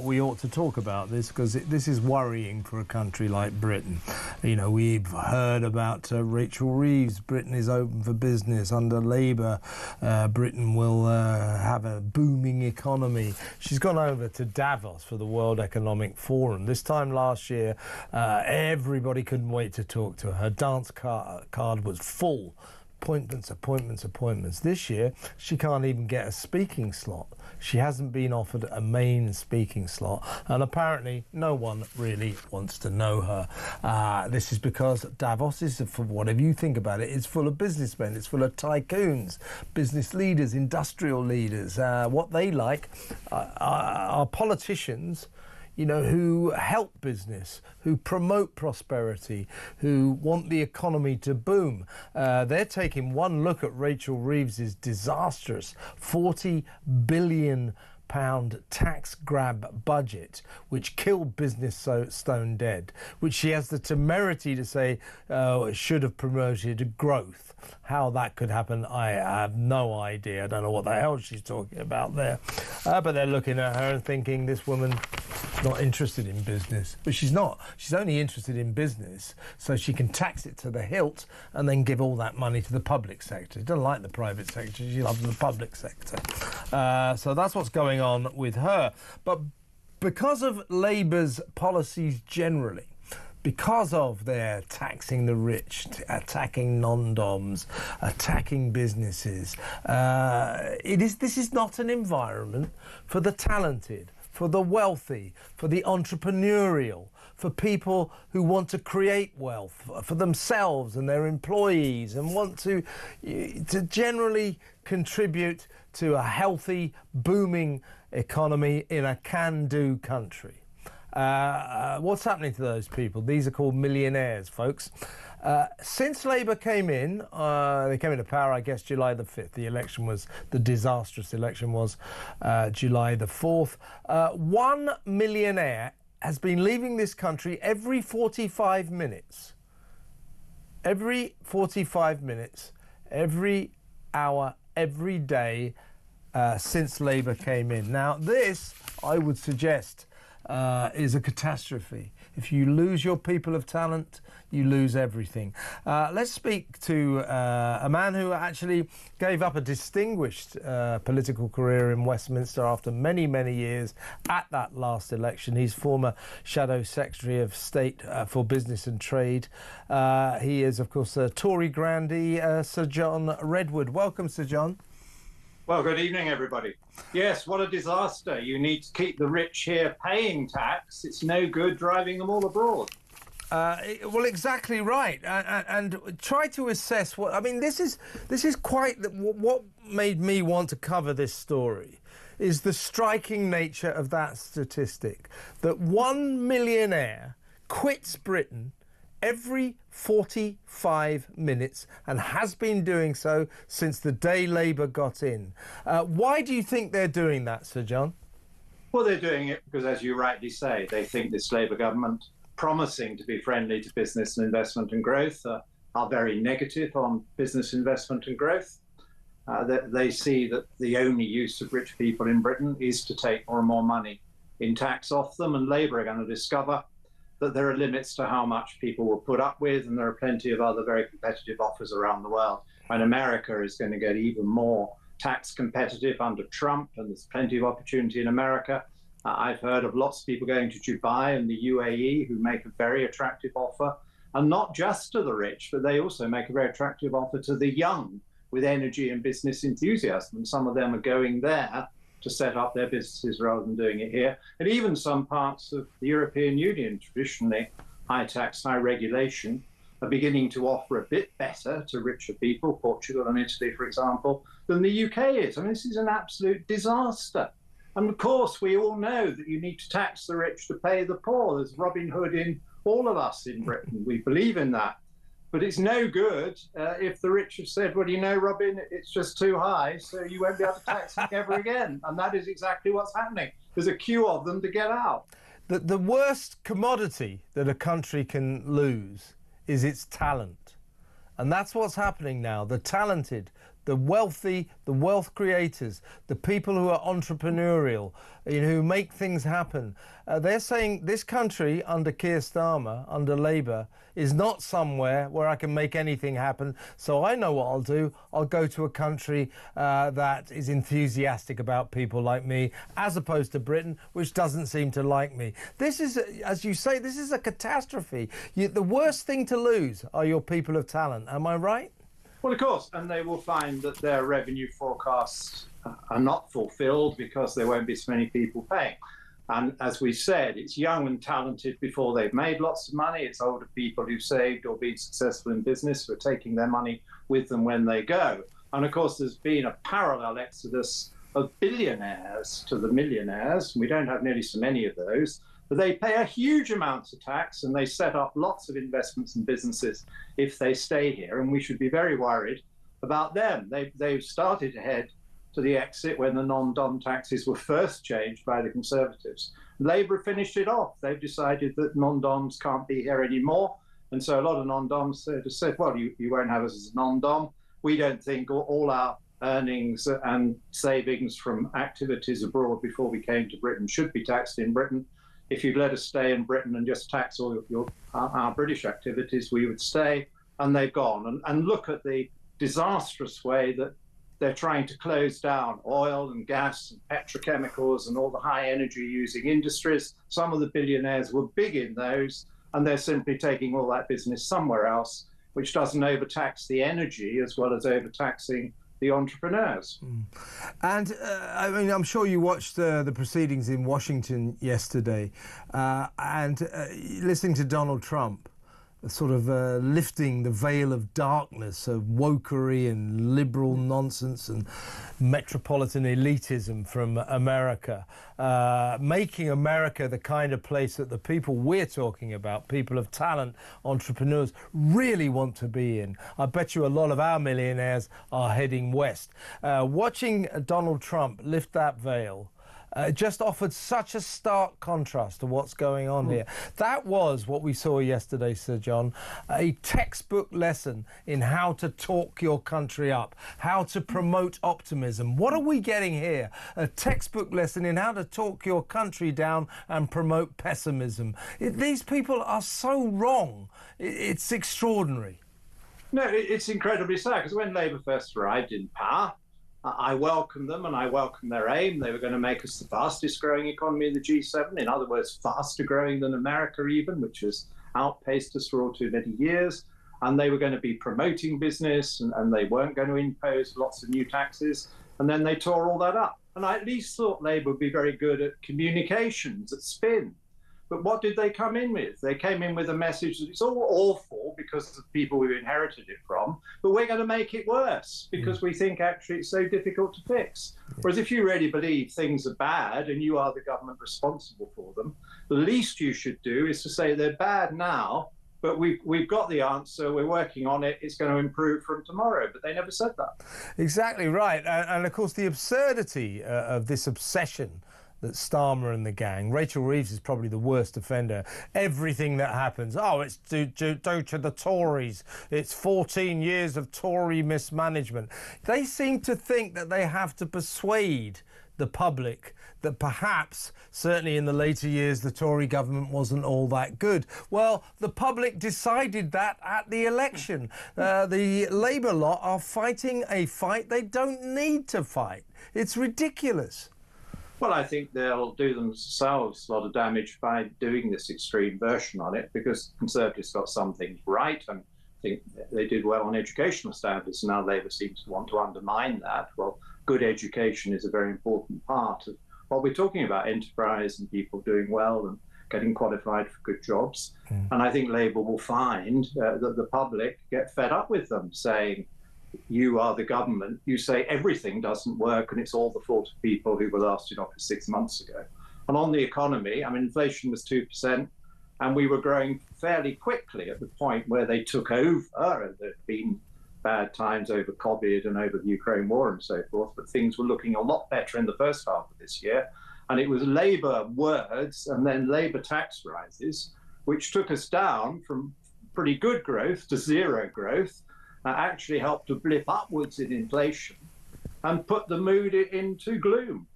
we ought to talk about this because this is worrying for a country like Britain. You know, we've heard about Rachel Reeves. Britain is open for business. Under Labour, Britain will have a booming economy. She's gone over to Davos for the World Economic Forum. This time last year, everybody couldn't wait to talk to her. Her dance card was full. Appointments. This year, she can't even get a speaking slot. She hasn't been offered a main speaking slot, and apparently no one really wants to know her. This is because Davos is, for whatever you think about it, it's full of businessmen, it's full of tycoons, business leaders, industrial leaders. What they like are politicians, you know, who help business, who promote prosperity, who want the economy to boom. They're taking one look at Rachel Reeves's disastrous £40 billion tax grab budget, which killed business so stone dead, which she has the temerity to say should have promoted growth. How that could happen, I have no idea. I don't know what the hell she's talking about there. But they're looking at her and thinking, this woman not interested in business. But she's not. She's only interested in business so she can tax it to the hilt and then give all that money to the public sector. She doesn't like the private sector. She loves the public sector. So that's what's going on with her. But because of Labour's policies generally, because of their taxing the rich, attacking non-doms, attacking businesses, this is not an environment for the talented, for the wealthy, for the entrepreneurial, for people who want to create wealth for themselves and their employees and want to generally contribute to a healthy, booming economy in a can-do country. What's happening to those people? These are called millionaires, folks. Since Labour came in, they came into power, I guess, July the 5th. The disastrous election was July the 4th. 1 millionaire has been leaving this country every 45 minutes. Every 45 minutes, every hour, every day since Labour came in. Now, this, I would suggest, is a catastrophe. If you lose your people of talent, you lose everything. Let's speak to a man who actually gave up a distinguished political career in Westminster after many, many years at that last election. He's former Shadow Secretary of State for Business and Trade. He is, of course, a Tory grandee, Sir John Redwood. Welcome, Sir John.
Well, good evening, everybody. Yes, what a disaster. You need to keep the rich here paying tax. It's no good driving them all abroad.
Well, exactly right. And try to assess what... I mean, this is quite... What made me want to cover this story is the striking nature of that statistic, that 1 millionaire quits Britain every 45 minutes and has been doing so since the day Labour got in. Why do you think they're doing that, Sir John?
Well, they're doing it because, as you rightly say, they think this Labour government, promising to be friendly to business and investment and growth, are very negative on business investment and growth. They see that the only use of rich people in Britain is to take more and more money in tax off them, and Labour are going to discover that there are limits to how much people will put up with, and there are plenty of other very competitive offers around the world. And America is going to get even more tax competitive under Trump, and there's plenty of opportunity in America. I've heard of lots of people going to Dubai and the UAE who make a very attractive offer, and not just to the rich, but they also make a very attractive offer to the young with energy and business enthusiasm. And some of them are going there to set up their businesses rather than doing it here. And even some parts of the European Union, traditionally high tax, high regulation, are beginning to offer a bit better to richer people, Portugal and Italy, for example, than the UK is. I mean, this is an absolute disaster. And of course, we all know that you need to tax the rich to pay the poor. There's Robin Hood in all of us in Britain. We believe in that. But it's no good if the rich have said, well, you know, Robin, it's just too high, so you won't be able to tax it ever again. And that is exactly what's happening. There's a queue of them to get out.
The worst commodity that a country can lose is its talent. And that's what's happening now. The talented, the wealthy, the wealth creators, the people who are entrepreneurial, who make things happen. They're saying this country under Keir Starmer, under Labour, is not somewhere where I can make anything happen. So I know what I'll do. I'll go to a country that is enthusiastic about people like me, as opposed to Britain, which doesn't seem to like me. This is, as you say, this is a catastrophe. The worst thing to lose are your people of talent. Am I right?
Well, of course, and they will find that their revenue forecasts are not fulfilled because there won't be so many people paying. And as we said, it's young and talented before they've made lots of money. It's older people who've saved or been successful in business who are taking their money with them when they go. And of course, there's been a parallel exodus of billionaires to the millionaires. We don't have nearly so many of those. But they pay a huge amount of tax and they set up lots of investments and businesses if they stay here. And we should be very worried about them. They've started to head to the exit when the non-dom taxes were first changed by the Conservatives. Labour finished it off. They've decided that non-doms can't be here anymore. And so a lot of non-doms have said, well, you won't have us as a non-dom. We don't think all our earnings and savings from activities abroad before we came to Britain should be taxed in Britain. If you'd let us stay in Britain and just tax all our British activities, we would stay. And they've gone. And look at the disastrous way that they're trying to close down oil and gas and petrochemicals and all the high energy using industries. Some of the billionaires were big in those, and they're simply taking all that business somewhere else, which doesn't overtax the energy as well as overtaxing the entrepreneurs.
And I mean, I'm sure you watched the proceedings in Washington yesterday, and listening to Donald Trump sort of lifting the veil of darkness of wokery and liberal nonsense and metropolitan elitism from America, making America the kind of place that the people we're talking about, people of talent, entrepreneurs, really want to be in. I bet you a lot of our millionaires are heading west. Watching Donald Trump lift that veil just offered such a stark contrast to what's going on here. That was what we saw yesterday, Sir John, a textbook lesson in how to talk your country up, how to promote optimism. What are we getting here? A textbook lesson in how to talk your country down and promote pessimism. These people are so wrong. It's extraordinary.
No, it's incredibly sad, because when Labour first arrived in power, I welcome them and I welcome their aim. They were going to make us the fastest growing economy in the G7. In other words, faster growing than America even, which has outpaced us for all too many years. And they were going to be promoting business and they weren't going to impose lots of new taxes. And then they tore all that up. And I at least thought Labour would be very good at communications, at spin. But what did they come in with? They came in with a message that it's all awful because of the people we've inherited it from, but we're going to make it worse because we think actually it's so difficult to fix. Whereas if you really believe things are bad and you are the government responsible for them, the least you should do is to say they're bad now, but we've got the answer, we're working on it, it's going to improve from tomorrow. But they never said that.
Exactly right. And of course, the absurdity of this obsession that Starmer and the gang, Rachel Reeves is probably the worst offender. Everything that happens, it's due to the Tories. It's 14 years of Tory mismanagement. They seem to think that they have to persuade the public that perhaps, certainly in the later years, the Tory government wasn't all that good. Well, the public decided that at the election. The Labour lot are fighting a fight they don't need to fight. It's ridiculous.
Well, I think they'll do themselves a lot of damage by doing this extreme version on it, because Conservatives got some things right and think they did well on educational standards. Now Labour seems to want to undermine that. Well, good education is a very important part of what we're talking about, enterprise and people doing well and getting qualified for good jobs. And I think Labour will find that the public get fed up with them saying, you are the government, you say everything doesn't work and it's all the fault of people who were last in office 6 months ago. And on the economy, I mean, inflation was 2%, and we were growing fairly quickly at the point where they took over. And there'd been bad times over COVID and over the Ukraine war and so forth, but things were looking a lot better in the first half of this year. And it was Labour words and then Labour tax rises, which took us down from pretty good growth to zero growth, actually helped to blip upwards in inflation and put the mood into gloom.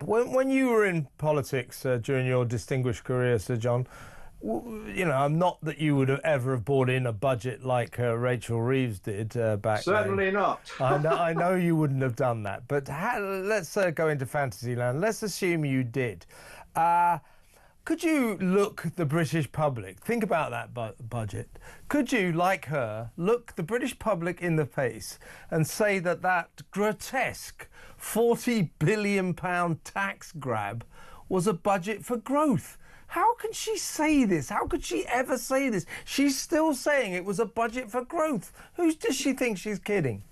When you were in politics during your distinguished career, Sir John, you know, not that you would have ever brought in a budget like Rachel Reeves did back
Certainly
then.
not.
I know you wouldn't have done that, but let's go into fantasy land. Let's assume you did. Could you look the British public, think about that budget, could you, like her, look the British public in the face and say that that grotesque £40 billion tax grab was a budget for growth? How can she say this? How could she ever say this? She's still saying it was a budget for growth. Who does she think she's kidding?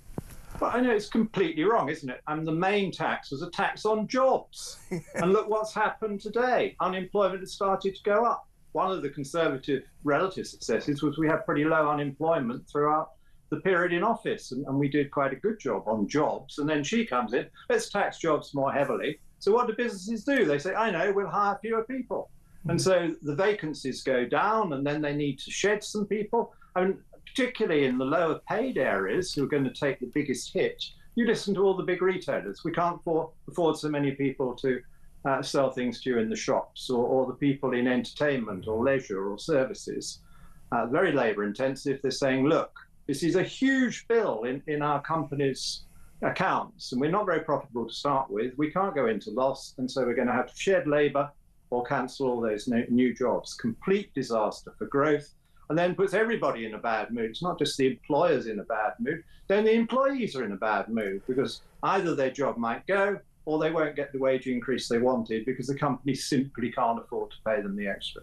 Well, I know it's completely wrong, isn't it? And the main tax was a tax on jobs. And look what's happened today. Unemployment has started to go up. One of the Conservative relative successes was we had pretty low unemployment throughout the period in office. And we did quite a good job on jobs. And then she comes in, let's tax jobs more heavily. So what do businesses do? They say, I know, we'll hire fewer people. And so the vacancies go down and then they need to shed some people. I mean, particularly in the lower paid areas who are going to take the biggest hit, you listen to all the big retailers. We can't afford so many people to sell things to you in the shops, or the people in entertainment or leisure or services. Very labour intensive. They're saying, look, this is a huge bill in our company's accounts and we're not very profitable to start with. We can't go into loss, and so we're going to have to shed labour or cancel all those new jobs. Complete disaster for growth. And then puts everybody in a bad mood. It's not just the employers in a bad mood, then the employees are in a bad mood because either their job might go or they won't get the wage increase they wanted because the company simply can't afford to pay them the extra.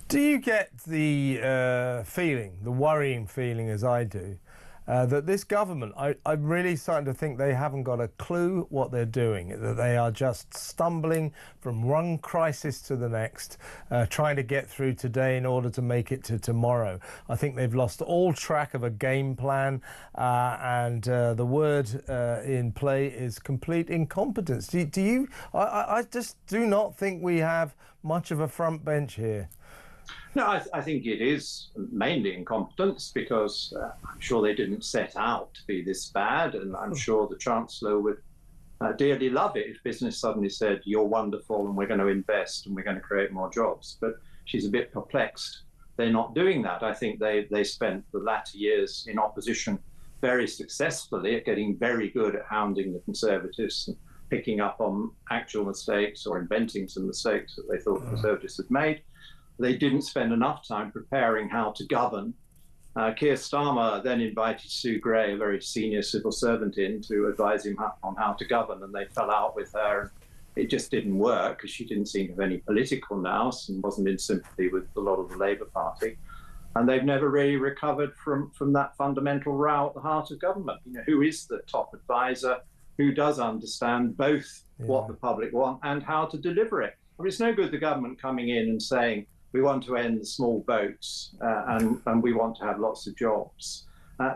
Do you get the feeling, the worrying feeling as I do, that this government, I'm really starting to think they haven't got a clue what they're doing, that they are just stumbling from one crisis to the next, trying to get through today in order to make it to tomorrow. I think they've lost all track of a game plan, and the word in play is complete incompetence. I just do not think we have much of a front bench here.
No, I think it is mainly incompetence because I'm sure they didn't set out to be this bad, and I'm sure the Chancellor would dearly love it if business suddenly said, you're wonderful and we're going to invest and we're going to create more jobs. But she's a bit perplexed. They're not doing that. I think they spent the latter years in opposition very successfully at getting very good at hounding the Conservatives and picking up on actual mistakes or inventing some mistakes that they thought the Conservatives had made. They didn't spend enough time preparing how to govern. Keir Starmer then invited Sue Gray, a very senior civil servant, in to advise him on how to govern, and they fell out with her. It just didn't work because she didn't seem to have any political nous and wasn't in sympathy with a lot of the Labour Party. And they've never really recovered from that fundamental row at the heart of government. You know, who is the top advisor? Who does understand both what the public want and how to deliver it? I mean, it's no good the government coming in and saying, we want to end the small boats and we want to have lots of jobs.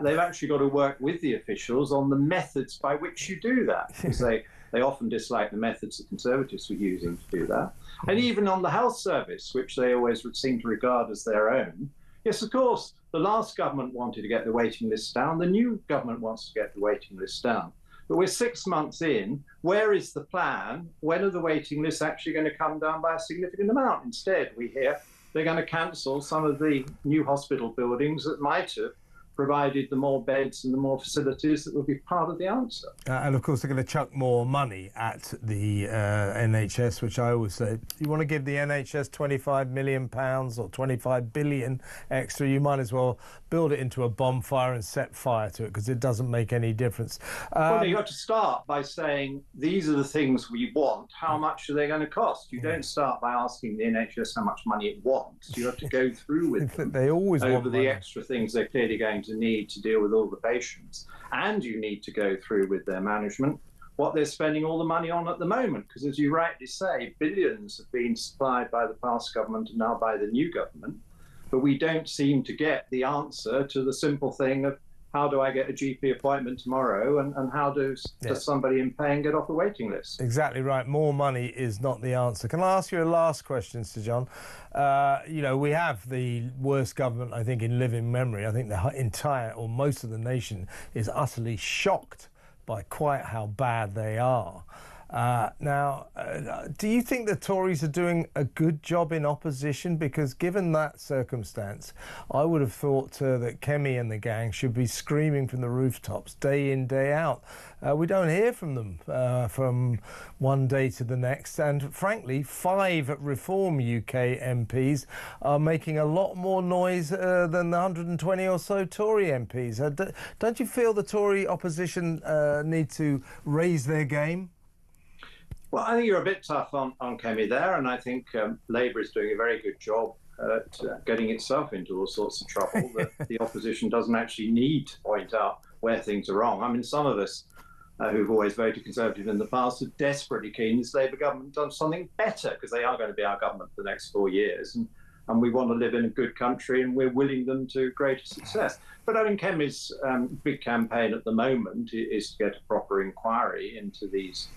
They've actually got to work with the officials on the methods by which you do that, because they often dislike the methods the Conservatives were using to do that. And even on the health service, which they always would seem to regard as their own. Yes, of course, the last government wanted to get the waiting list down. The new government wants to get the waiting list down. But we're 6 months in. Where is the plan? When are the waiting lists actually going to come down by a significant amount? Instead, we hear they're going to cancel some of the new hospital buildings that might have provided the more beds and the more facilities that would be part of the answer.
And of course, they're going to chuck more money at the NHS, which I always say, you want to give the NHS £25 million or 25 billion extra, you might as well build it into a bonfire and set fire to it, because it doesn't make any difference.
Well, you've got to start by saying, these are the things we want. How much are they going to cost? You don't start by asking the NHS how much money it wants. You have to go through with them
they always
over
want
the
money.
extra things they're clearly going to need to deal with all the patients. And you need to go through with their management what they're spending all the money on at the moment. Because as you rightly say, billions have been supplied by the past government and now by the new government. But we don't seem to get the answer to the simple thing of, how do I get a GP appointment tomorrow, and how does somebody in pain get off the waiting list?
Exactly right. More money is not the answer. Can I ask you a last question, Sir John? You know, we have the worst government, I think, in living memory. I think the entire, or most of the nation, is utterly shocked by quite how bad they are. Now, do you think the Tories are doing a good job in opposition? Because given that circumstance, I would have thought that Kemi and the gang should be screaming from the rooftops day in, day out. We don't hear from them from one day to the next. And frankly, 5 Reform UK MPs are making a lot more noise than the 120 or so Tory MPs. Don't you feel the Tory opposition need to raise their game?
Well, I think you're a bit tough on Kemi there, and I think Labour is doing a very good job at getting itself into all sorts of trouble that the opposition doesn't actually need to point out where things are wrong. I mean, some of us who've always voted Conservative in the past are desperately keen this Labour government does something better, because they are going to be our government for the next 4 years, and we want to live in a good country, and we're willing them to greater success. But I think Kemi's big campaign at the moment is to get a proper inquiry into these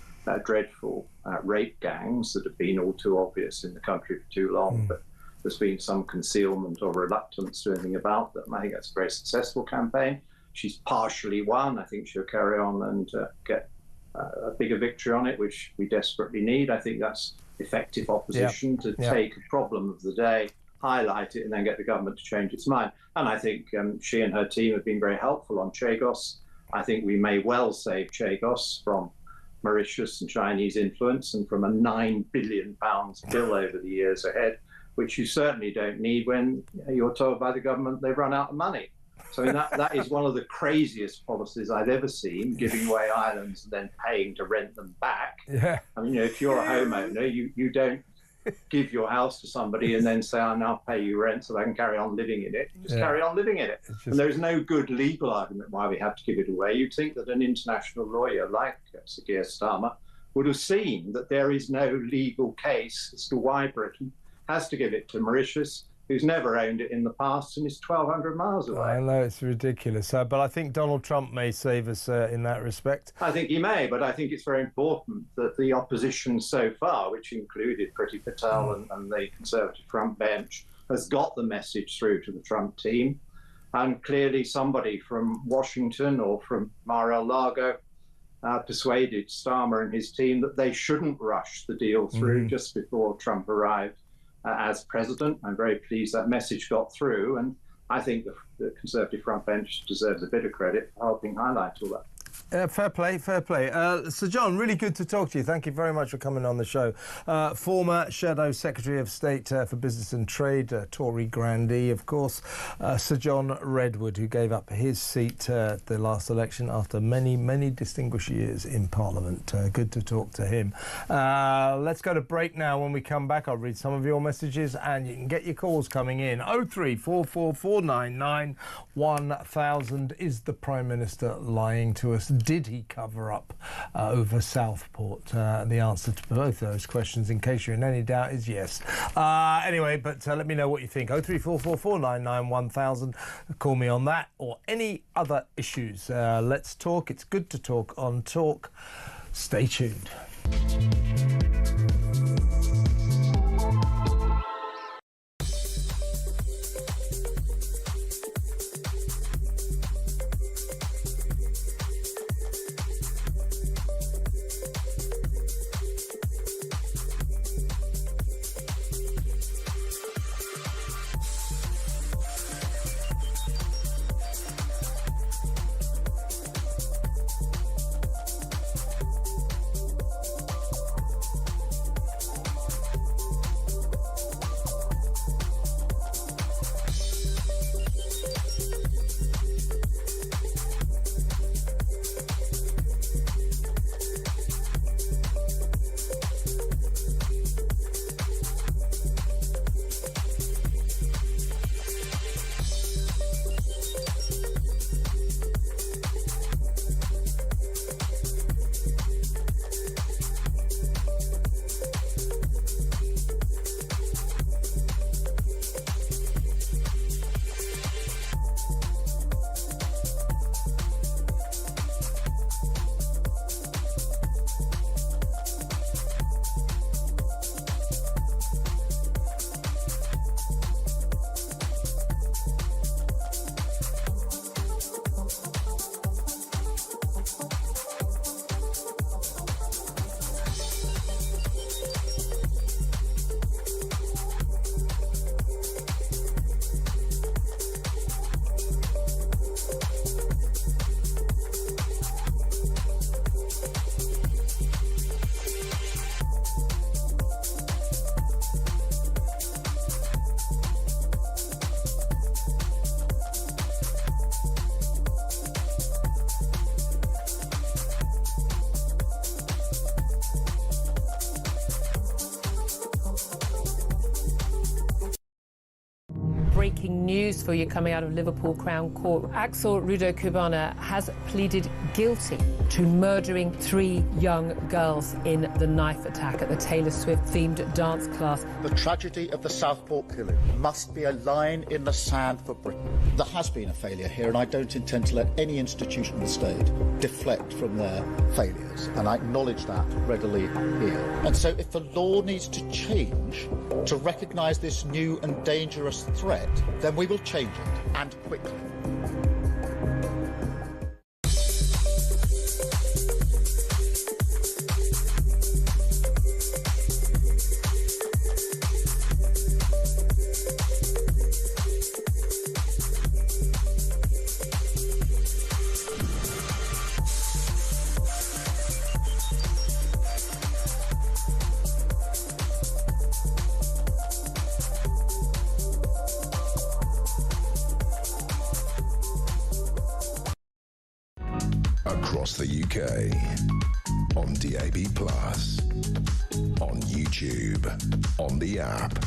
dreadful rape gangs that have been all too obvious in the country for too long, but there's been some concealment or reluctance to anything about them. I think that's a very successful campaign. She's partially won. I think she'll carry on and get a bigger victory on it, which we desperately need. I think that's effective opposition to take a problem of the day, highlight it, and then get the government to change its mind. And I think she and her team have been very helpful on Chagos. I think we may well save Chagos from Mauritius and Chinese influence and from a £9 billion bill over the years ahead, which you certainly don't need when you're told by the government they've run out of money. So I mean, that is one of the craziest policies I've ever seen, giving away islands and then paying to rent them back. Yeah. I mean, if you're a homeowner, you don't give your house to somebody and then say, I'll now pay you rent so I can carry on living in it. You just carry on living in it. And there's no good legal argument why we have to give it away. You'd think that an international lawyer like Sir Keir Starmer would have seen that there is no legal case as to why Britain has to give it to Mauritius, who's never owned it in the past and is 1,200 miles away.
I know, it's ridiculous. But I think Donald Trump may save us in that respect.
I think he may, but I think it's very important that the opposition so far, which included Priti Patel and the Conservative front bench, has got the message through to the Trump team. And clearly somebody from Washington or from Mar-a-Lago persuaded Starmer and his team that they shouldn't rush the deal through just before Trump arrived as president. I'm very pleased that message got through, and I think the Conservative front bench deserves a bit of credit for helping highlight all that.
Fair play, fair play. Sir John, really good to talk to you. Thank you very much for coming on the show. Former Shadow Secretary of State for Business and Trade, Tory grandee, of course, Sir John Redwood, who gave up his seat at the last election after many, many distinguished years in Parliament. Good to talk to him. Let's go to break now. When we come back, I'll read some of your messages and you can get your calls coming in. 0344499 1000. Is the Prime Minister lying to us? Did he cover up over Southport? The answer to both those questions, in case you're in any doubt, is yes. Anyway, but let me know what you think. 0344499 1000. Call me on that or any other issues. Let's talk. It's good to talk on Talk. Stay tuned.
breaking news for you coming out of Liverpool Crown Court. Axel Rudo-Cubana has pleaded guilty to murdering 3 young girls in the knife attack at the Taylor Swift-themed dance class.
The tragedy of the Southport killing must be a line in the sand for Britain. There has been a failure here, and I don't intend to let any institution of the state deflect from their failures, and I acknowledge that readily here. And so if the law needs to change to recognise this new and dangerous threat, then we will change it, and quickly.
Across the UK, on DAB+, on YouTube, on the app,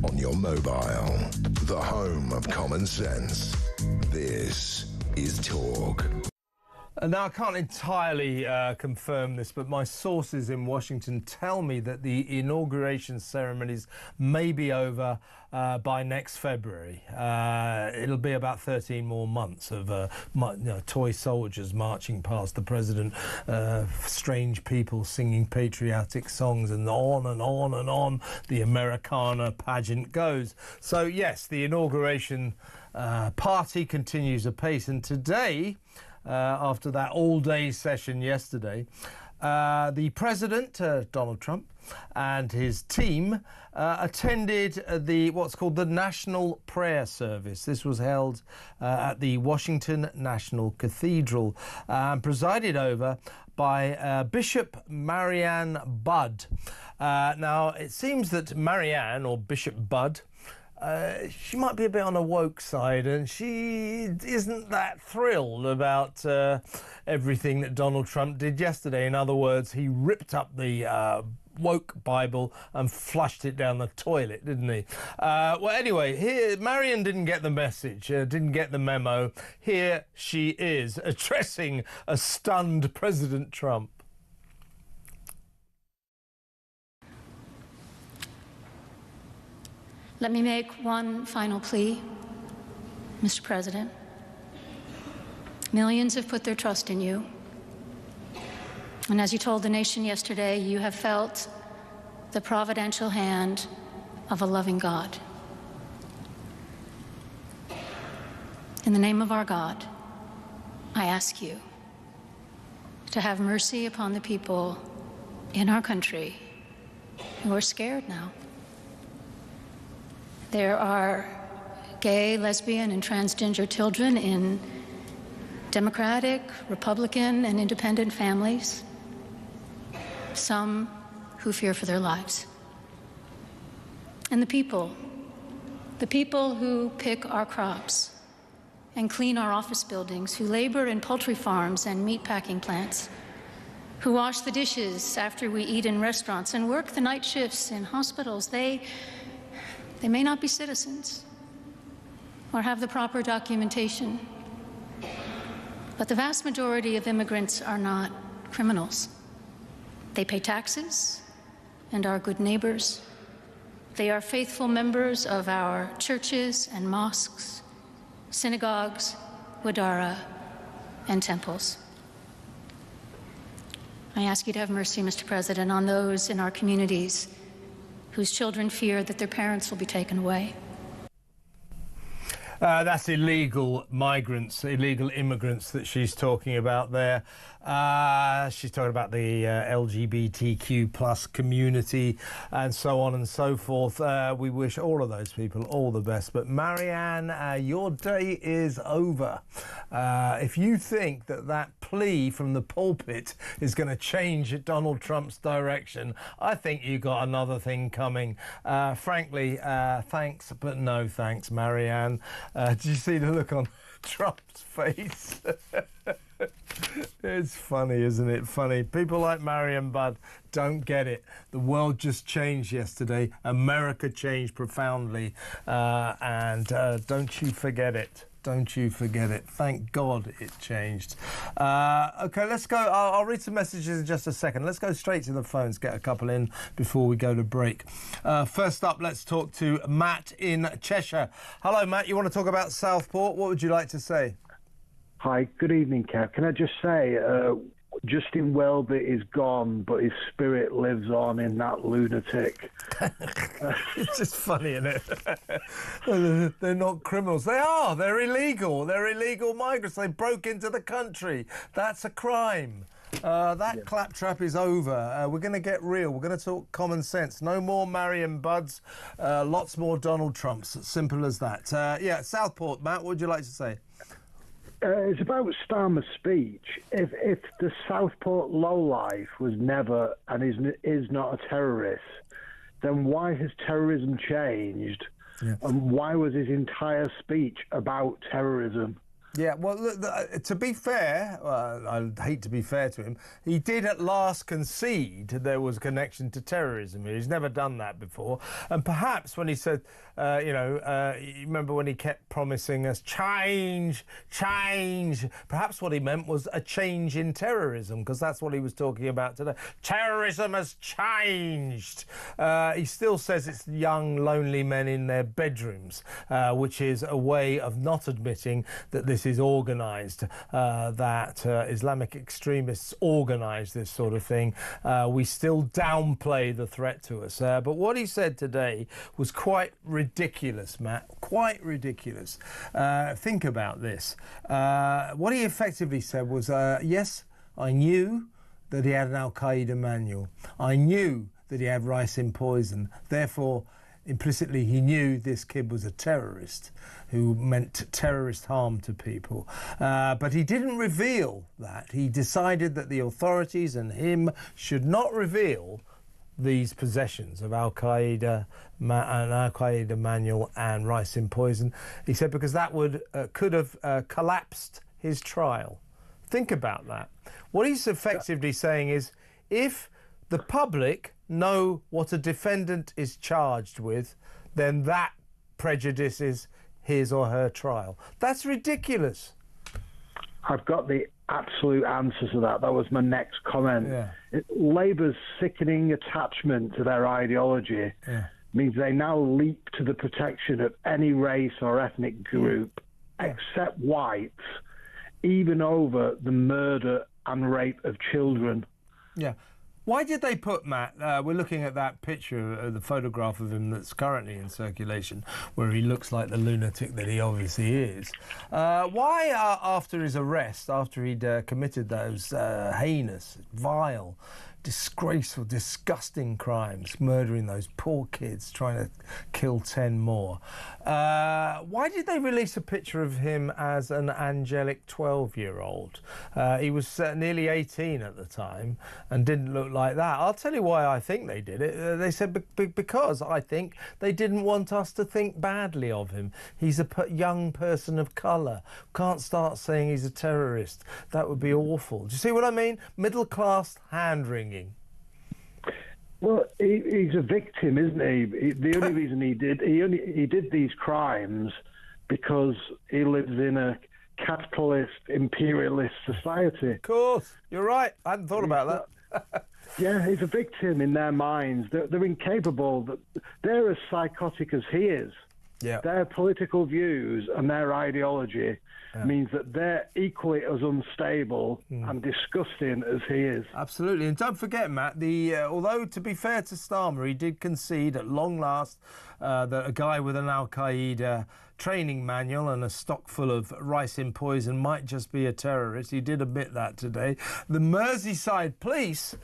on your mobile, the home of common sense. This is Talk.
Now, I can't entirely confirm this, but my sources in Washington tell me that the inauguration ceremonies may be over by next February. It'll be about 13 more months of toy soldiers marching past the president, strange people singing patriotic songs, and on and on and on the Americana pageant goes. So, yes, the inauguration party continues apace, and today, after that all-day session yesterday, the president, Donald Trump, and his team attended what's called the National Prayer Service. This was held at the Washington National Cathedral, presided over by Bishop Marianne Budd. Now, it seems that Marianne, or Bishop Budd, she might be a bit on a woke side, and she isn't that thrilled about everything that Donald Trump did yesterday. In other words, he ripped up the woke Bible and flushed it down the toilet, didn't he? Well, anyway, here Marianne didn't get the message, didn't get the memo. Here she is addressing a stunned President Trump.
Let me make one final plea, Mr. President. Millions have put their trust in you. And as you told the nation yesterday, you have felt the providential hand of a loving God. In the name of our God, I ask you to have mercy upon the people in our country who are scared now. There are gay, lesbian, and transgender children in Democratic, Republican, and independent families, some who fear for their lives. And the people who pick our crops and clean our office buildings, who labor in poultry farms and meatpacking plants, who wash the dishes after we eat in restaurants and work the night shifts in hospitals, they may not be citizens or have the proper documentation, but the vast majority of immigrants are not criminals. They pay taxes and are good neighbors. They are faithful members of our churches and mosques, synagogues, wadara, and temples. I ask you to have mercy, Mr. President, on those in our communities whose children fear that their parents will be taken away.
That's illegal migrants, illegal immigrants that she's talking about there. She's talking about the LGBTQ plus community and so on and so forth. We wish all of those people all the best. But Marianne, your day is over. If you think that plea from the pulpit is going to change Donald Trump's direction, I think you got another thing coming. Frankly, thanks, but no thanks, Marianne. Did you see the look on Trump's face? It's funny, isn't it? Funny. People like Marion Budd don't get it. The world just changed yesterday. America changed profoundly. And don't you forget it. Don't you forget it. Thank God it changed. OK, let's go. I'll read some messages in just a second. Let's go straight to the phones, get a couple in before we go to break. First up, let's talk to Matt in Cheshire. Hello, Matt. You want to talk about Southport? What would you like to say?
Hi, good evening, Kev. Can I just say, Justin Welby is gone, but his spirit lives on in that lunatic.
It's just funny, isn't it? They're not criminals. They are. They're illegal. They're illegal migrants. They broke into the country. That's a crime. That claptrap is over. We're going to get real. We're going to talk common sense. No more Marion Budds. Lots more Donald Trumps. Simple as that. Yeah, Southport, Matt, what would you like to say?
It's about Starmer's speech. If the Southport lowlife was never and is not a terrorist, then why has terrorism changed? Yeah. And why was his entire speech about terrorism?
Yeah, well, look, to be fair, I hate to be fair to him, he did at last concede there was a connection to terrorism. He's never done that before. And perhaps when he said, you remember when he kept promising us change, perhaps what he meant was a change in terrorism, because that's what he was talking about today. Terrorism has changed. He still says it's young, lonely men in their bedrooms, which is a way of not admitting that this is organised, that Islamic extremists organise this sort of thing. We still downplay the threat to us. But what he said today was quite ridiculous, Matt, quite ridiculous. Think about this. What he effectively said was, yes, I knew that he had an Al-Qaeda manual. I knew that he had rice in poison. Therefore, implicitly, he knew this kid was a terrorist who meant terrorist harm to people. But he didn't reveal that. He decided that the authorities and him should not reveal these possessions of Al-Qaeda, an Al-Qaeda manual and rice in poison. He said because that could have collapsed his trial. Think about that. What he's effectively saying is, if the public know what a defendant is charged with, then that prejudices his or her trial. That's ridiculous.
I've got the absolute answer to that. That was my next comment. Yeah. Labour's sickening attachment to their ideology means they now leap to the protection of any race or ethnic group except whites, even over the murder and rape of children.
Yeah. Why did they put, Matt, we're looking at that picture, the photograph of him that's currently in circulation, where he looks like the lunatic that he obviously is. Why, after his arrest, after he'd committed those heinous, vile, disgraceful, disgusting crimes, murdering those poor kids, trying to kill 10 more, why did they release a picture of him as an angelic 12-year-old? He was nearly 18 at the time and didn't look like that. I'll tell you why I think they did it. They said because I think they didn't want us to think badly of him. He's a young person of colour. Can't start saying he's a terrorist. That would be awful. Do you see what I mean? Middle-class hand-wringing.
Well, he's a victim, isn't he? The only reason he did these crimes because he lives in a capitalist, imperialist society.
Of course, you're right. I hadn't thought about that.
Yeah, he's a victim in their minds. They're incapable. They're as psychotic as he is. Yeah. Their political views and their ideology means that they're equally as unstable and disgusting as he is.
Absolutely. And don't forget, Matt, although, to be fair to Starmer, he did concede at long last that a guy with an Al-Qaeda training manual and a stock full of rice in poison might just be a terrorist. He did admit that today. The Merseyside police,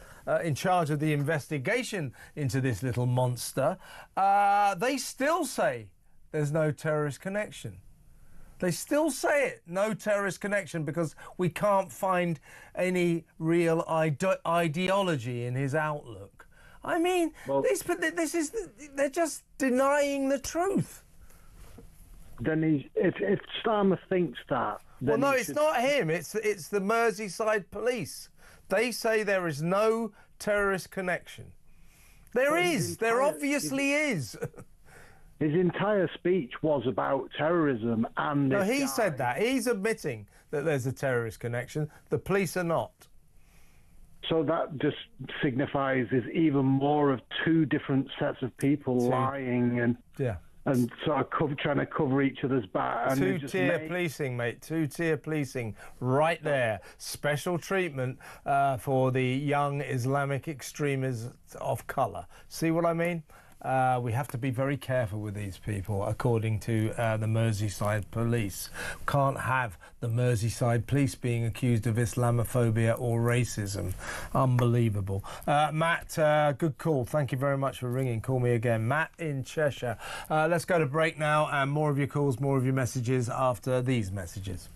in charge of the investigation into this little monster, they still say there's no terrorist connection. They still say it, no terrorist connection, because we can't find any real ideology in his outlook. I mean, they're just denying the truth.
then if Starmer thinks that...
Well, no, it's not him. It's the Merseyside police. They say there is no terrorist connection. There is. There obviously is.
His entire speech was about terrorism and...
No, he said that. He's admitting that there's a terrorist connection. The police are not.
So that just signifies there's even more of two different sets of people lying and sort of trying to cover each other's back.
Two-tier policing, mate. Two-tier policing right there. Special treatment for the young Islamic extremists of colour. See what I mean? We have to be very careful with these people, according to the Merseyside police. Can't have the Merseyside police being accused of Islamophobia or racism. Unbelievable. Matt, good call. Thank you very much for ringing. Call me again. Matt in Cheshire. Let's go to break now, and more of your calls, more of your messages after these messages.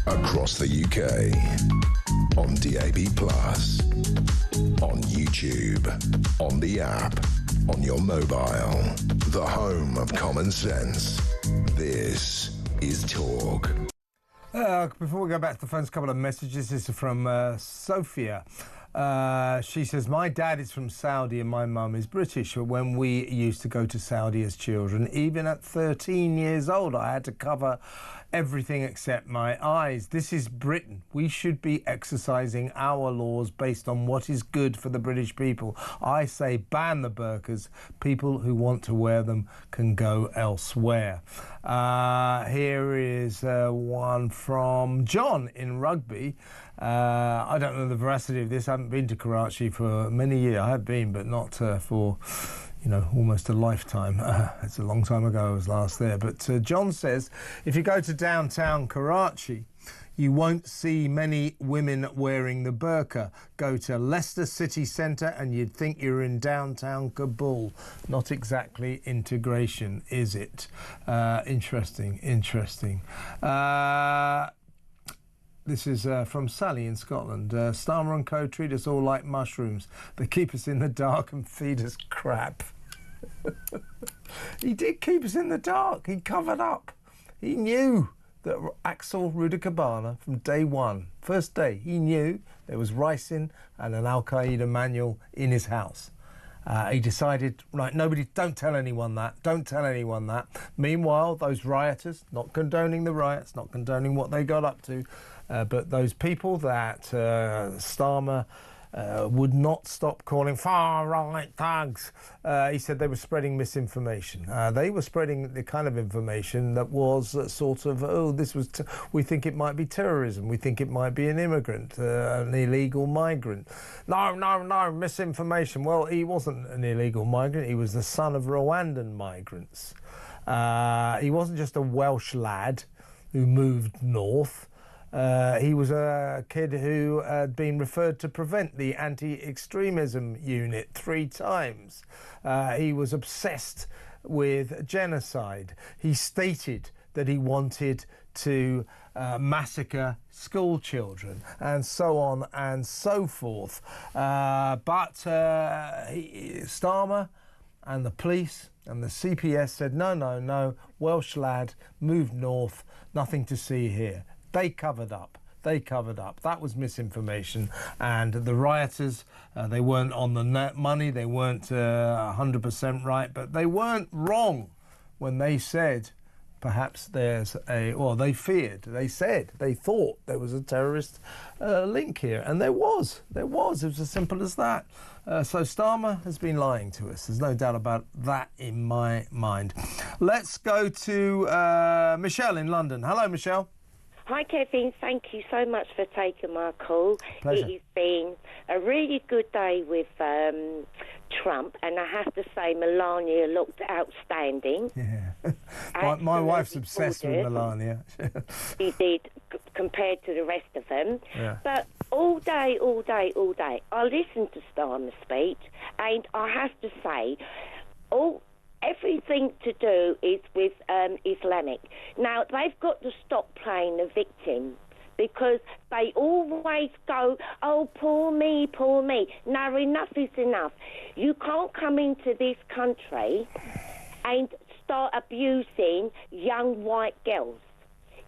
Across the UK, on DAB+, on YouTube, on the app, on your mobile, the home of common sense. This is Talk.
Before we go back to the phones, a couple of messages. This is from Sophia. She says, my dad is from Saudi and my mum is British. When we used to go to Saudi as children, even at 13 years old, I had to cover everything except my eyes. This is Britain. We should be exercising our laws based on what is good for the British people. I say ban the burqas. People who want to wear them can go elsewhere. Here is one from John in Rugby. I don't know the veracity of this. I haven't been to Karachi for many years. I have been, but not for, almost a lifetime. It's a long time ago I was last there. But John says, if you go to downtown Karachi, you won't see many women wearing the burqa. Go to Leicester city centre and you'd think you're in downtown Kabul. Not exactly integration, is it? Interesting. This is from Sally in Scotland. Starmer and Co treat us all like mushrooms. They keep us in the dark and feed us crap. He did keep us in the dark. He covered up. He knew that Axel Rudakabana from day one, first day, he knew there was ricin and an Al-Qaeda manual in his house. He decided, right, don't tell anyone that. Meanwhile, those rioters, not condoning the riots, not condoning what they got up to, but those people that Starmer would not stop calling far-right thugs. He said they were spreading misinformation. They were spreading the kind of information that was sort of, we think it might be terrorism, we think it might be an immigrant, an illegal migrant. No, misinformation. Well, he wasn't an illegal migrant, he was the son of Rwandan migrants. He wasn't just a Welsh lad who moved north. He was a kid who had been referred to prevent the anti-extremism unit 3 times. He was obsessed with genocide. He stated that he wanted to massacre school children and so on and so forth. But Starmer and the police and the CPS said, no, Welsh lad, moved north, nothing to see here. They covered up. That was misinformation. And the rioters, they weren't on the money, they weren't 100% right, but they weren't wrong when they said perhaps there's they thought there was a terrorist link here. And there was. It was as simple as that. So Starmer has been lying to us. There's no doubt about that in my mind. Let's go to Michelle in London. Hello, Michelle.
Hi, Kevin. Thank you so much for taking my call.
Pleasure.
It has been a really good day with Trump, and I have to say Melania looked outstanding.
Yeah. my wife's obsessed with Melania.
She did, compared to the rest of them.
Yeah.
But all day, I listened to Starmer's speech, and I have to say, everything to do is with Islamic. Now, they've got to stop playing the victim, because they always go, oh, poor me. No, enough is enough. You can't come into this country and start abusing young white girls.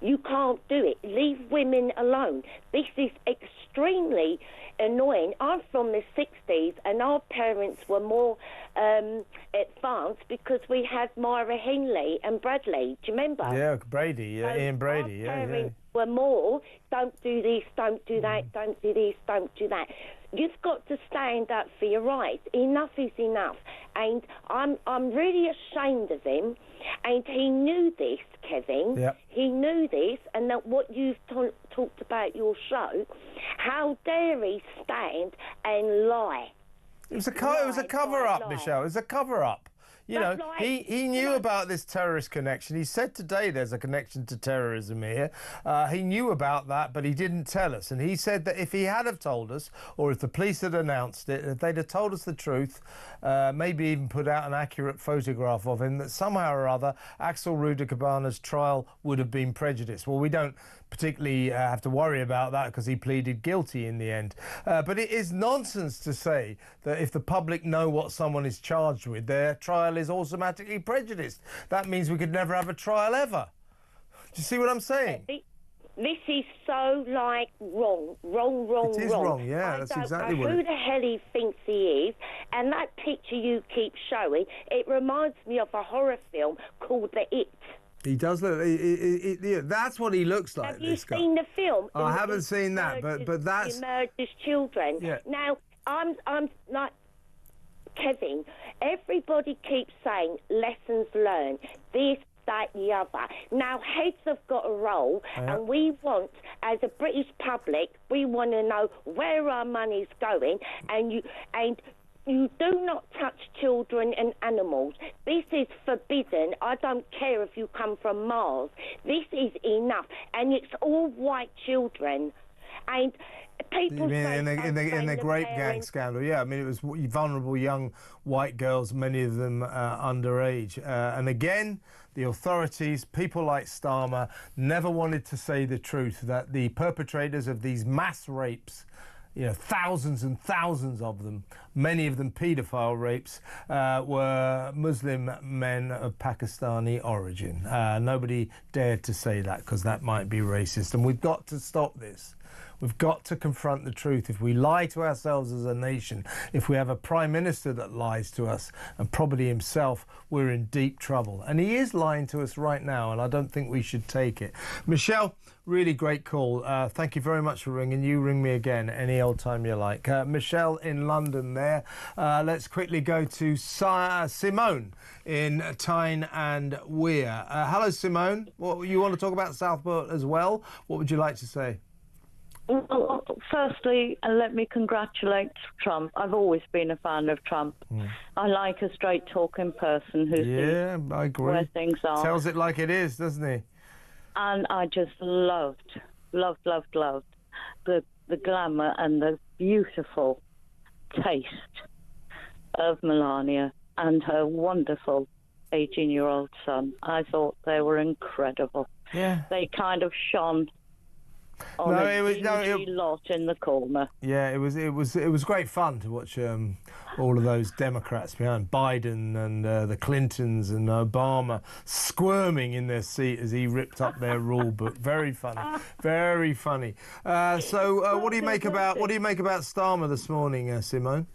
You can't do it. Leave women alone. This is extremely annoying. I'm from the 60s, and our parents were more advanced because we had Myra Henley and Bradley. Do you remember?
Yeah, Brady,
So
Ian Brady.
Our
Yeah.
parents were more, don't do this, don't do that, don't do this, don't do that. You've got to stand up for your rights. Enough is enough. And I'm really ashamed of him. And he knew this, Kevin.
Yep.
He knew this, and that what you've talked about your show, how dare he stand and lie?
It was a cover-up, Michelle. It was a cover-up. You know, he knew about this terrorist connection. He said today there's a connection to terrorism here. He knew about that, but he didn't tell us. And he said that if he had have told us, or if the police had announced it, if they'd have told us the truth, maybe even put out an accurate photograph of him, that somehow or other Axel Rudakabana's trial would have been prejudiced. Well, we don't particularly have to worry about that because he pleaded guilty in the end. But it is nonsense to say that if the public know what someone is charged with, their trial is automatically prejudiced. That means we could never have a trial ever. Do you see what I'm saying?
This is so, wrong.
It is wrong, yeah, that's exactly what it is.
Who the hell he thinks he is, and that picture you keep showing, it reminds me of a horror film called The It.
He does look. That's what he looks like.
Have you seen the film?
I haven't seen that, but that's.
He murders children.
Yeah.
Now I'm like Kevin. Everybody keeps saying lessons learned. This, that, the other. Now heads have got a roll, and we want, as a British public, we want to know where our money's going, and you do not touch children and animals. This is forbidden. I don't care if you come from Mars. This is enough. And it's all white children. And people say...
In the grape gang scandal, yeah. I mean, it was vulnerable young white girls, many of them underage. And again, the authorities, people like Starmer, never wanted to say the truth, that the perpetrators of these mass rapes, you know, thousands and thousands of them, many of them paedophile rapes, were Muslim men of Pakistani origin. Nobody dared to say that because that might be racist. And we've got to stop this. We've got to confront the truth. If we lie to ourselves as a nation, if we have a Prime Minister that lies to us, and probably himself, we're in deep trouble. And he is lying to us right now, and I don't think we should take it. Michelle, really great call. Thank you very much for ringing. You ring me again any old time you like. Michelle in London there. Let's quickly go to Simone in Tyne and Weir. Hello, Simone. What, you want to talk about Southport as well? What would you like to say?
Well, firstly, let me congratulate Trump. I've always been a fan of Trump. I like a straight-talking person who sees
I agree.
where things are.
Tells it like it is, doesn't he?
And I just loved the glamour and the beautiful taste of Melania and her wonderful 18-year-old son. I thought they were incredible.
Yeah.
They kind of shone on a lot in the corner.
Yeah, it was great fun to watch all of those Democrats behind Biden and the Clintons and Obama squirming in their seat as he ripped up their rule book. Very funny, very funny. So, what do you make about Starmer this morning, Simone?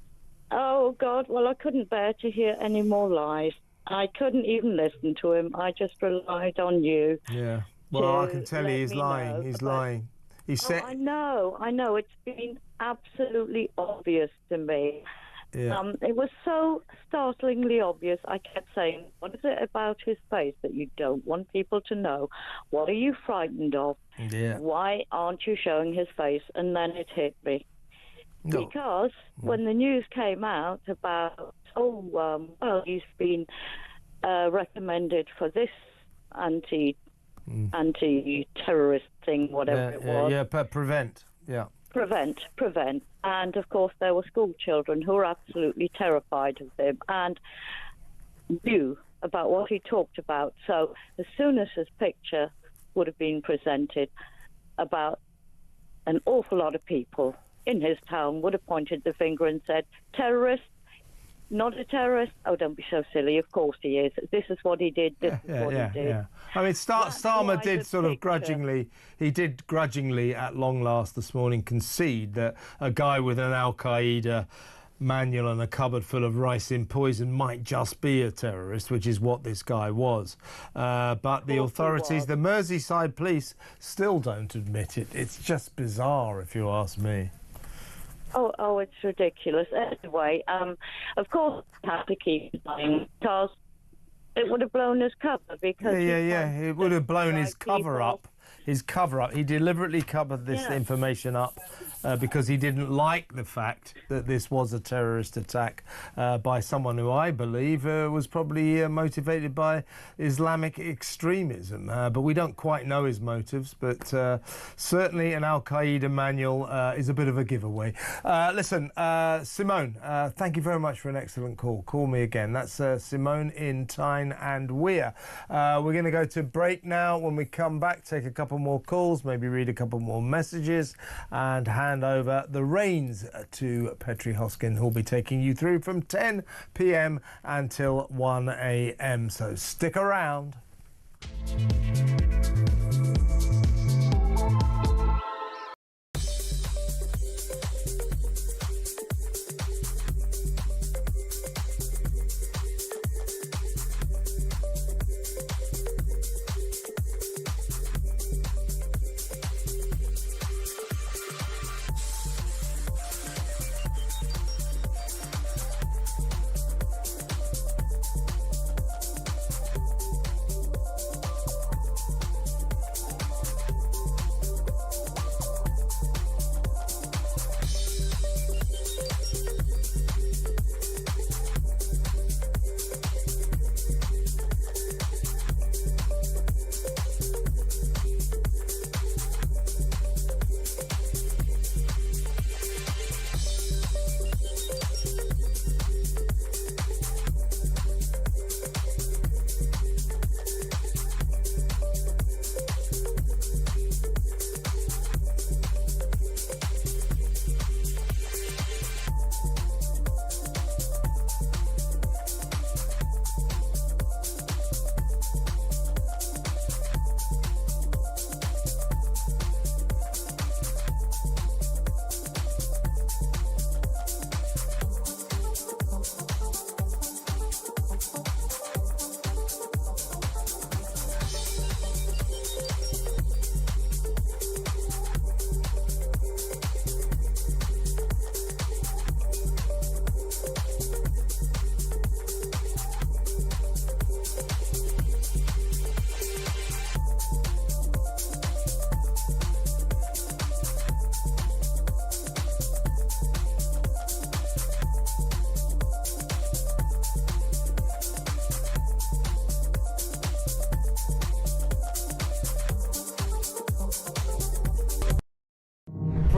Oh God! Well, I couldn't bear to hear any more lies. I couldn't even listen to him. I just relied on you.
Yeah. Well, I can tell you, he's lying. He's lying. He said.
I know. It's been absolutely obvious to me.
Yeah.
It was so startlingly obvious. I kept saying, what is it about his face that you don't want people to know? What are you frightened of?
Yeah.
Why aren't you showing his face? And then it hit me. No. Because when the news came out about, well, he's been recommended for this anti-terrorist thing, whatever it was.
Yeah, prevent. Yeah.
Prevent. And, of course, there were school children who were absolutely terrified of him and knew about what he talked about. So as soon as his picture would have been presented, about an awful lot of people in his town would have pointed the finger and said, terrorist, not a terrorist. Oh, don't be so silly. Of course he is. This is what he did. This is what he did.
Yeah. I mean, Starmer did sort of grudgingly, at long last this morning, concede that a guy with an Al-Qaeda manual and a cupboard full of ricin poison might just be a terrorist, which is what this guy was. But the authorities, the Merseyside police, still don't admit it. It's just bizarre, if you ask me.
Oh, it's ridiculous. Anyway, of course, we have to keep lying because it would have blown his cover. Because
it would have blown his cover up. He deliberately covered this information up because he didn't like the fact that this was a terrorist attack by someone who I believe was probably motivated by Islamic extremism. But we don't quite know his motives, but certainly an Al-Qaeda manual is a bit of a giveaway. Listen, Simone, thank you very much for an excellent call. Call me again. That's Simone in Tyne and Weir. We're going to go to break now. When we come back, take a couple more calls, maybe read a couple more messages and hand over the reins to Petri Hoskin, who'll be taking you through from 10 p.m. until 1 a.m. So stick around.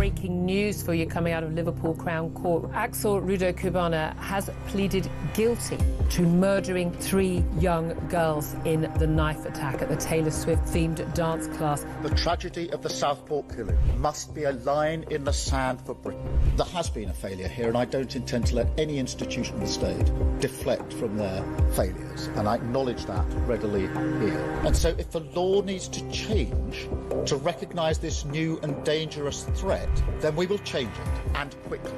breaking news for you coming out of Liverpool Crown Court. Axel Rudo-Cubana has pleaded guilty to murdering 3 young girls in the knife attack at the Taylor Swift-themed dance class.
The tragedy of the Southport killing must be a line in the sand for Britain. There has been a failure here, and I don't intend to let any institution of the state deflect from their failures, and I acknowledge that readily here. And so if the law needs to change to recognise this new and dangerous threat, then we will change it, and quickly.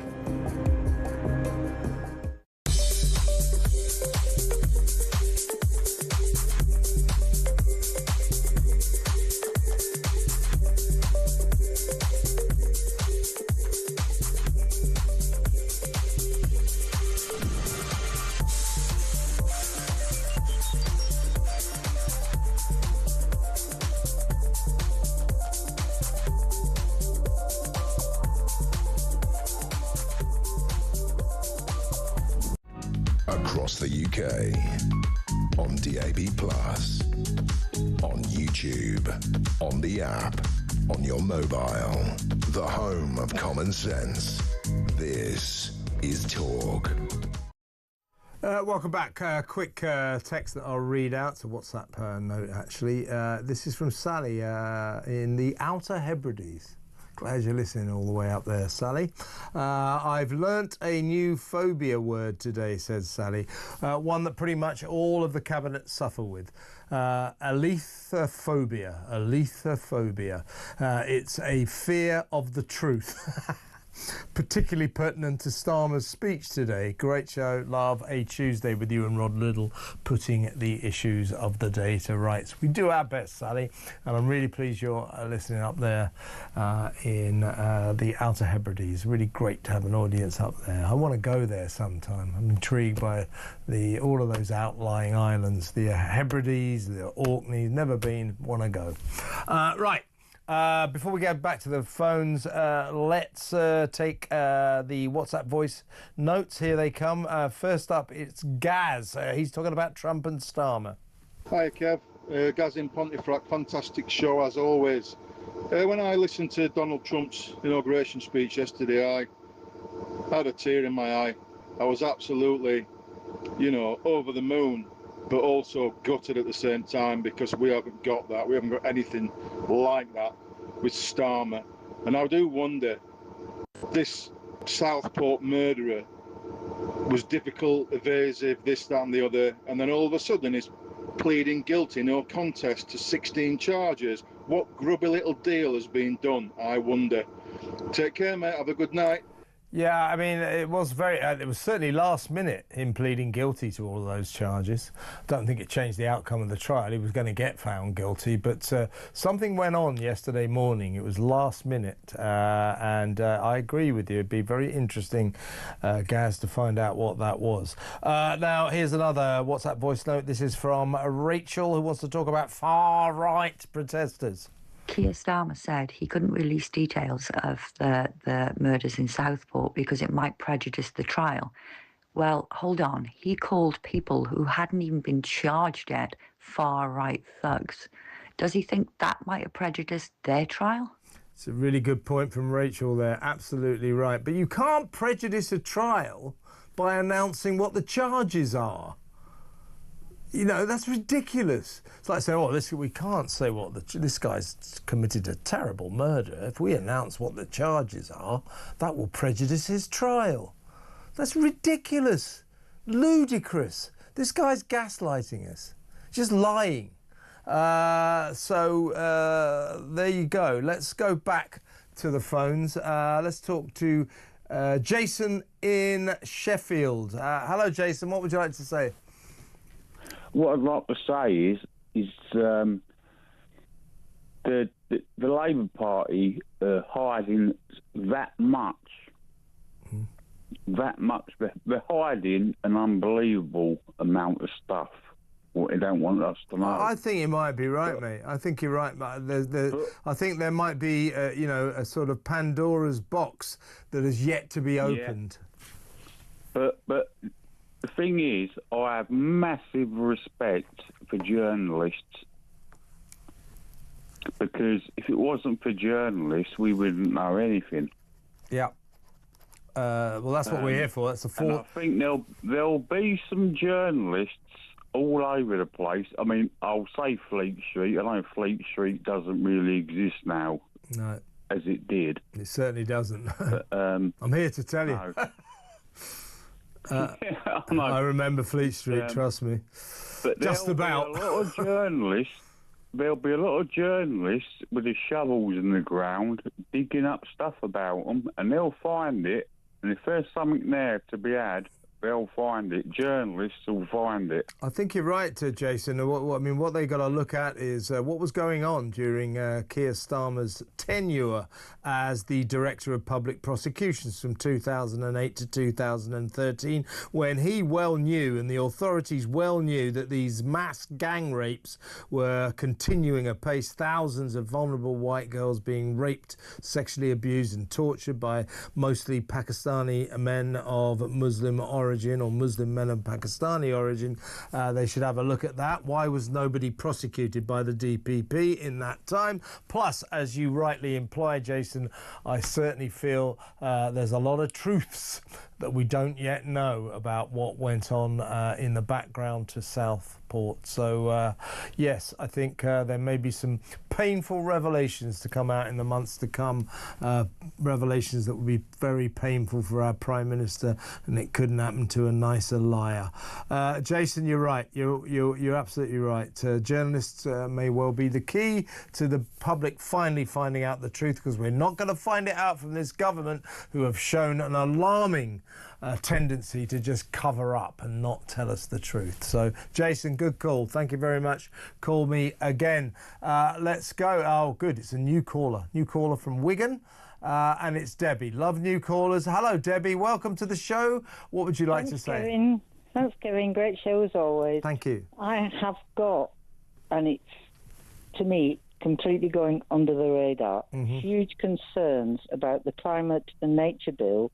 Across the UK, on DAB+, on YouTube, on the app, on your mobile, the home of common sense. This is Talk.
Welcome back. Quick text that I'll read out. It's a WhatsApp note, actually. This is from Sally in the Outer Hebrides. Glad you're listening all the way up there, Sally. I've learnt a new phobia word today, says Sally. One that pretty much all of the cabinet suffer with. Alethophobia. Alethophobia. It's a fear of the truth. Particularly pertinent to Starmer's speech today. Great show. Love a Tuesday with you and Rod Liddle, putting the issues of the day to rights. We do our best, Sally, and I'm really pleased you're listening up there in the Outer Hebrides. Really great to have an audience up there. I want to go there sometime. I'm intrigued by all of those outlying islands, the Hebrides, the Orkneys. Never been, want to go. Right. Before we get back to the phones, let's take the WhatsApp voice notes. Here they come. First up, it's Gaz. He's talking about Trump and Starmer.
Hi, Kev. Gaz in Pontefract. Fantastic show, as always. When I listened to Donald Trump's inauguration speech yesterday, I had a tear in my eye. I was absolutely, over the moon, but also gutted at the same time, because we haven't got that. We haven't got anything like that with Starmer. And I do wonder, this Southport murderer was difficult, evasive, this, that and the other, and then all of a sudden he's pleading guilty, no contest, to 16 charges. What grubby little deal has been done, I wonder. Take care, mate. Have a good night.
Yeah, I mean, it was certainly last minute, him pleading guilty to all of those charges. I don't think it changed the outcome of the trial. He was going to get found guilty, but something went on yesterday morning. It was last minute, and I agree with you. It'd be very interesting, Gaz, to find out what that was. Now, here's another WhatsApp voice note. This is from Rachel, who wants to talk about far-right protesters.
Keir Starmer said he couldn't release details of the murders in Southport because it might prejudice the trial. Well, hold on. He called people who hadn't even been charged yet far-right thugs. Does he think that might have prejudiced their trial?
It's a really good point from Rachel there. Absolutely right. But you can't prejudice a trial by announcing what the charges are. That's ridiculous. It's like saying, we can't say this guy's committed a terrible murder. If we announce what the charges are, that will prejudice his trial. That's ridiculous. Ludicrous. This guy's gaslighting us. Just lying. So there you go. Let's go back to the phones. Let's talk to Jason in Sheffield. Hello, Jason. What would you like to say?
What I'd like to say is the Labour Party hiding that much. They're hiding an unbelievable amount of stuff. What they don't want us to know.
I think you might be right, mate. I think you're right. But I think there might be, a sort of Pandora's box that has yet to be opened.
Yeah. But the thing is, I have massive respect for journalists, because if it wasn't for journalists, we wouldn't know anything.
Yeah. Well, that's what we're here for. That's the
And I
fourth.
think there'll be some journalists all over the place. I mean, I'll say Fleet Street. I know Fleet Street doesn't really exist now.
No.
As it did.
It certainly doesn't.
But,
I'm here to tell you. I remember Fleet Street, trust me.
But
Just about.
There'll be a lot of journalists with the shovels in the ground digging up stuff about them, and they'll find it. And if there's something there to be had, they'll find it. Journalists will find it.
I think you're right, Jason. What they got to look at is what was going on during Keir Starmer's tenure as the Director of Public Prosecutions from 2008 to 2013, when he well knew, and the authorities well knew, that these mass gang rapes were continuing apace. Thousands of vulnerable white girls being raped, sexually abused and tortured by mostly Pakistani men of Muslim origin, or Muslim men of Pakistani origin. They should have a look at that. Why was nobody prosecuted by the DPP in that time? Plus, as you rightly imply, Jason, I certainly feel there's a lot of truths that we don't yet know about what went on in the background to Southport. So, yes, I think there may be some painful revelations to come out in the months to come, revelations that will be very painful for our Prime Minister, and it couldn't happen to a nicer liar. Jason, you're right. You're absolutely right. Journalists may well be the key to the public finally finding out the truth, because we're not going to find it out from this government, who have shown an alarming tendency to just cover up and not tell us the truth. So, Jason, good call. Thank you very much. Call me again. Let's go. Oh, good. It's a new caller. New caller from Wigan. And it's Debbie. Love new callers. Hello, Debbie. Welcome to the show. What would you like to say?
Kevin. Thanks, Kevin. Great show as always.
Thank you.
I have got, and it's, to me, completely going under the radar, huge concerns about the Climate and Nature Bill,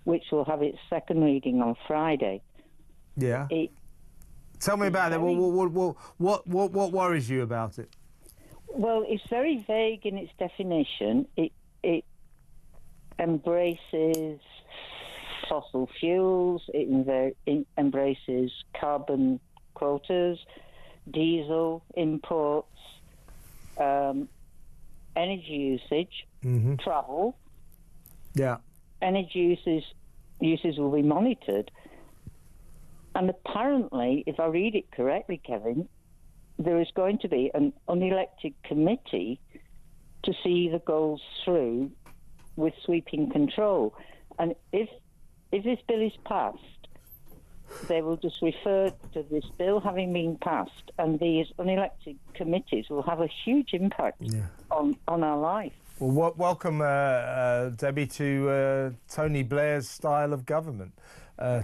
which will have its second reading on Friday.
Yeah. Tell me about it. What worries you about it?
Well, it's very vague in its definition. It embraces fossil fuels. It embraces carbon quotas, diesel imports, energy usage, travel.
Yeah.
Energy uses will be monitored. And apparently, if I read it correctly, Kevin, there is going to be an unelected committee to see the goals through with sweeping control. And if this bill is passed, they will just refer to this bill having been passed, and these unelected committees will have a huge impact on our life.
Well, welcome, Debbie, to Tony Blair's style of government.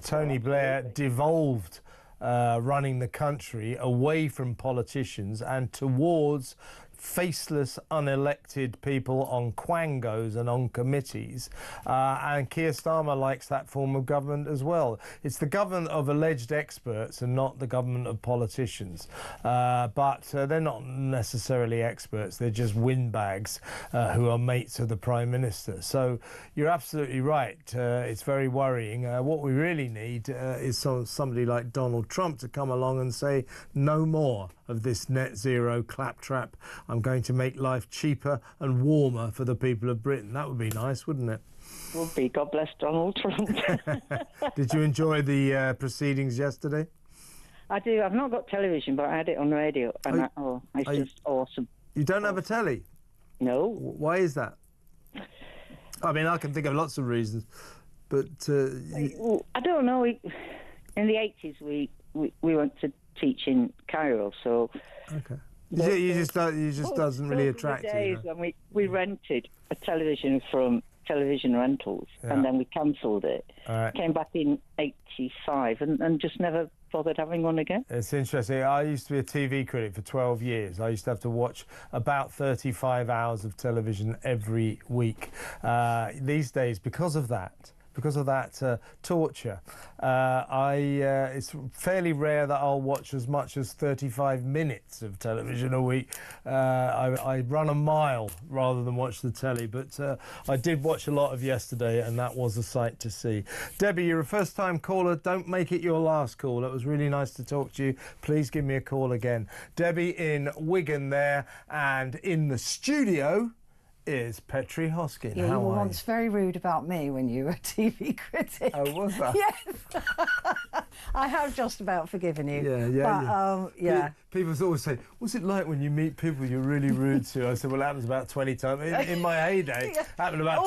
Tony Blair devolved running the country away from politicians and towards faceless, unelected people on quangos and on committees. And Keir Starmer likes that form of government as well. It's the government of alleged experts and not the government of politicians. But they're not necessarily experts. They're just windbags who are mates of the Prime Minister. So you're absolutely right. It's very worrying. What we really need is somebody like Donald Trump to come along and say no more of this net zero claptrap. I'm going to make life cheaper and warmer for the people of Britain. That would be nice, wouldn't it?
Would be. God bless Donald Trump.
Did you enjoy the proceedings yesterday?
I do. I've not got television, but I had it on radio, and it's just awesome.
You don't have a telly?
No.
Why is that? I mean, I can think of lots of reasons, but
I don't know. In the 80s, we went to teach in Cairo, so
okay. You just doesn't really attract you.
Days when we rented a television from Television Rentals, and then we cancelled it.
Right.
Came back in '85 and just never bothered having one again.
It's interesting. I used to be a TV critic for 12 years. I used to have to watch about 35 hours of television every week. These days, because of that, because of that torture. It's fairly rare that I'll watch as much as 35 minutes of television a week. I run a mile rather than watch the telly, but I did watch a lot of yesterday, and that was a sight to see. Debbie, you're a first-time caller. Don't make it your last call. It was really nice to talk to you. Please give me a call again. Debbie in Wigan there, and in the studio is Petri Hoskin.
Yeah,
How
you were
are
once very rude about me when you were a TV critic.
Oh, was I?
Yes. I have just about forgiven you.
Yeah.
Yeah.
People always say, what's it like when you meet people you're really rude to? I said, well, it happens about 20 times. In my heyday, it happened about